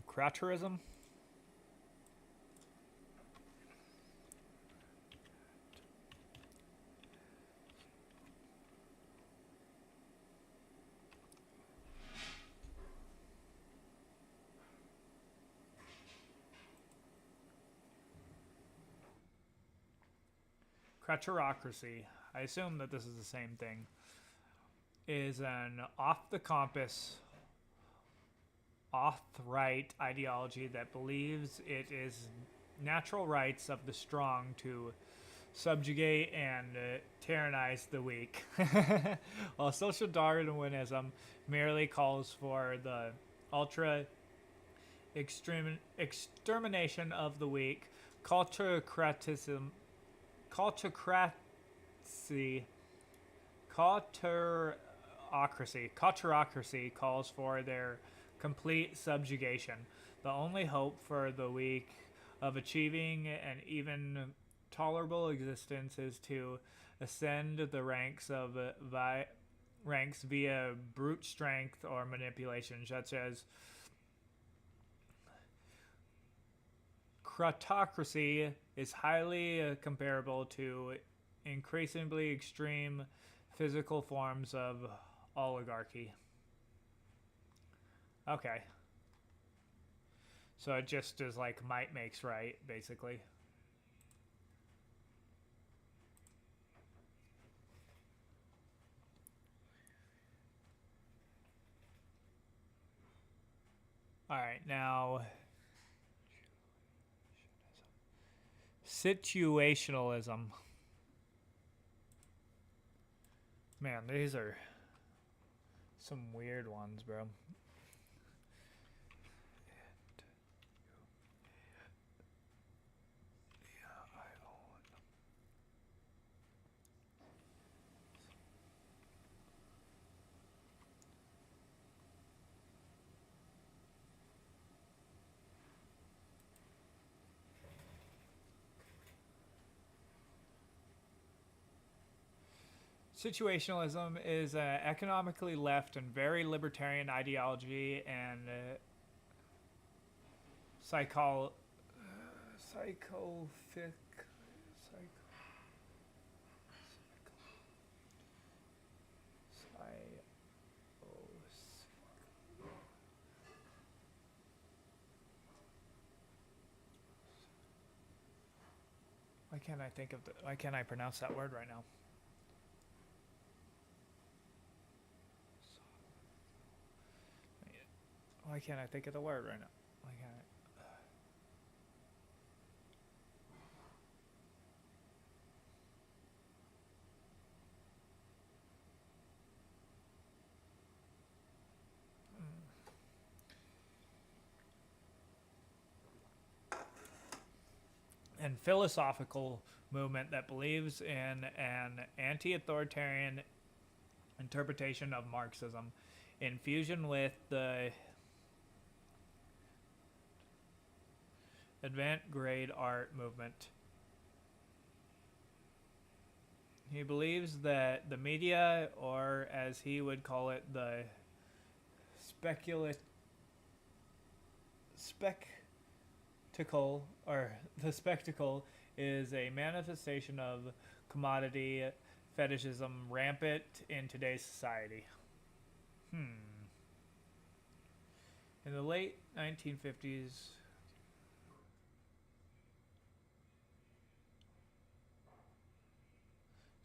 Craterism. Creturocracy, I assume that this is the same thing, is an off-the-compass, off-right ideology that believes it is natural rights of the strong to subjugate and tyrannize the weak, while social Darwinism merely calls for the ultra extermination of the weak. Culturocracy calls for their complete subjugation. The only hope for the weak of achieving an even tolerable existence is to ascend the ranks of ranks via brute strength or manipulation, such as Crotocracy is highly comparable to increasingly extreme physical forms of oligarchy. Okay. So it just is like might makes right, basically. Alright, now situationalism. Man, these are some weird ones, bro. Situationalism is an economically left and very libertarian ideology and psychophic. Why can't I think of the? Why can't I pronounce that word right now? Why can't I think of the word right now? Why can't I? And philosophical movement that believes in an anti-authoritarian interpretation of Marxism in fusion with the avant-garde art movement. He believes that the media, or as he would call it, the spectacle, is a manifestation of commodity fetishism rampant in today's society. In the late 1950s,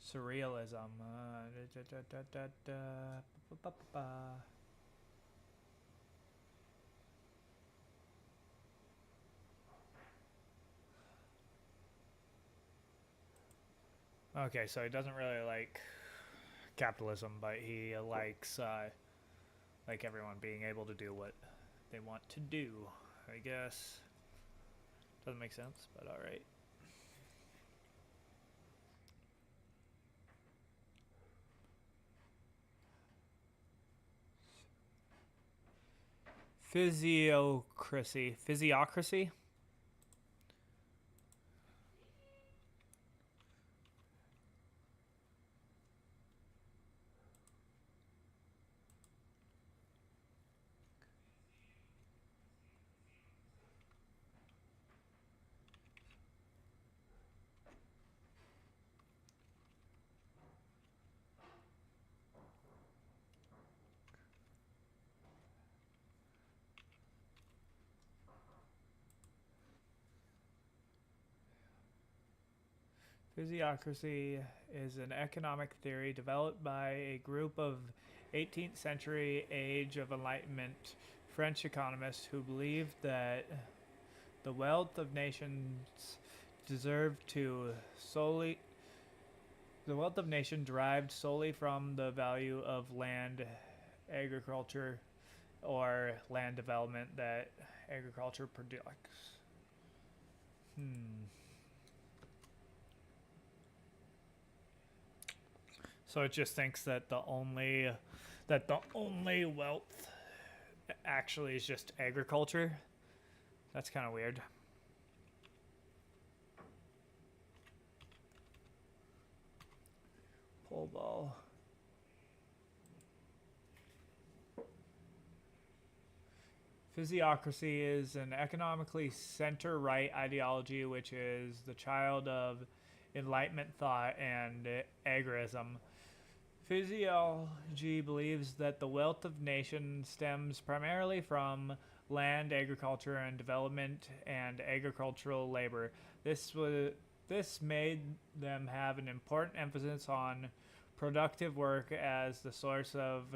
surrealism. Okay, so he doesn't really like capitalism, but he likes like everyone being able to do what they want to do, I guess. Doesn't make sense, but all right. Physiocracy. Physiocracy is an economic theory developed by a group of 18th century Age of Enlightenment French economists who believed that the wealth of nations derived solely from the value of land, agriculture, or land development that agriculture products. So it just thinks that the only wealth actually is just agriculture. That's kind of weird. Pole ball. Physiocracy is an economically center-right ideology which is the child of Enlightenment thought and agorism. Physiology believes that the wealth of nations stems primarily from land, agriculture, and development and agricultural labor. This made them have an important emphasis on productive work as the source of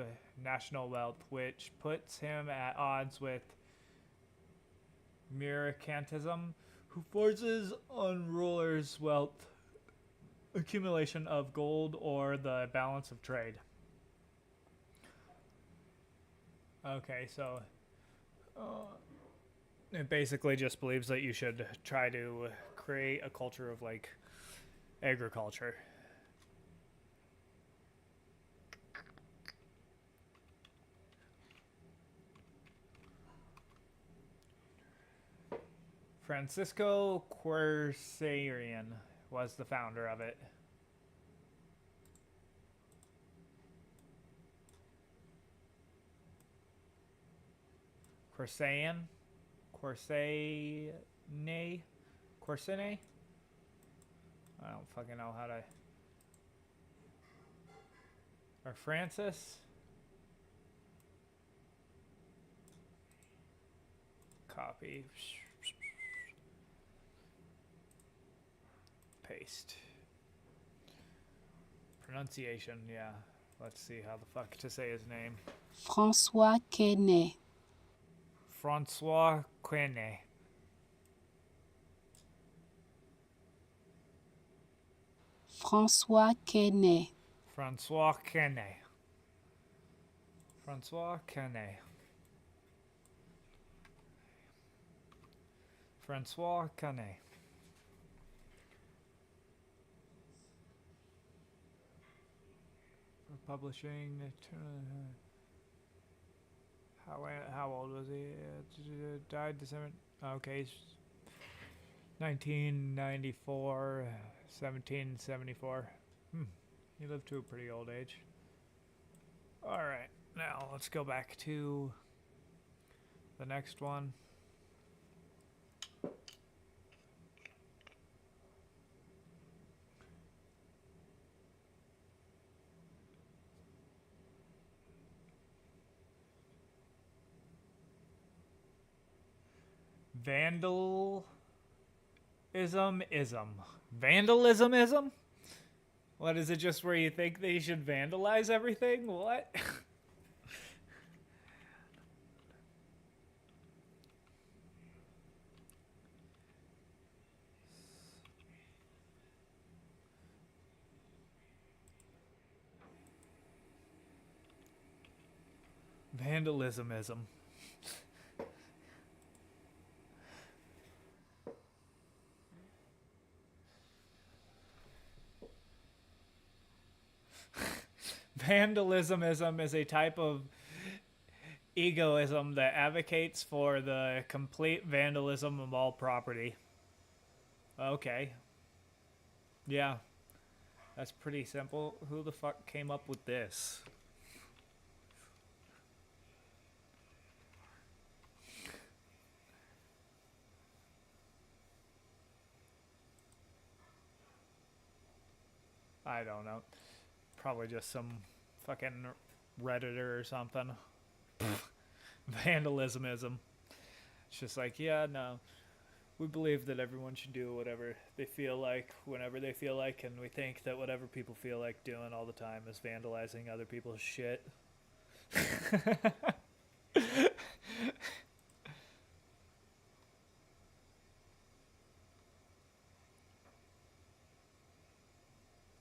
national wealth, which puts him at odds with mercantilism, who forces on rulers wealth accumulation of gold or the balance of trade. Okay, so it basically just believes that you should try to create a culture of like agriculture. Francisco Quercerian was the founder of it. Quercene? I don't fucking know how to... Or Francis? Copy. Paste. Pronunciation, yeah. Let's see how the fuck to say his name. François Quesnay. François Quesnay. François Quesnay. François Quesnay. François Quesnay. François Quesnay. For publishing. How old was he? Died December. Okay, 1994, 1774. He lived to a pretty old age. All right, now let's go back to the next one. Vandalism? What is it, just where you think they should vandalize everything? What? Vandalismism. Vandalismism is a type of egoism that advocates for the complete vandalism of all property. Okay. Yeah. That's pretty simple. Who the fuck came up with this? I don't know. Probably just some fucking Redditor or something. Vandalismism. It's just like, yeah, no. We believe that everyone should do whatever they feel like, whenever they feel like, and we think that whatever people feel like doing all the time is vandalizing other people's shit.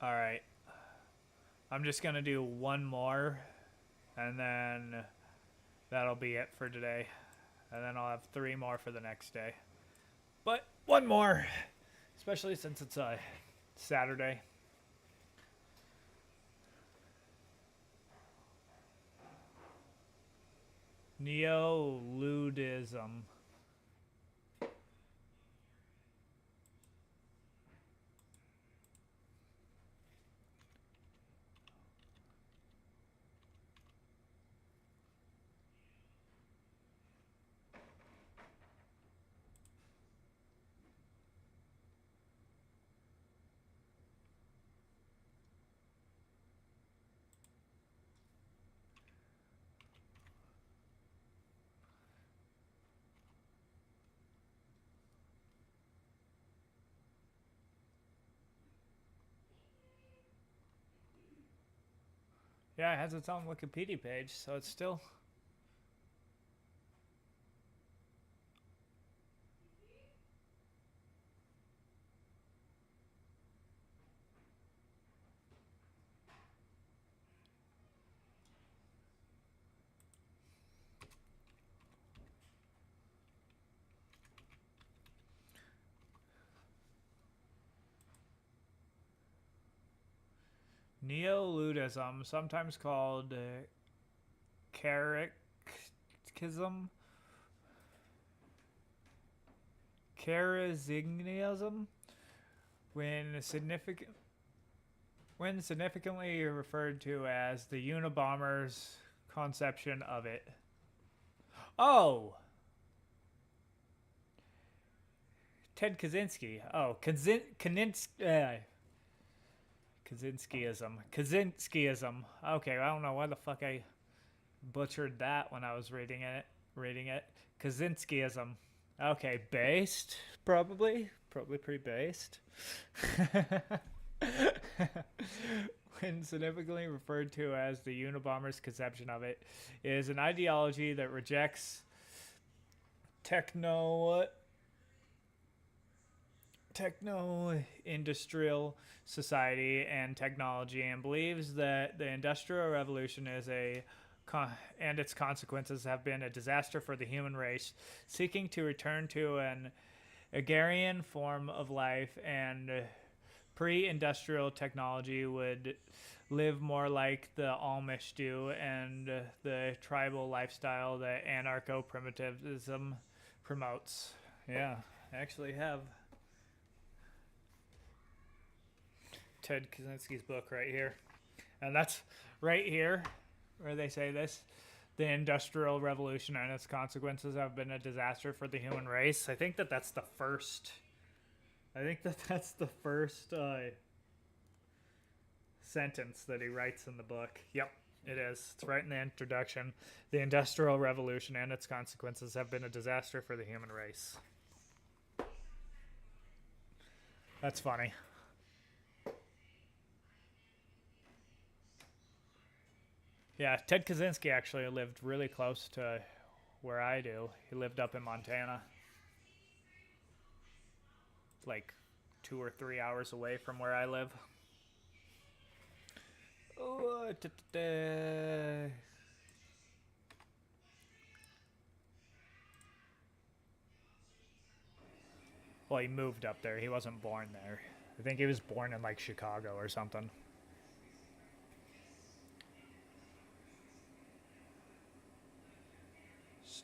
Alright. I'm just gonna do one more, and then that'll be it for today. And then I'll have 3 more for the next day. But one more, especially since it's Saturday. Neoludism. Yeah, it has its own Wikipedia page, so it's still... Neoludism, sometimes called Charism, when significantly referred to as the Unabomber's conception of it. Oh! Ted Kaczynski. Oh, Kaczynskiism. Okay, I don't know why the fuck I butchered that when I was reading it. Kaczynskiism. Okay, based, probably pretty based. When significantly referred to as the Unabomber's conception of it, is an ideology that rejects techno-industrial society and technology, and believes that the Industrial Revolution is and its consequences have been a disaster for the human race, seeking to return to an agrarian form of life, and pre-industrial technology would live more like the Amish do, and the tribal lifestyle that anarcho-primitivism promotes. Yeah, I actually have Ted Kaczynski's book right here, and that's right here where they say this: the Industrial Revolution and its consequences have been a disaster for the human race. I think that's the first sentence that he writes in the book. Yep, it is. It's right in the introduction. The Industrial Revolution and its consequences have been a disaster for the human race. That's funny. Yeah, Ted Kaczynski actually lived really close to where I do. He lived up in Montana. Like 2 or 3 hours away from where I live. Well, he moved up there. He wasn't born there. I think he was born in like Chicago or something.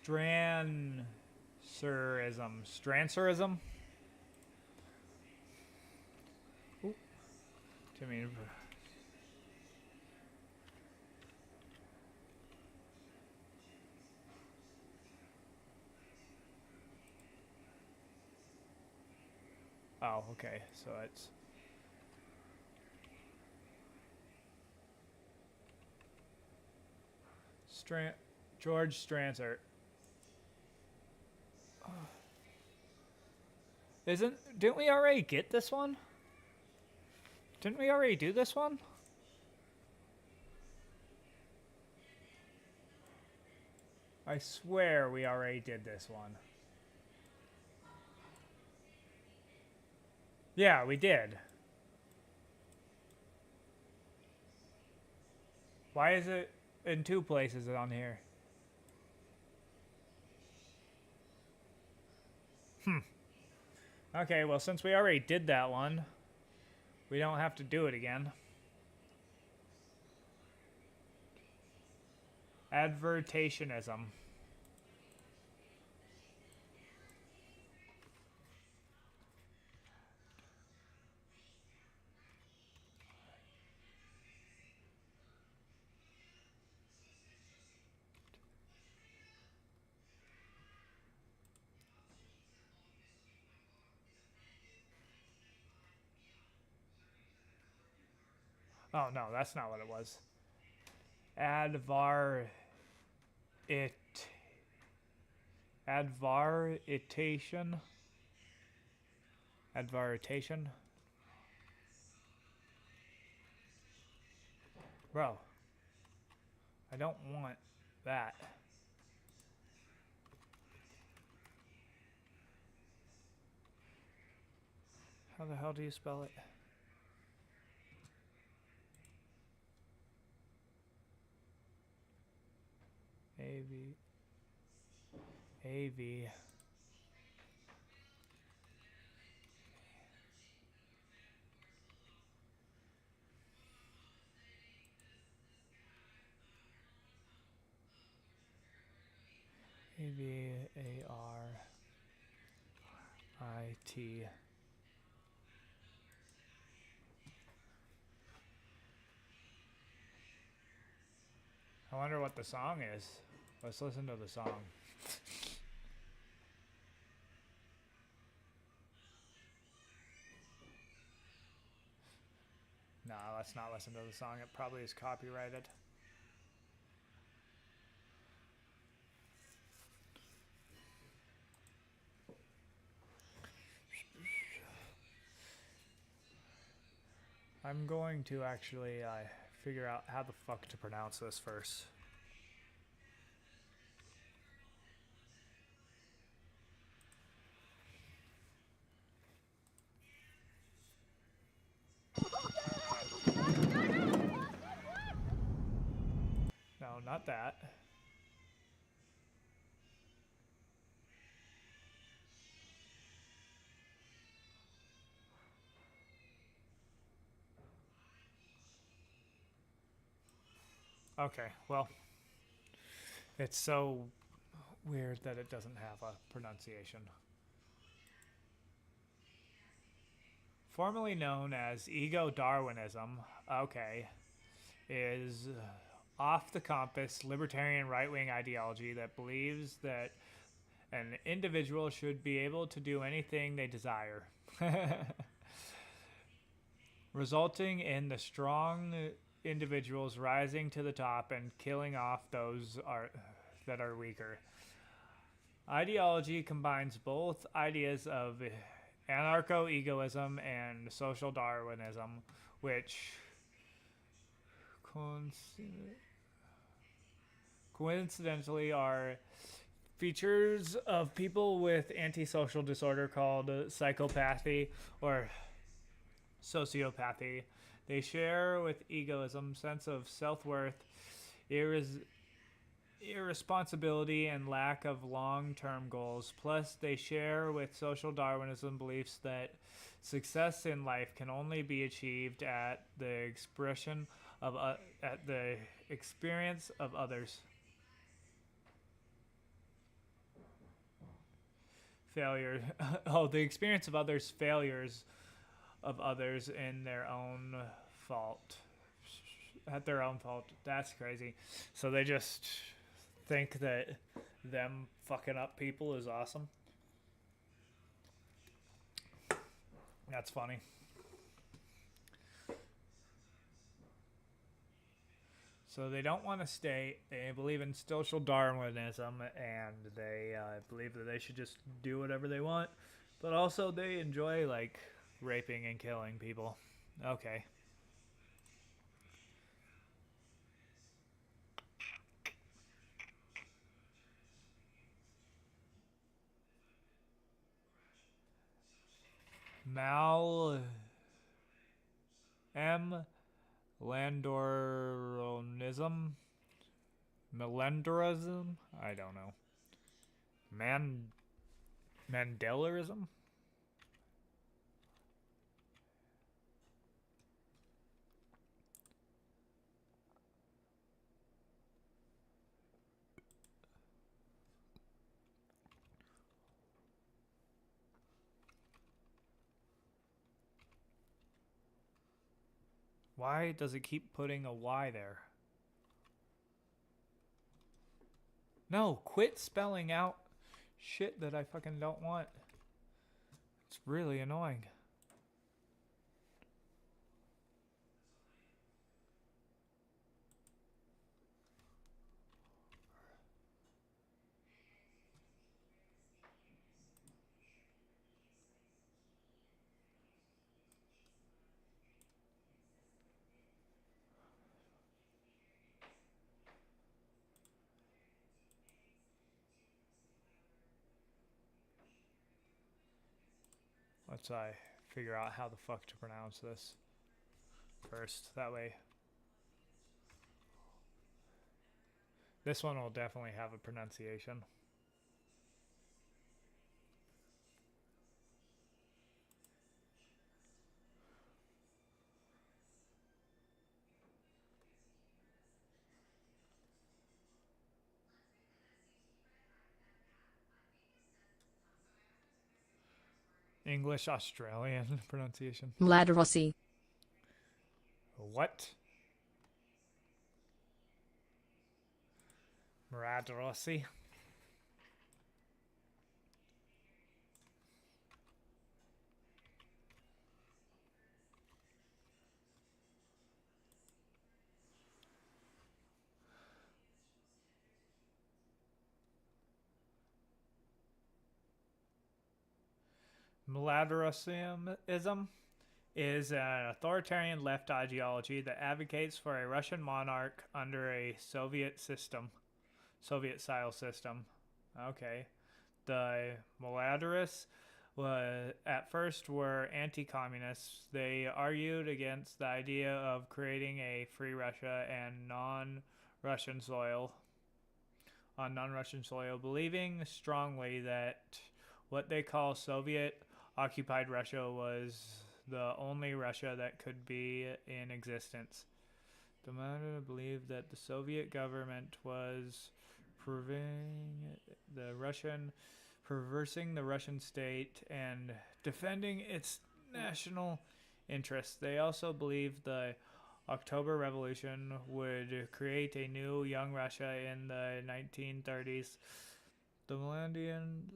Strancerism? Ooh. I mean, oh, okay. So it's George Strancer. Didn't we already get this one? Didn't we already do this one? I swear we already did this one. Yeah, we did. Why is it in two places on here? Okay, well, since we already did that one, we don't have to do it again. Advertationism. Oh, no, that's not what it was. Advaritation. Advaritation. Bro, I don't want that. How the hell do you spell it? A-V. A-V. A-V-A-R-I-T. I wonder what the song is. Let's listen to the song. No, let's not listen to the song. It probably is copyrighted. I'm going to actually figure out how the fuck to pronounce this first. No, not that. Okay, well, it's so weird that it doesn't have a pronunciation. Formerly known as ego-Darwinism, okay, is off the compass libertarian right-wing ideology that believes that an individual should be able to do anything they desire, resulting in the strong individuals rising to the top and killing off those that are weaker. Ideology combines both ideas of anarcho-egoism and social Darwinism, which coincidentally are features of people with antisocial disorder called psychopathy or sociopathy. They share with egoism, sense of self-worth, irresponsibility, and lack of long-term goals. Plus, they share with social Darwinism beliefs that success in life can only be achieved at the experience of others. Failure. Oh, the experience of others' failures of others in their own fault. At their own fault. That's crazy. So they just think that them fucking up people is awesome. That's funny. So they don't want to stay. They believe in social Darwinism, and they believe that they should just do whatever they want. But also they enjoy, like, raping and killing people. Okay. Landoronism? Melanderism? I don't know. Mandelarism? Why does it keep putting a Y there? No, quit spelling out shit that I fucking don't want. It's really annoying. Let's figure out how the fuck to pronounce this first. That way. This one will definitely have a pronunciation. English Australian pronunciation. Mladorossi. What? Mradrossi? Mladorosism is an authoritarian left ideology that advocates for a Russian monarch under a Soviet-style system. Okay. The Mladorists at first were anti-communists. They argued against the idea of creating a free Russia and non-Russian soil, believing strongly that what they call Soviet-occupied Russia was the only Russia that could be in existence. The Mladorosists believed that the Soviet government was reversing the Russian state and defending its national interests. They also believed the October Revolution would create a new young Russia in the 1930s. The Mladenians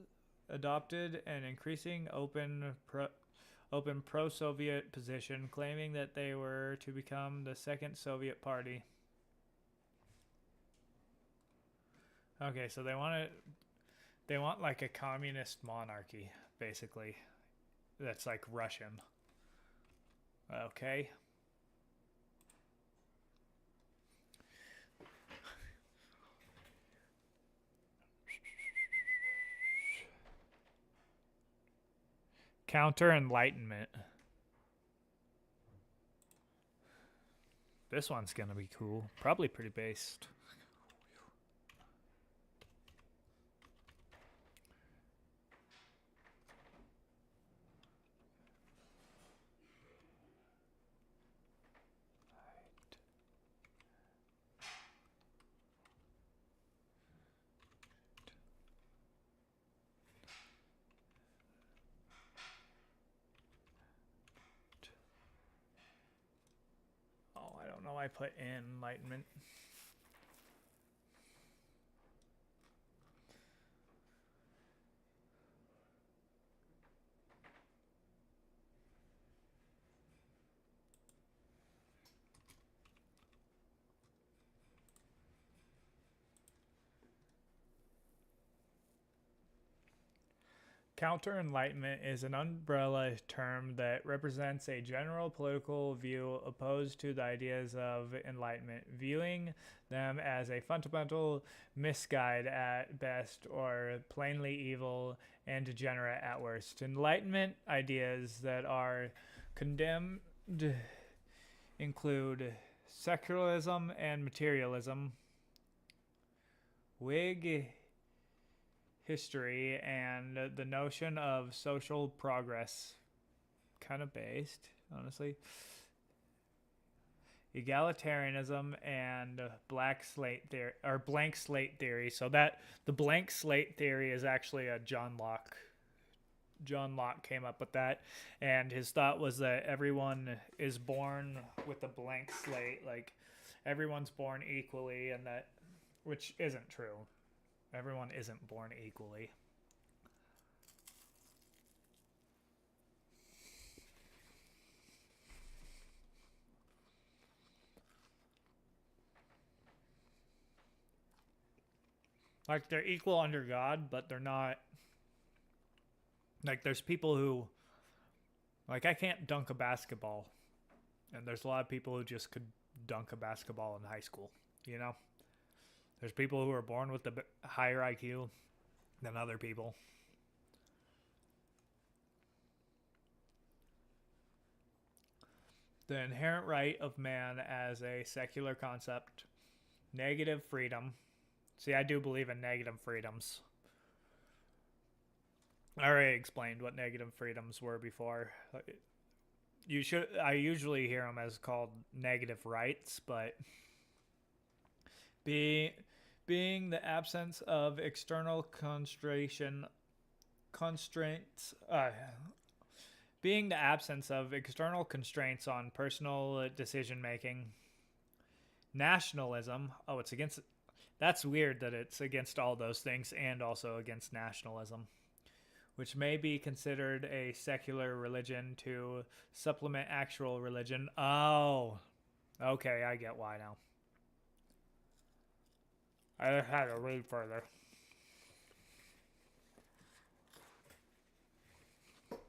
adopted an increasing open pro-Soviet position, claiming that they were to become the second Soviet party. Okay, so they want like a communist monarchy, basically. That's like Russian. Okay. Counter-Enlightenment. This one's gonna be cool. Probably pretty based. I put enlightenment. Counter-enlightenment is an umbrella term that represents a general political view opposed to the ideas of enlightenment, viewing them as a fundamental misguide at best or plainly evil and degenerate at worst. Enlightenment ideas that are condemned include secularism and materialism, Whig history, and the notion of social progress, kind of based, honestly, egalitarianism, and blank slate theory. So that the blank slate theory is actually a John Locke. John Locke came up with that, and his thought was that everyone is born with a blank slate, like everyone's born equally, and that, which isn't true. Everyone isn't born equally. Like, they're equal under God, but they're not. Like, there's people who, like, I can't dunk a basketball, and there's a lot of people who just could dunk a basketball in high school, you know? There's people who are born with the higher IQ than other people. The inherent right of man as a secular concept. Negative freedom. See, I do believe in negative freedoms. I already explained what negative freedoms were before. I usually hear them as called negative rights, but being the absence of external being the absence of external constraints on personal decision making. Nationalism. Oh, it's against. That's weird that it's against all those things and also against nationalism, which may be considered a secular religion to supplement actual religion. Oh, okay, I get why now. I had to read further.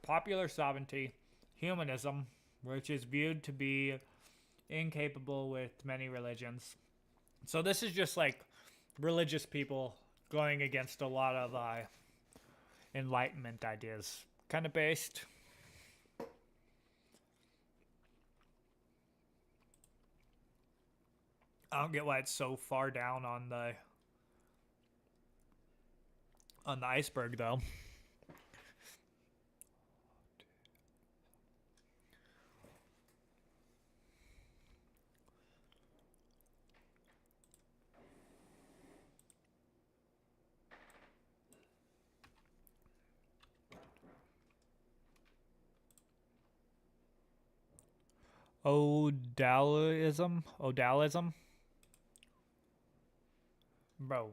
Popular sovereignty, humanism, which is viewed to be incapable with many religions. So this is just like religious people going against a lot of Enlightenment ideas, kind of based. I don't get why it's so far down on the iceberg, though. Odalism? Bro.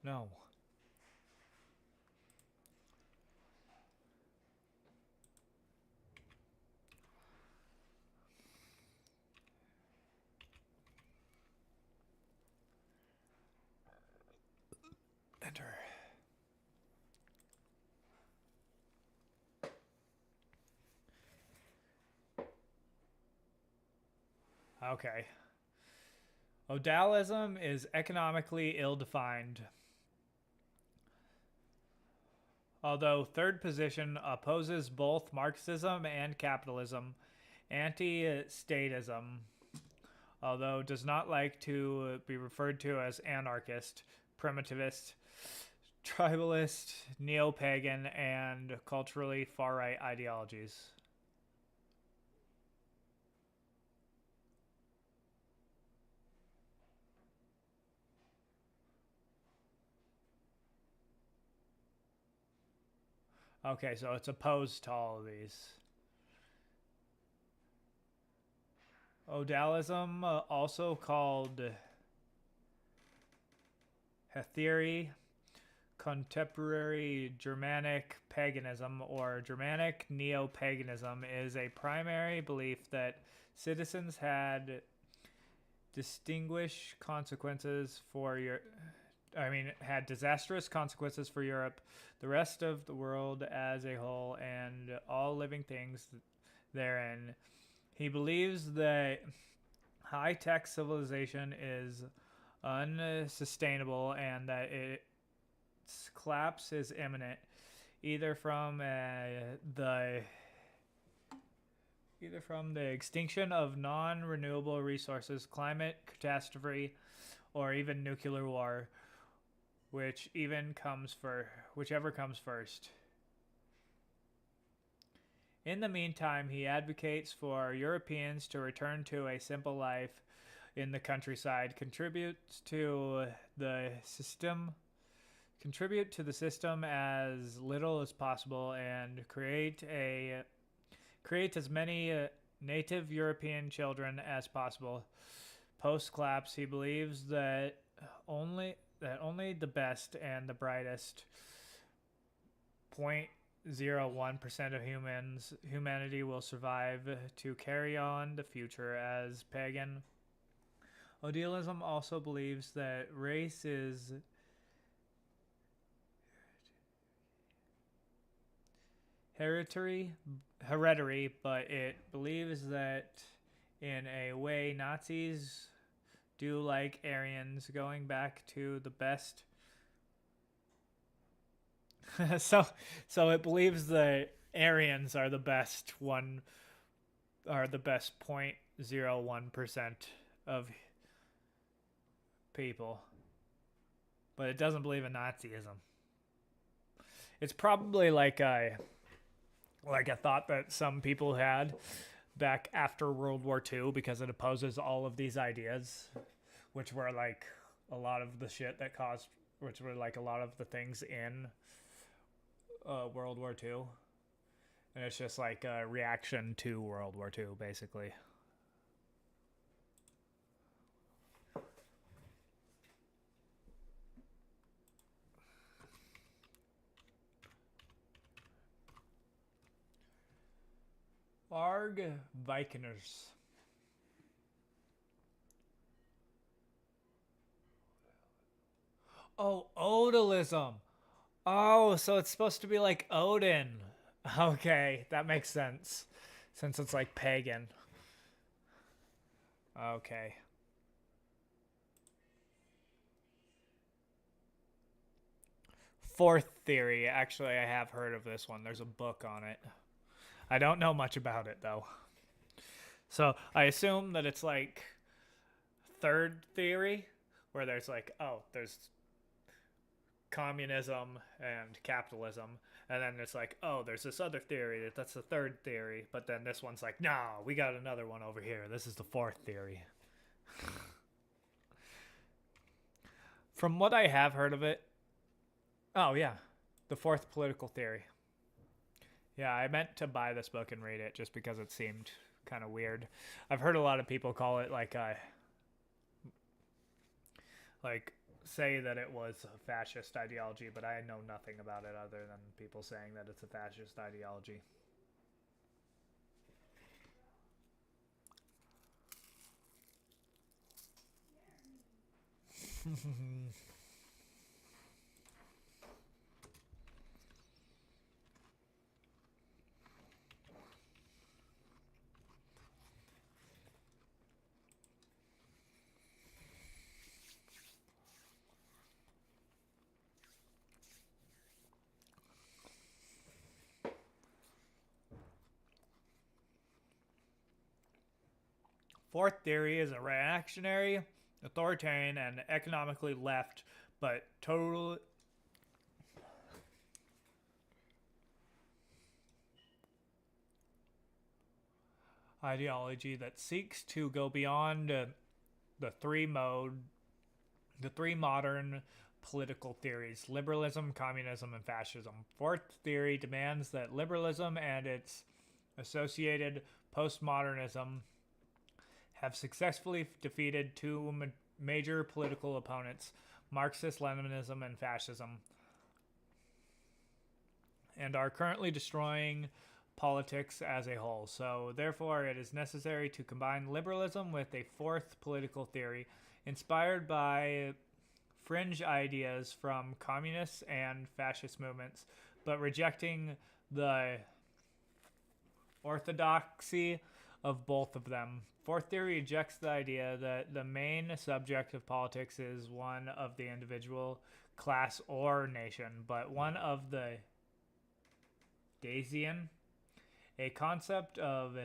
No. Enter. Okay. Odalism is economically ill-defined. Although third position opposes both Marxism and capitalism, anti-statism, although does not like to be referred to as anarchist, primitivist, tribalist, neo-pagan, and culturally far-right ideologies. Okay, so it's opposed to all of these. Odalism, also called Hetheri, contemporary Germanic paganism or Germanic neo-paganism, is a primary belief that citizens had distinguished consequences for had disastrous consequences for Europe, the rest of the world as a whole, and all living things therein. He believes that high-tech civilization is unsustainable and that its collapse is imminent, either from the extinction of non-renewable resources, climate catastrophe, or even nuclear war, whichever comes first. In the meantime, he advocates for Europeans to return to a simple life in the countryside, contribute to the system as little as possible, and create as many native European children as possible. Post-collapse, he believes that only the best and the brightest 0.01% of humanity will survive to carry on the future as pagan. Idealism also believes that race is hereditary, but it believes that in a way Nazis do like Aryans, going back to the best. so it believes that Aryans are the best 0.01% of people, but it doesn't believe in Nazism. It's probably like a thought that some people had back after World War II, because it opposes all of these ideas, which were like a lot of the shit that caused, which were like a lot of the things in World War II. And it's just like a reaction to World War II, basically. Arg Vikingers. Oh, Odalism. Oh, so it's supposed to be like Odin. Okay, that makes sense. Since it's like pagan. Okay. Fourth theory. Actually, I have heard of this one. There's a book on it. I don't know much about it, though. So I assume that it's like third theory, where there's like, there's communism and capitalism, and then it's like, there's this other theory that's the third theory, but then this one's like, no, we got another one over here. This is the fourth theory. From what I have heard of it, the fourth political theory. Yeah, I meant to buy this book and read it just because it seemed kind of weird. I've heard a lot of people call it say that it was a fascist ideology, but I know nothing about it other than people saying that it's a fascist ideology. Fourth theory is a reactionary, authoritarian, and economically left, but total ideology that seeks to go beyond the three modern political theories: liberalism, communism, and fascism. Fourth theory demands that liberalism and its associated postmodernism have successfully defeated two major political opponents, Marxist-Leninism and fascism, and are currently destroying politics as a whole. So, therefore, it is necessary to combine liberalism with a fourth political theory inspired by fringe ideas from communist and fascist movements, but rejecting the orthodoxy of both of them. Fourth theory rejects the idea that the main subject of politics is one of the individual, class, or nation, but one of the Dasean, a concept of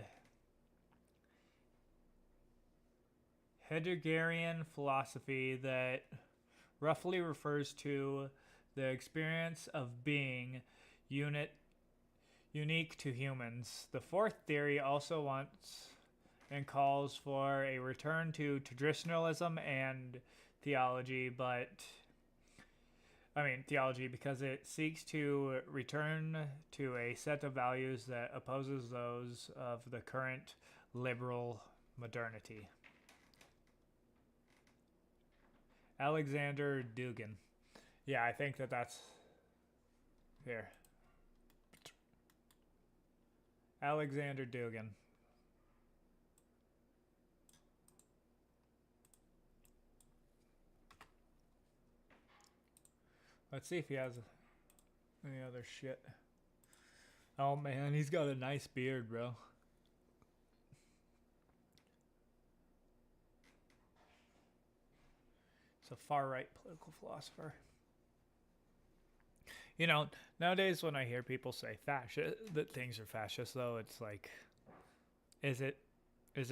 Heideggerian philosophy that roughly refers to the experience of being unique to humans. The fourth theory also wants and calls for a return to traditionalism and theology, theology because it seeks to return to a set of values that opposes those of the current liberal modernity. Alexander Dugin. Yeah, I think that's here. Alexander Dugin. Let's see if he has any other shit. Oh man, he's got a nice beard, bro. It's a far-right political philosopher. You know, nowadays when I hear people say that things are fascist, though, it's like, is it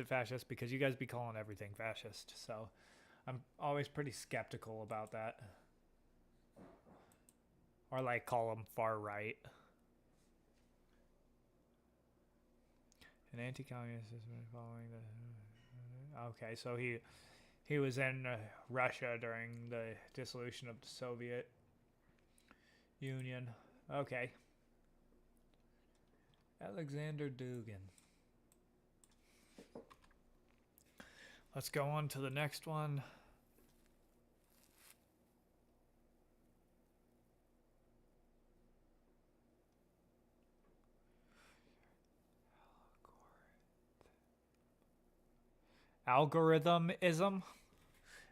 fascist? Because you guys be calling everything fascist, so I'm always pretty skeptical about that. Or like call them far-right. An anti-communist has been following the... Okay, so he was in Russia during the dissolution of the Soviet Union. Okay. Alexander Dugin. Let's go on to the next one. Algorithmism?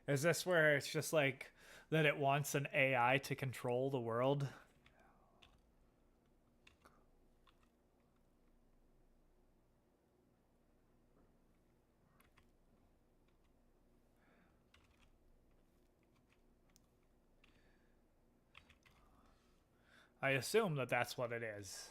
Is this where it's just like that it wants an AI to control the world? I assume that that's what it is.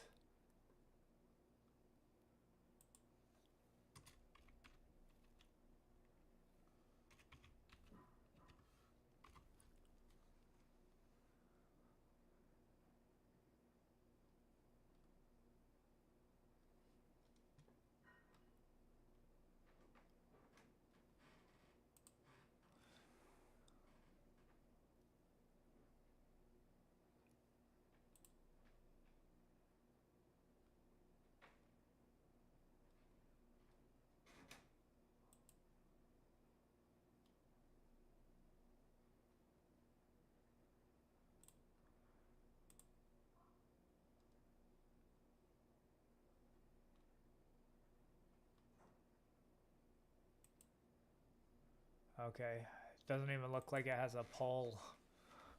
Okay, it doesn't even look like it has a poll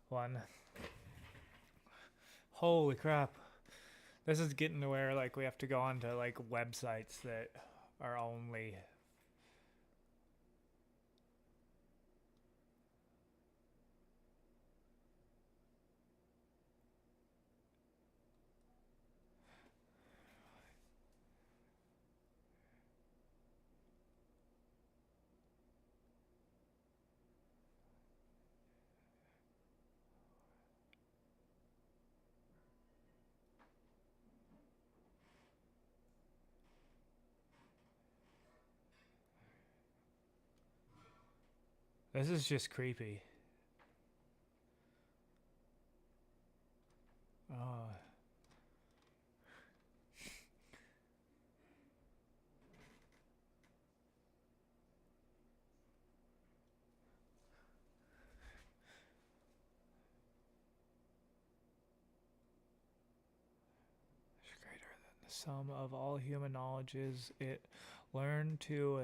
one. Holy crap. This is getting to where like we have to go onto like websites that are only this is just creepy. Oh. Greater than the sum of all human knowledge is it learn to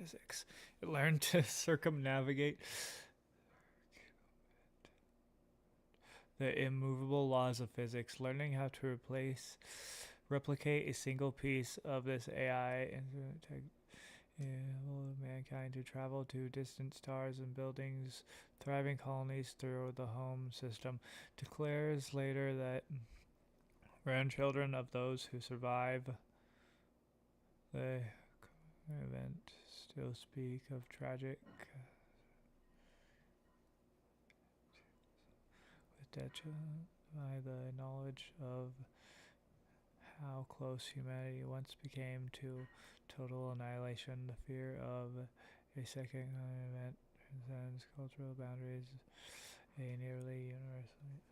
physics. It learned to circumnavigate the immovable laws of physics, learning how to replicate a single piece of this AI and enable mankind to travel to distant stars and buildings, thriving colonies through the home system. Declares later that grandchildren of those who survive the event still speak of tragic with by the knowledge of how close humanity once became to total annihilation. The fear of a second event transcends cultural boundaries, a nearly universal.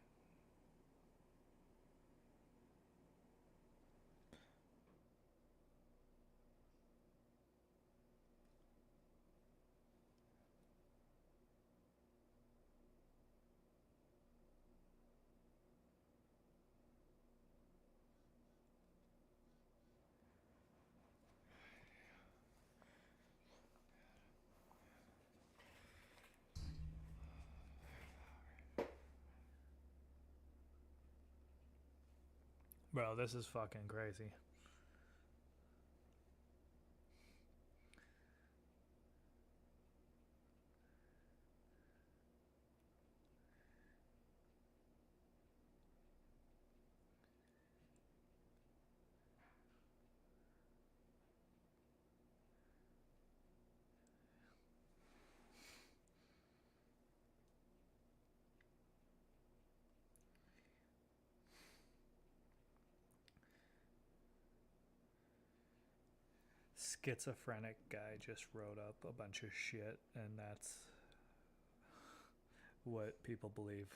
Bro, this is fucking crazy. Schizophrenic guy just wrote up a bunch of shit, and that's what people believe.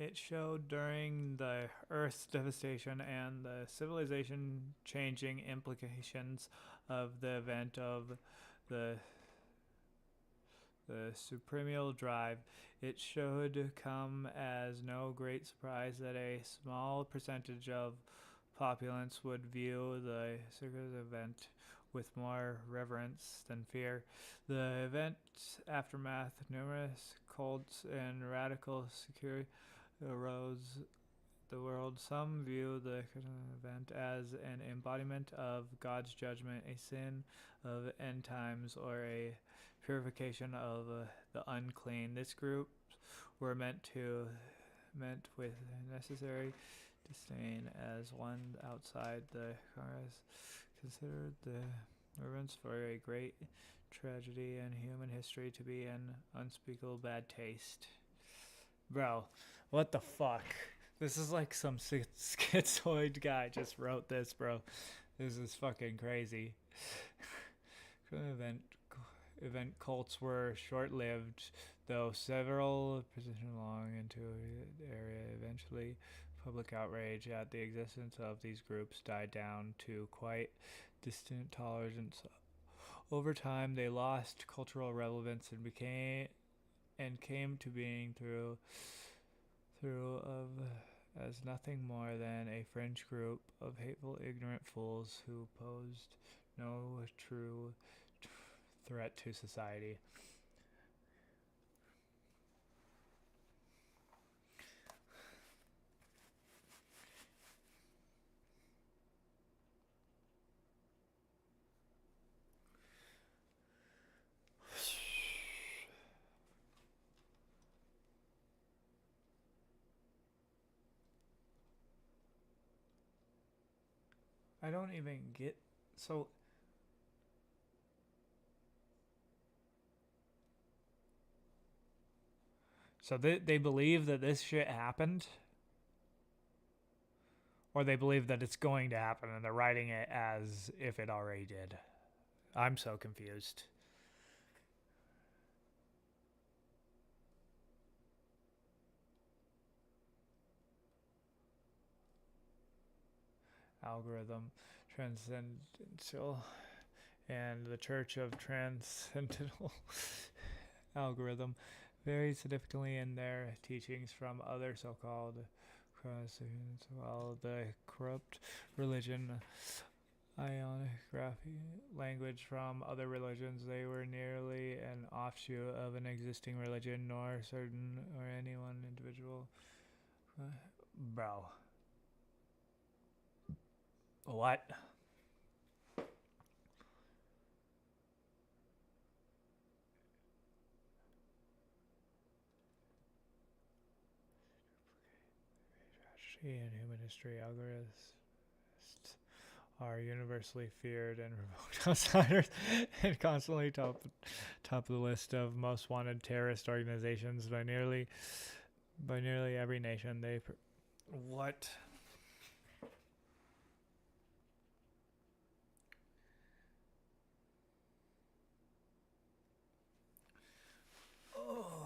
It showed during the Earth's devastation and the civilization-changing implications of the event of the supremial drive. It should come as no great surprise that a small percentage of populace would view the circular event with more reverence than fear. The event's aftermath, numerous cults and radical security arose the world. Some view the event as an embodiment of God's judgment, a sin of end times, or a purification of the unclean. This group were meant with necessary disdain as one outside the Congress considered the reverence for a great tragedy in human history to be an unspeakable bad taste. Bro, what the fuck? This is like some schizoid guy just wrote this, bro. This is fucking crazy. Event cults were short-lived, though several persisted long into the area. Eventually, public outrage at the existence of these groups died down to quite distant tolerance. Over time, they lost cultural relevance and came to being through as nothing more than a fringe group of hateful, ignorant fools who posed no true threat to society. I don't even get so. So they believe that this shit happened, or they believe that it's going to happen, and they're writing it as if it already did. I'm so confused. algorithm, transcendental, and the Church of Transcendental Algorithm vary significantly in their teachings from other so-called Christians, while the corrupt religion iconography language from other religions, they were nearly an offshoot of an existing religion, nor certain or any one individual. Bro. What? In human history, algorithms are universally feared and revoked outsiders, and constantly top of the list of most wanted terrorist organizations by nearly every nation. What? Oh.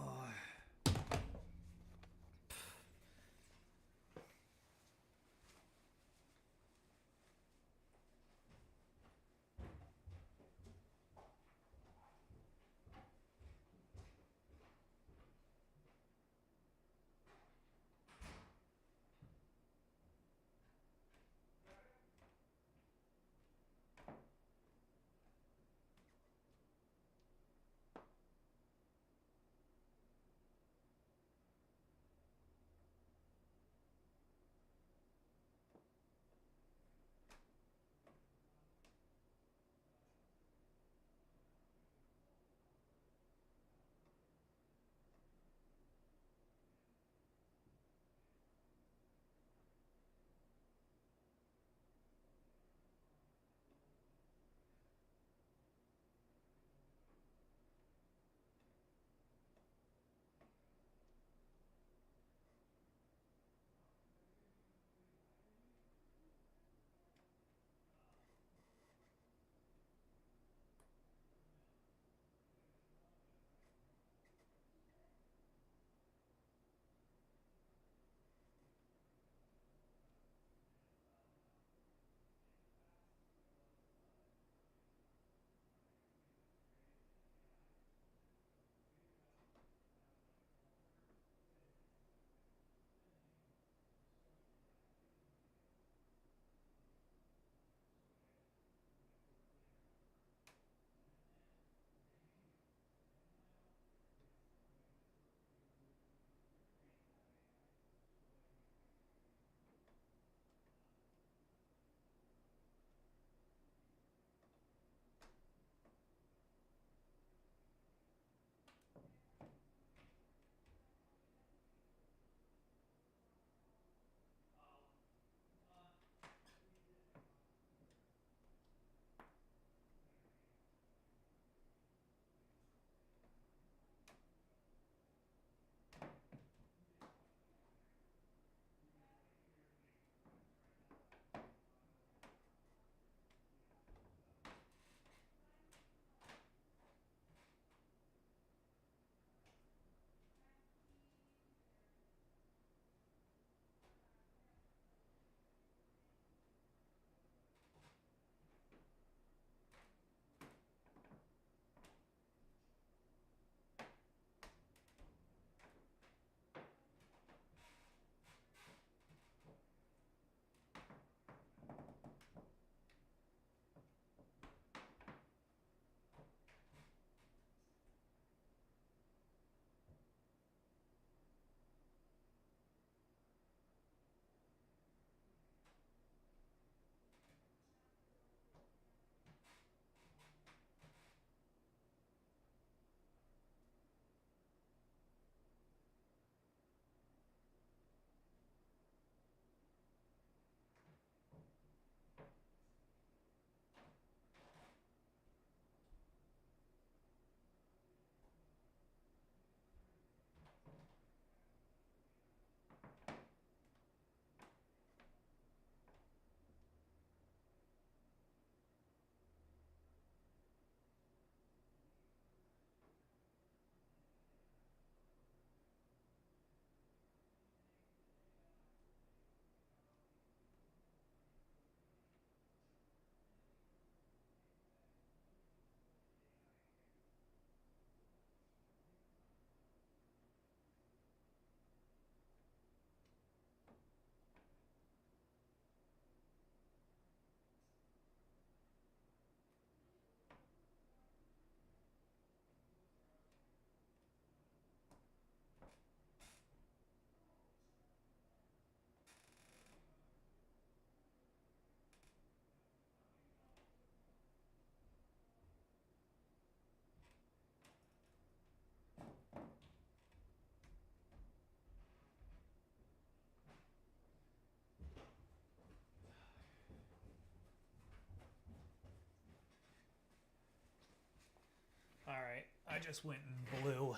I just went and blew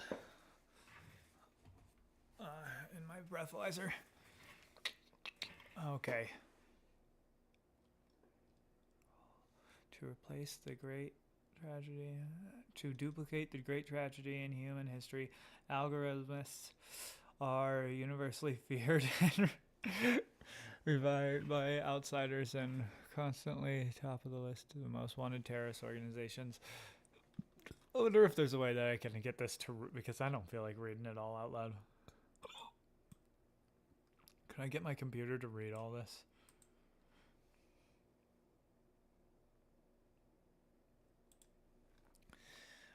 in my breathalyzer. Okay. To replace the great tragedy, to duplicate the great tragedy in human history, algorithmists are universally feared and reviled by outsiders and constantly top of the list of the most wanted terrorist organizations. I wonder if there's a way that I can get this to, because I don't feel like reading it all out loud. Can I get my computer to read all this?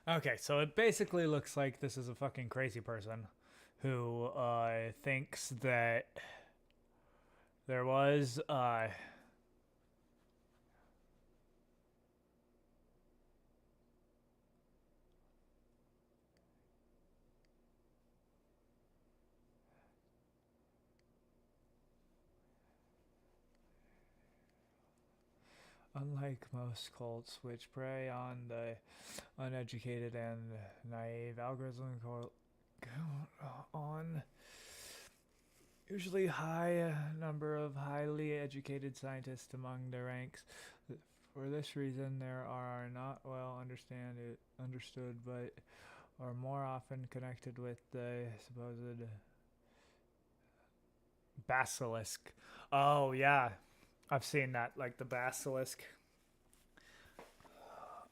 Okay, so it basically looks like this is a fucking crazy person who thinks that there was unlike most cults which prey on the uneducated and naive, algorithm on usually high number of highly educated scientists among their ranks. For this reason, there are not well understood, but are more often connected with the supposed basilisk. Oh yeah, I've seen that, like the basilisk.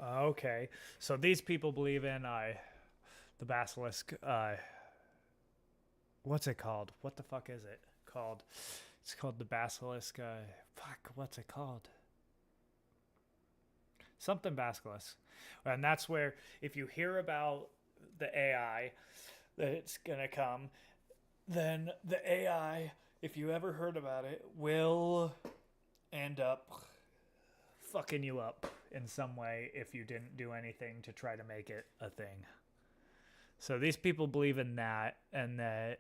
Okay, so these people believe in the basilisk. What's it called? What the fuck is it called? It's called the basilisk. Fuck, what's it called? Something basilisk. And that's where, if you hear about the AI that it's gonna come, then the AI, if you ever heard about it, will end up fucking you up in some way if you didn't do anything to try to make it a thing. So these people believe in that, and that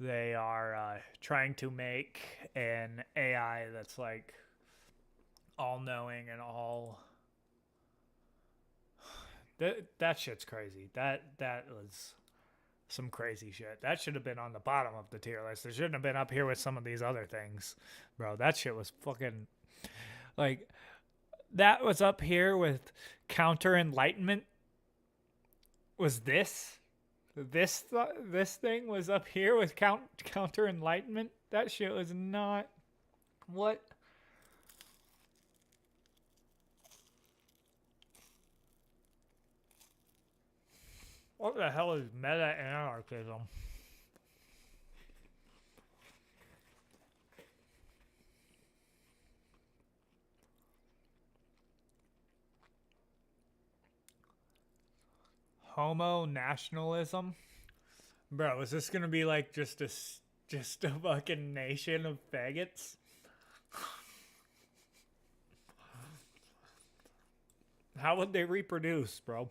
they are trying to make an AI that's like all-knowing and all. That shit's crazy. That was some crazy shit. That should have been on the bottom of the tier list. It shouldn't have been up here with some of these other things, bro. That shit was fucking like, that was up here with counter enlightenment. Was this thing was up here with counter enlightenment? That shit was not. What? What the hell is meta-anarchism? Homo nationalism? Bro, is this gonna be like just a fucking nation of faggots? How would they reproduce, bro?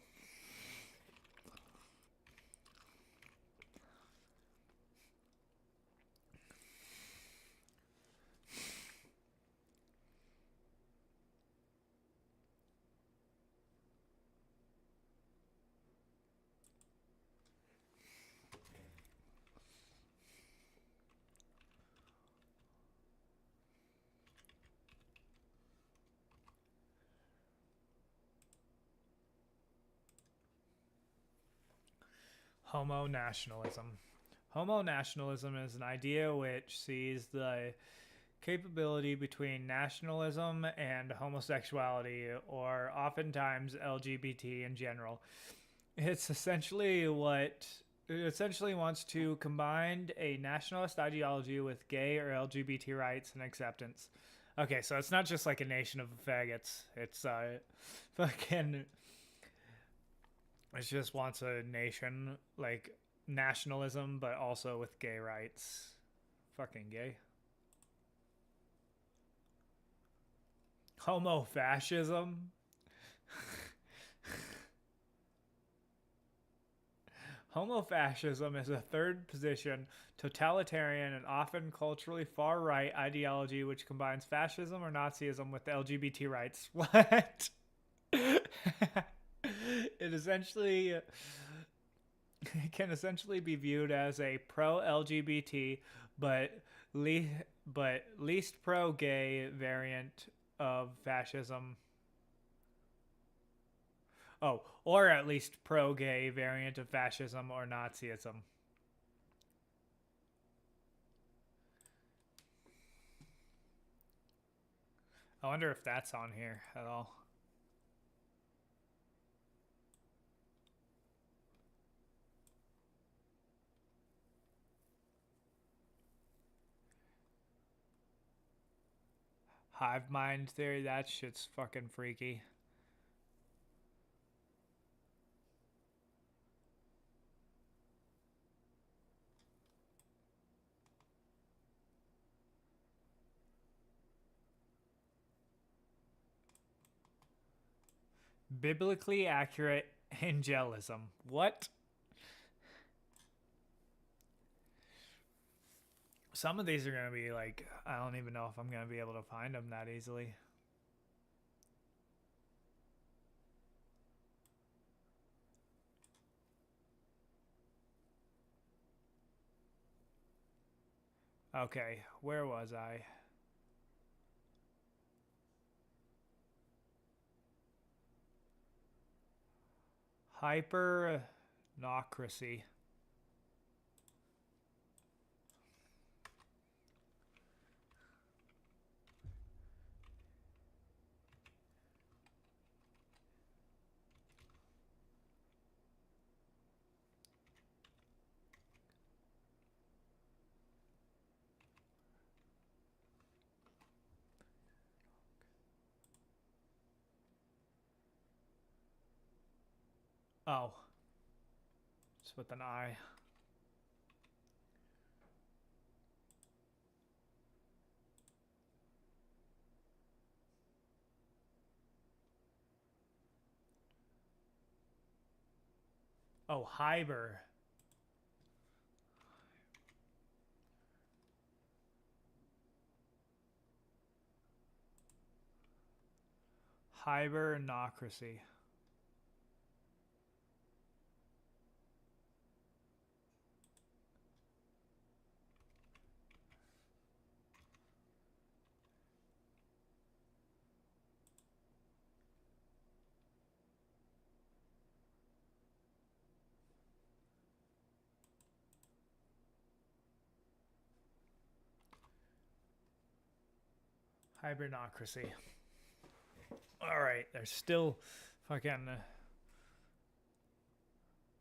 Homo nationalism. Homo nationalism is an idea which sees the capability between nationalism and homosexuality, or oftentimes LGBT in general. It essentially wants to combine a nationalist ideology with gay or LGBT rights and acceptance. Okay, so it's not just like a nation of faggots. It's fucking. It just wants a nation, like nationalism, but also with gay rights. Fucking gay. Homo-fascism. Homo-fascism is a third position, totalitarian, and often culturally far-right ideology which combines fascism or Nazism with LGBT rights. What? it essentially it can essentially be viewed as a pro-LGBT but least pro-gay variant of fascism. Oh, or at least pro-gay variant of fascism or Nazism. I wonder if that's on here at all. Hive mind theory, that shit's fucking freaky. Biblically accurate angelism. What? Some of these are going to be like, I don't even know if I'm going to be able to find them that easily. Okay, where was I? Hypernocracy. Oh. It's with an I. Oh, Hyber. Hibernocracy. Hibernocracy. Alright, there's still fucking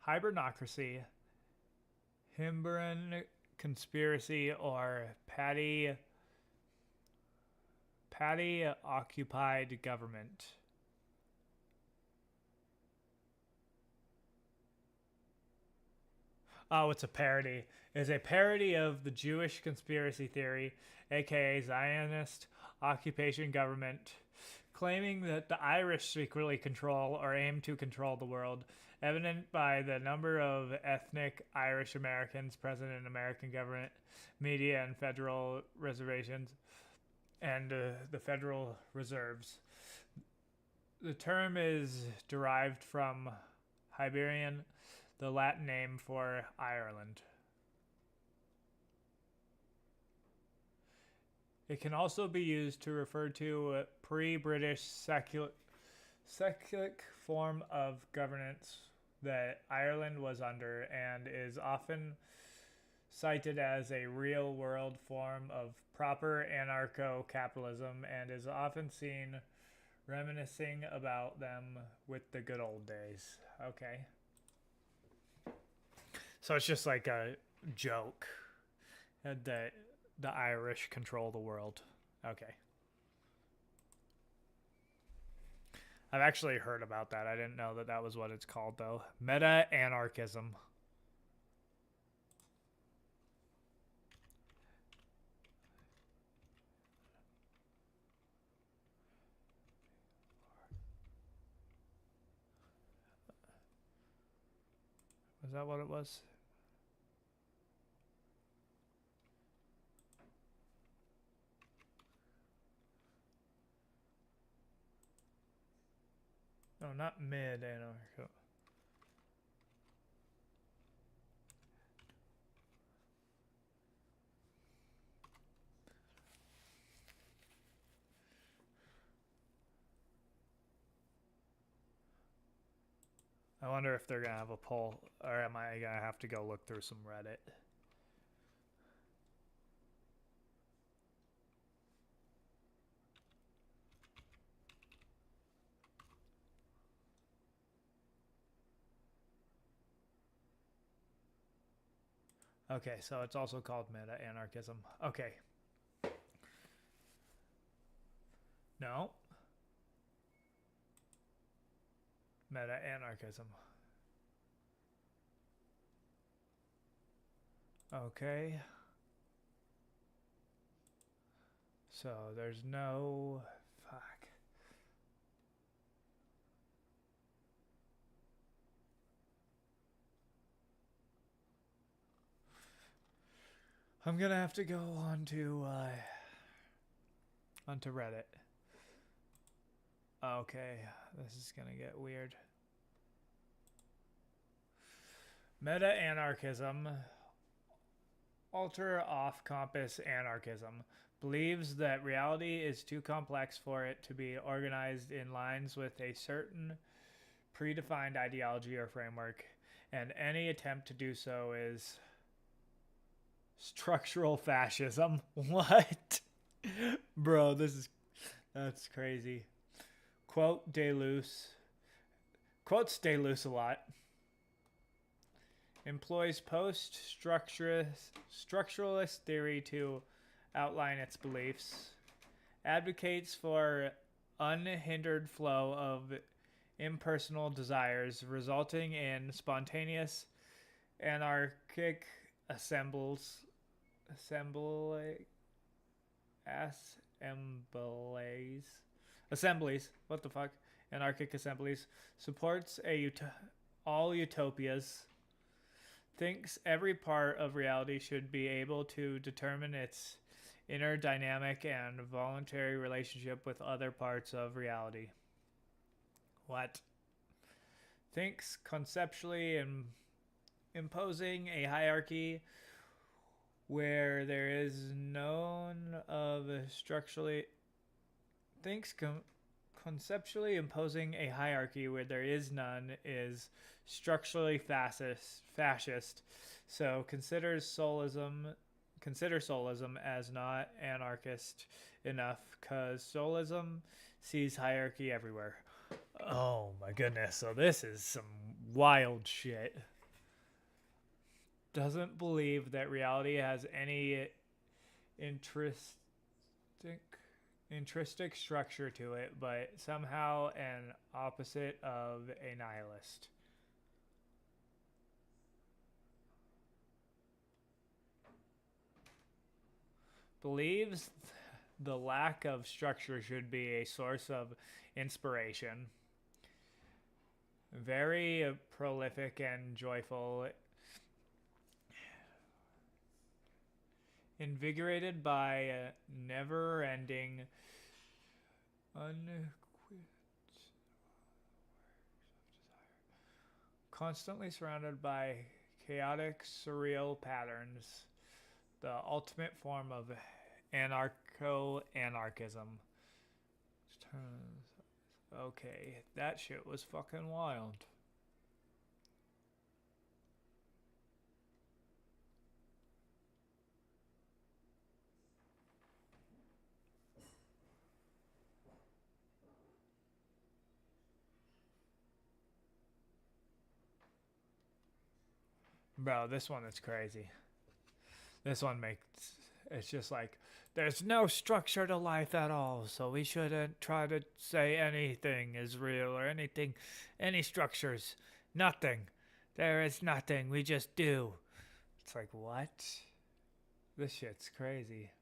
Hibernocracy, Himbaran conspiracy, or Patty occupied government. Oh, it's a parody. It's a parody of the Jewish conspiracy theory, aka Zionist occupation government, claiming that the Irish secretly control or aim to control the world, evident by the number of ethnic Irish Americans present in American government, media, and federal reservations, and the federal reserves. The term is derived from Hibernian, the Latin name for Ireland. It can also be used to refer to a pre-British secular form of governance that Ireland was under, and is often cited as a real-world form of proper anarcho-capitalism, and is often seen reminiscing about them with the good old days. Okay. So it's just like a joke that the Irish control the world. Okay. I've actually heard about that. I didn't know that that was what it's called, though. Meta-anarchism. Was that what it was? No, not mid-anarcho. I wonder if they're gonna have a poll, or am I gonna have to go look through some Reddit? Okay, so it's also called meta-anarchism. Okay. No. Meta-anarchism. Okay. So there's no... Fuck. I'm gonna have to go onto Reddit. Okay, this is gonna get weird. Meta-anarchism, ultra off-compass anarchism, believes that reality is too complex for it to be organized in lines with a certain predefined ideology or framework, and any attempt to do so is structural fascism. What? Bro, that's crazy. Quote Deleuze. Quotes Deleuze a lot. Employs post-structuralist theory to outline its beliefs. Advocates for unhindered flow of impersonal desires resulting in spontaneous anarchic assemblies, what the fuck, anarchic assemblies, supports all utopias, thinks every part of reality should be able to determine its inner dynamic and voluntary relationship with other parts of reality. What? Thinks conceptually imposing a hierarchy where there is none of structurally... Conceptually imposing a hierarchy where there is none is structurally fascist, so consider soulism as not anarchist enough, because soulism sees hierarchy everywhere. Oh my goodness, so this is some wild shit. Doesn't believe that reality has any intrinsic structure to it, but somehow an opposite of a nihilist. Believes the lack of structure should be a source of inspiration. Very prolific and joyful. Invigorated by never-ending, constantly surrounded by chaotic, surreal patterns, the ultimate form of anarcho-anarchism. Okay, that shit was fucking wild. Bro, this one is crazy. This one it's just like, there's no structure to life at all, so we shouldn't try to say anything is real or anything, any structures. Nothing. There is nothing. We just do. It's like, what? This shit's crazy.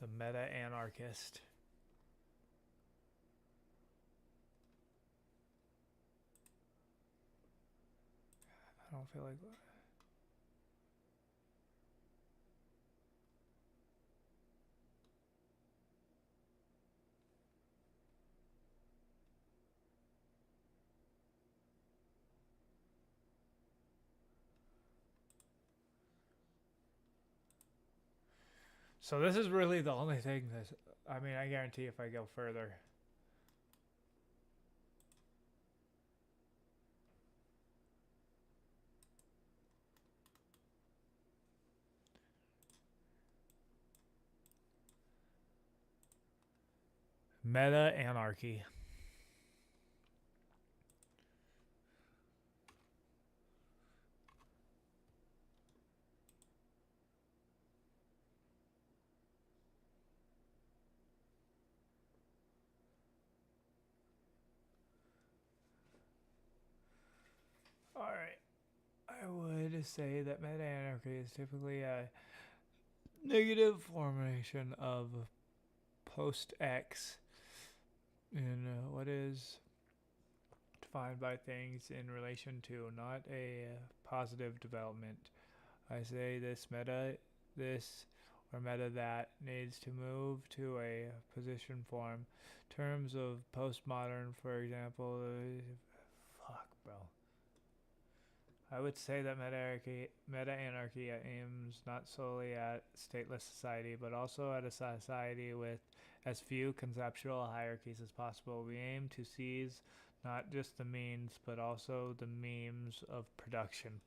The meta-anarchist. I don't feel like... So this is really the only thing that, I mean, I guarantee if I go further. Meta anarchy. All right. I would say that meta anarchy is typically a negative formation of post X in what is defined by things in relation to, not a positive development. I say this or meta that needs to move to a position form. Terms of postmodern, for example, fuck, bro. I would say that meta anarchy aims not solely at stateless society, but also at a society with as few conceptual hierarchies as possible. We aim to seize not just the means, but also the means of production.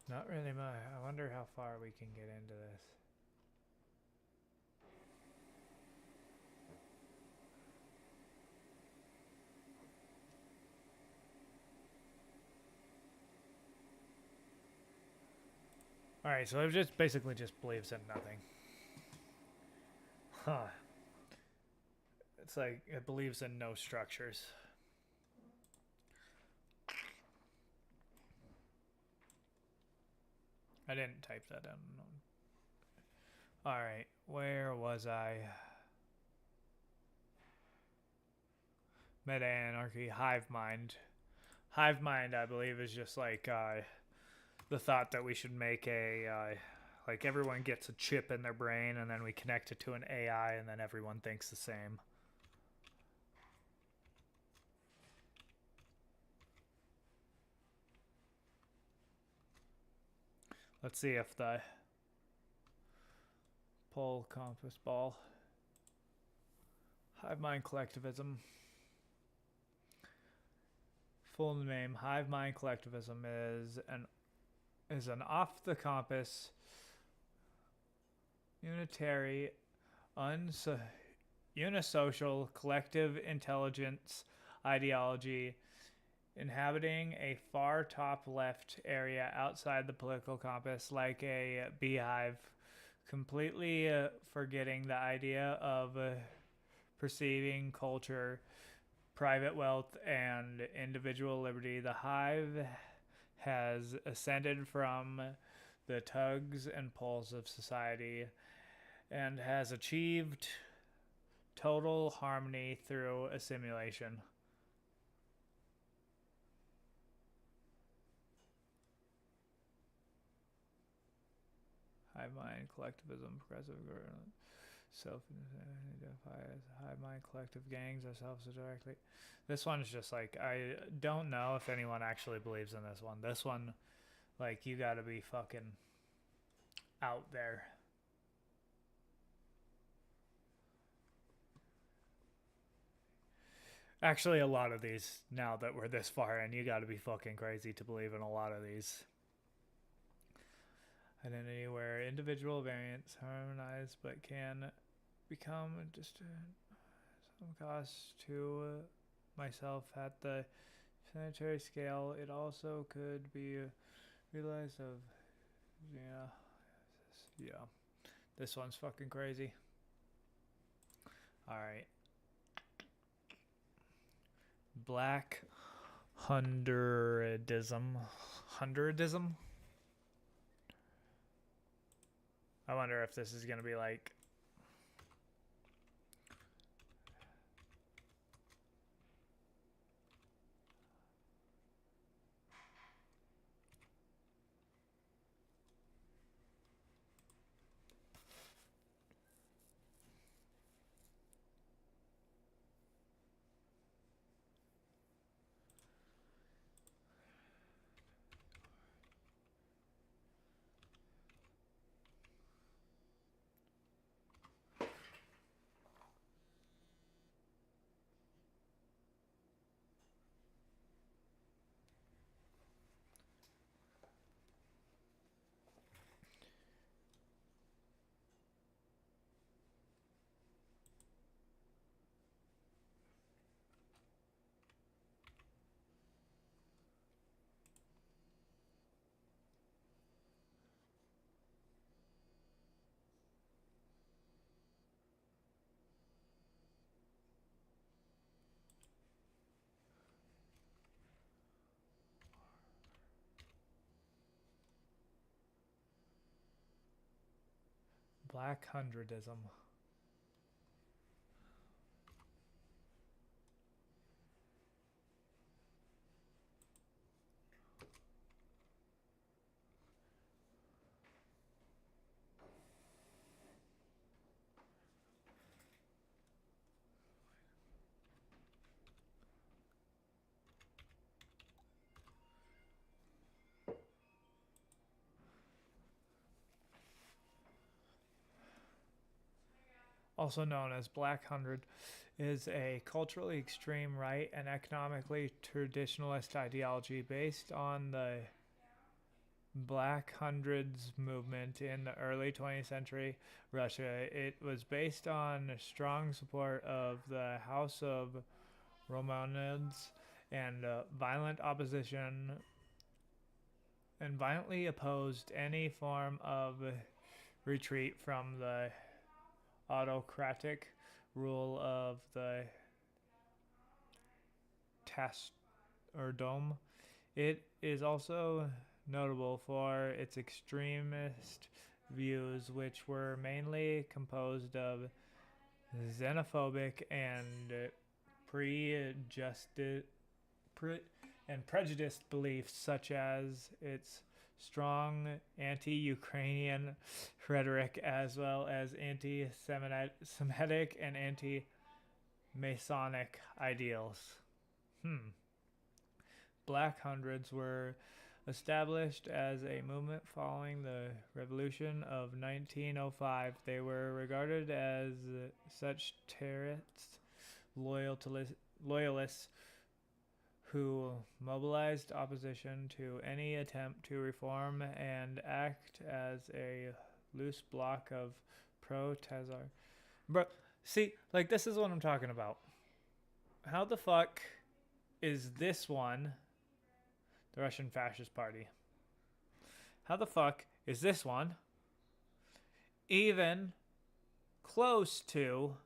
Not really much. I wonder how far we can get into this. Alright, so it just basically just believes in nothing. Huh. It's like it believes in no structures. I didn't type that in. Alright, where was I? Meta anarchy, hive mind. Hive mind, I believe, is just like the thought that we should make a like everyone gets a chip in their brain and then we connect it to an AI and then everyone thinks the same. Let's see if the pole compass ball. Hive mind collectivism. Full name: hive mind collectivism is an off the compass, unitary, unisocial collective intelligence ideology inhabiting a far top left area outside the political compass, like a beehive, completely forgetting the idea of perceiving culture, private wealth, and individual liberty. The hive has ascended from the tugs and pulls of society and has achieved total harmony through assimilation. Hive mind, collectivism, progressive government, self-identify as hive mind, collective gangs ourselves directly. This one's just like, I don't know if anyone actually believes in this one. This one, like, you gotta be fucking out there. Actually, a lot of these, now that we're this far in, you gotta be fucking crazy to believe in a lot of these. Identity where individual variants harmonize but can become distant some cost to myself at the planetary scale. It also could be realized of yeah. This one's fucking crazy. Alright. Black hundredism. Hundredism? I wonder if this is going to be like... Black hundredism. Also known as Black Hundred, is a culturally extreme right and economically traditionalist ideology based on the Black Hundreds movement in the early 20th century Russia. It was based on strong support of the House of Romanov and violent opposition and violently opposed any form of retreat from the autocratic rule of the Dome. It is also notable for its extremist views, which were mainly composed of xenophobic and prejudiced beliefs, such as its strong anti-Ukrainian rhetoric, as well as anti-Semitic and anti-Masonic ideals. Black Hundreds were established as a movement following the Revolution of 1905. They were regarded as such terrorists, loyalists who mobilized opposition to any attempt to reform and act as a loose block of pro-Tsar. Bro, see, like, this is what I'm talking about. How the fuck is this one the Russian Fascist Party? How the fuck is this one even close to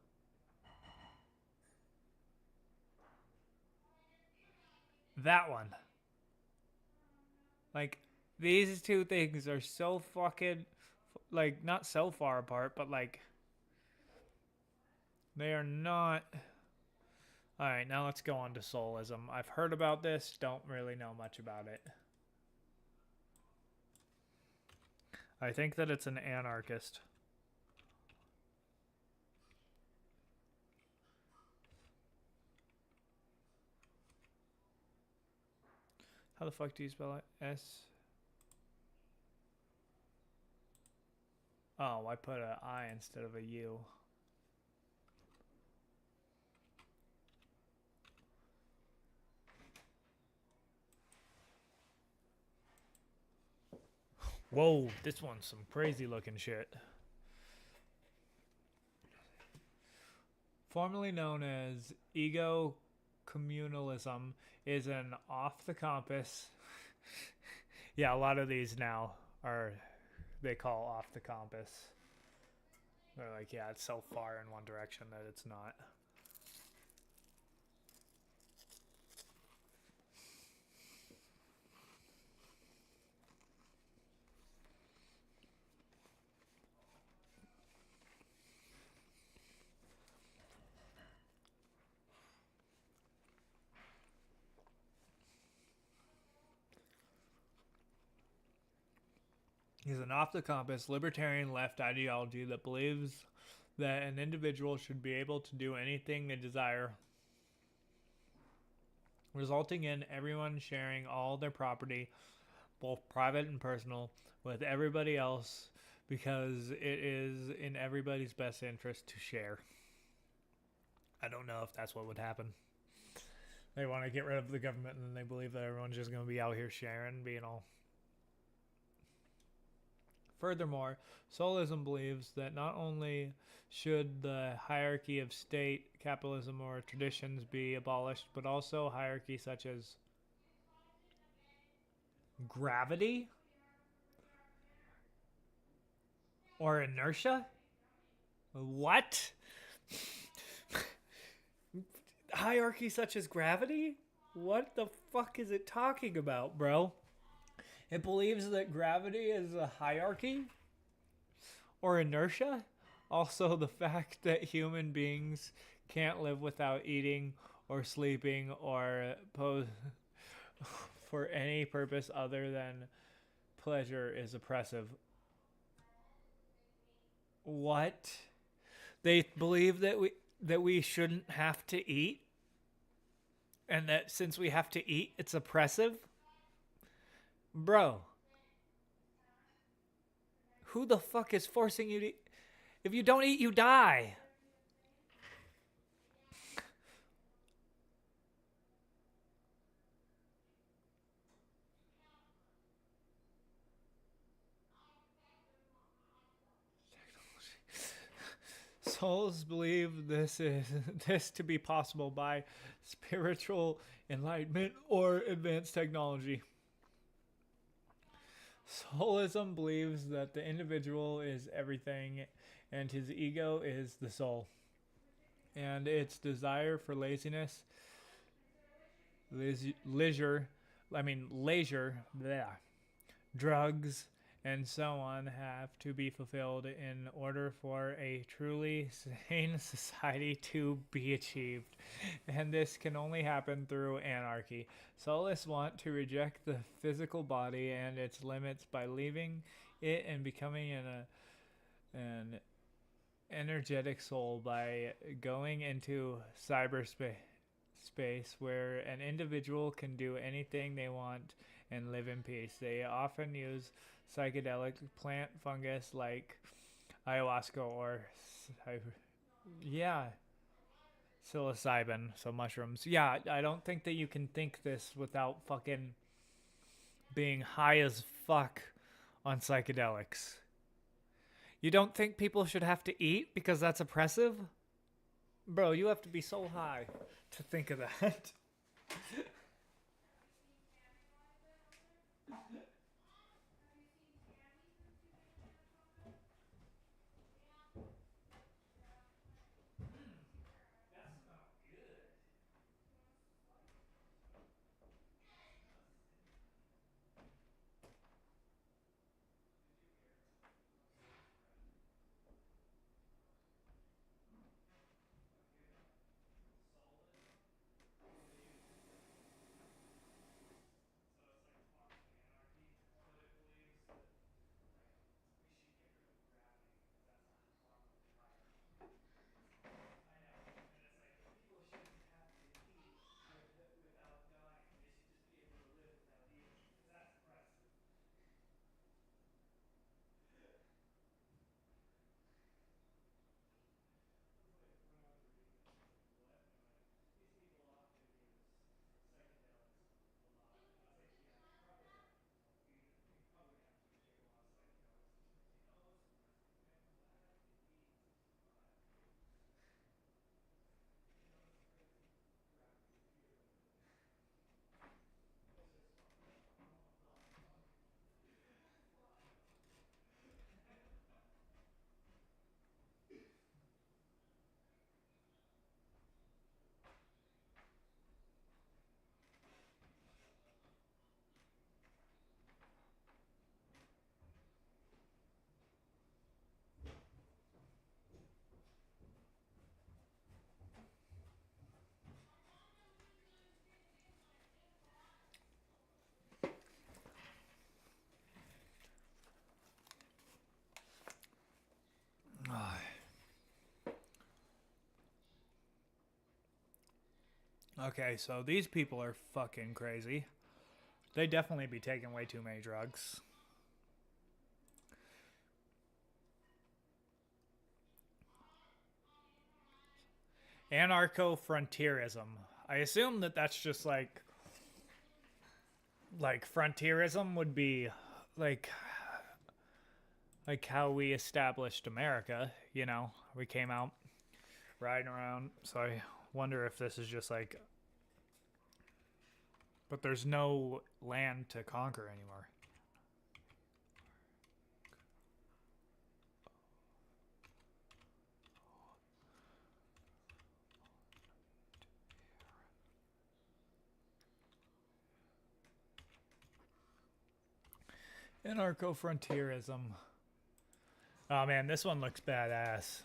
that one? Like, these two things are so fucking, like, not so far apart, but, like, they are not. Alright, now let's go on to soulism. I've heard about this, don't really know much about it. I think that it's an anarchist. How the fuck do you spell it? S? Oh, I put an I instead of a U. Whoa, this one's some crazy looking shit. Formerly known as ego communalism, is an off the compass. Yeah, a lot of these now are, they call off the compass. They're like, yeah, it's so far in one direction that it's not. Is an off-the-compass libertarian left ideology that believes that an individual should be able to do anything they desire, resulting in everyone sharing all their property, both private and personal, with everybody else because it is in everybody's best interest to share. I don't know if that's what would happen. They want to get rid of the government and then they believe that everyone's just going to be out here sharing, being all... Furthermore, soulism believes that not only should the hierarchy of state, capitalism, or traditions be abolished, but also hierarchy such as gravity or inertia? What? Hierarchy such as gravity? What the fuck is it talking about, bro? It believes that gravity is a hierarchy? or inertia. Also, the fact that human beings can't live without eating or sleeping or for any purpose other than pleasure is oppressive. What? They believe that we shouldn't have to eat, and that since we have to eat, it's oppressive? Bro, who the fuck is forcing you to eat? If you don't eat, you die. Souls believe this to be possible by spiritual enlightenment or advanced technology. Soulism believes that the individual is everything and his ego is the soul. And its desire for leisure, drugs, and so on have to be fulfilled in order for a truly sane society to be achieved. And this can only happen through anarchy. Soulists want to reject the physical body and its limits by leaving it and becoming an energetic soul by going into cyberspace where an individual can do anything they want and live in peace. They often use psychedelic plant fungus like ayahuasca or psilocybin, so mushrooms. Yeah, I don't think that you can think this without fucking being high as fuck on psychedelics. You don't think people should have to eat because that's oppressive? Bro, you have to be so high to think of that. Okay, so these people are fucking crazy. They definitely be taking way too many drugs. Anarcho-frontierism. I assume that that's just like frontierism would be like how we established America, you know. We came out riding around. So I wonder if this is just like, but there's no land to conquer anymore. Anarcho-frontierism. Oh man, this one looks badass.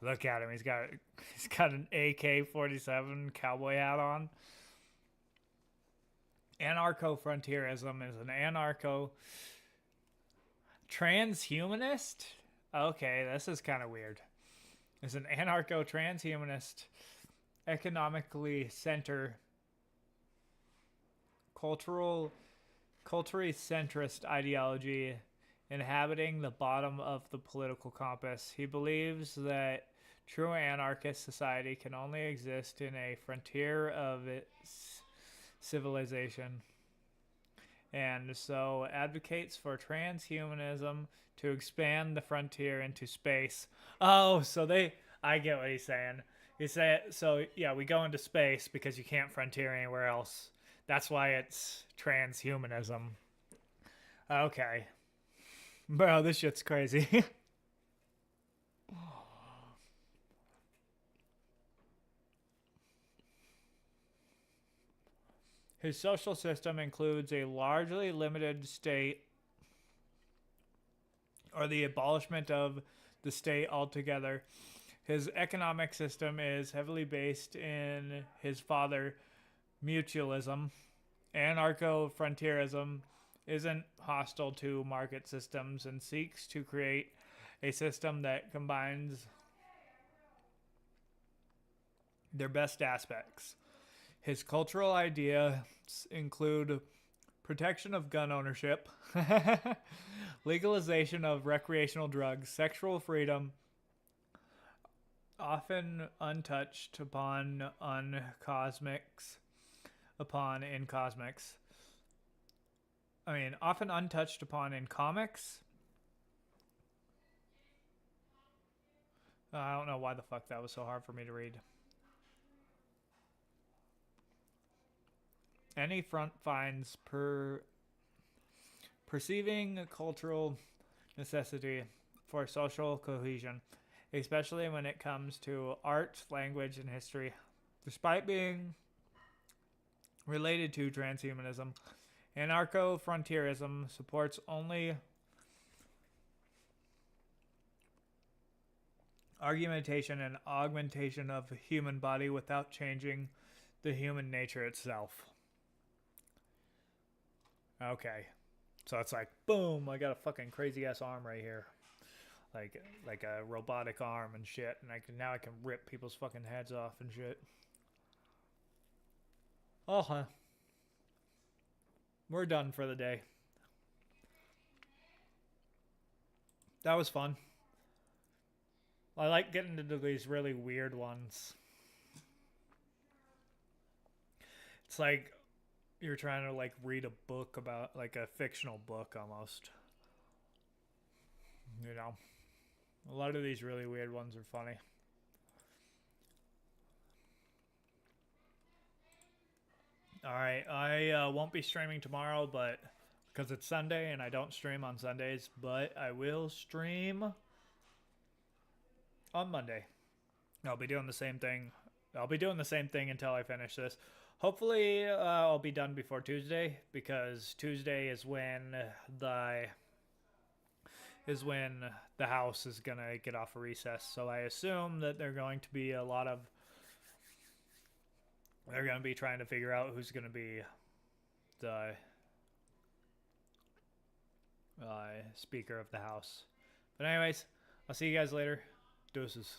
Look at him. He's got an AK-47 cowboy hat on. Anarcho-frontierism is an anarcho transhumanist. Okay, this is kind of weird. It's an anarcho transhumanist, economically center, culturally centrist ideology inhabiting the bottom of the political compass. He believes that true anarchist society can only exist in a frontier of its civilization, and so advocates for transhumanism to expand the frontier into space. Oh, so I get what he's saying. He said, so yeah, we go into space because you can't frontier anywhere else. That's why it's transhumanism. Okay. Bro, this shit's crazy. His social system includes a largely limited state, or the abolishment of the state altogether. His economic system is heavily based in his father, mutualism. Anarcho-frontierism isn't hostile to market systems and seeks to create a system that combines their best aspects. His cultural ideas include protection of gun ownership, legalization of recreational drugs, sexual freedom, often untouched upon in cosmics. Often untouched upon in comics. I don't know why the fuck that was so hard for me to read. Any front finds perceiving cultural necessity for social cohesion, especially when it comes to art, language, and history. Despite being related to transhumanism, anarcho-frontierism supports only argumentation and augmentation of the human body without changing the human nature itself. Okay. So it's like, boom, I got a fucking crazy ass arm right here. Like a robotic arm and shit, and now I can rip people's fucking heads off and shit. Oh, huh. We're done for the day. That was fun. I like getting into these really weird ones. It's like you're trying to like read a book about, like a fictional book almost. You know? A lot of these really weird ones are funny. Alright, I won't be streaming tomorrow, but because it's Sunday and I don't stream on Sundays, but I will stream on Monday. I'll be doing the same thing. I'll be doing the same thing until I finish this. Hopefully, I'll be done before Tuesday, because Tuesday is when the house is gonna get off a recess. So I assume that they're going to be they're going to be trying to figure out who's going to be the speaker of the house. But anyways, I'll see you guys later. Deuces.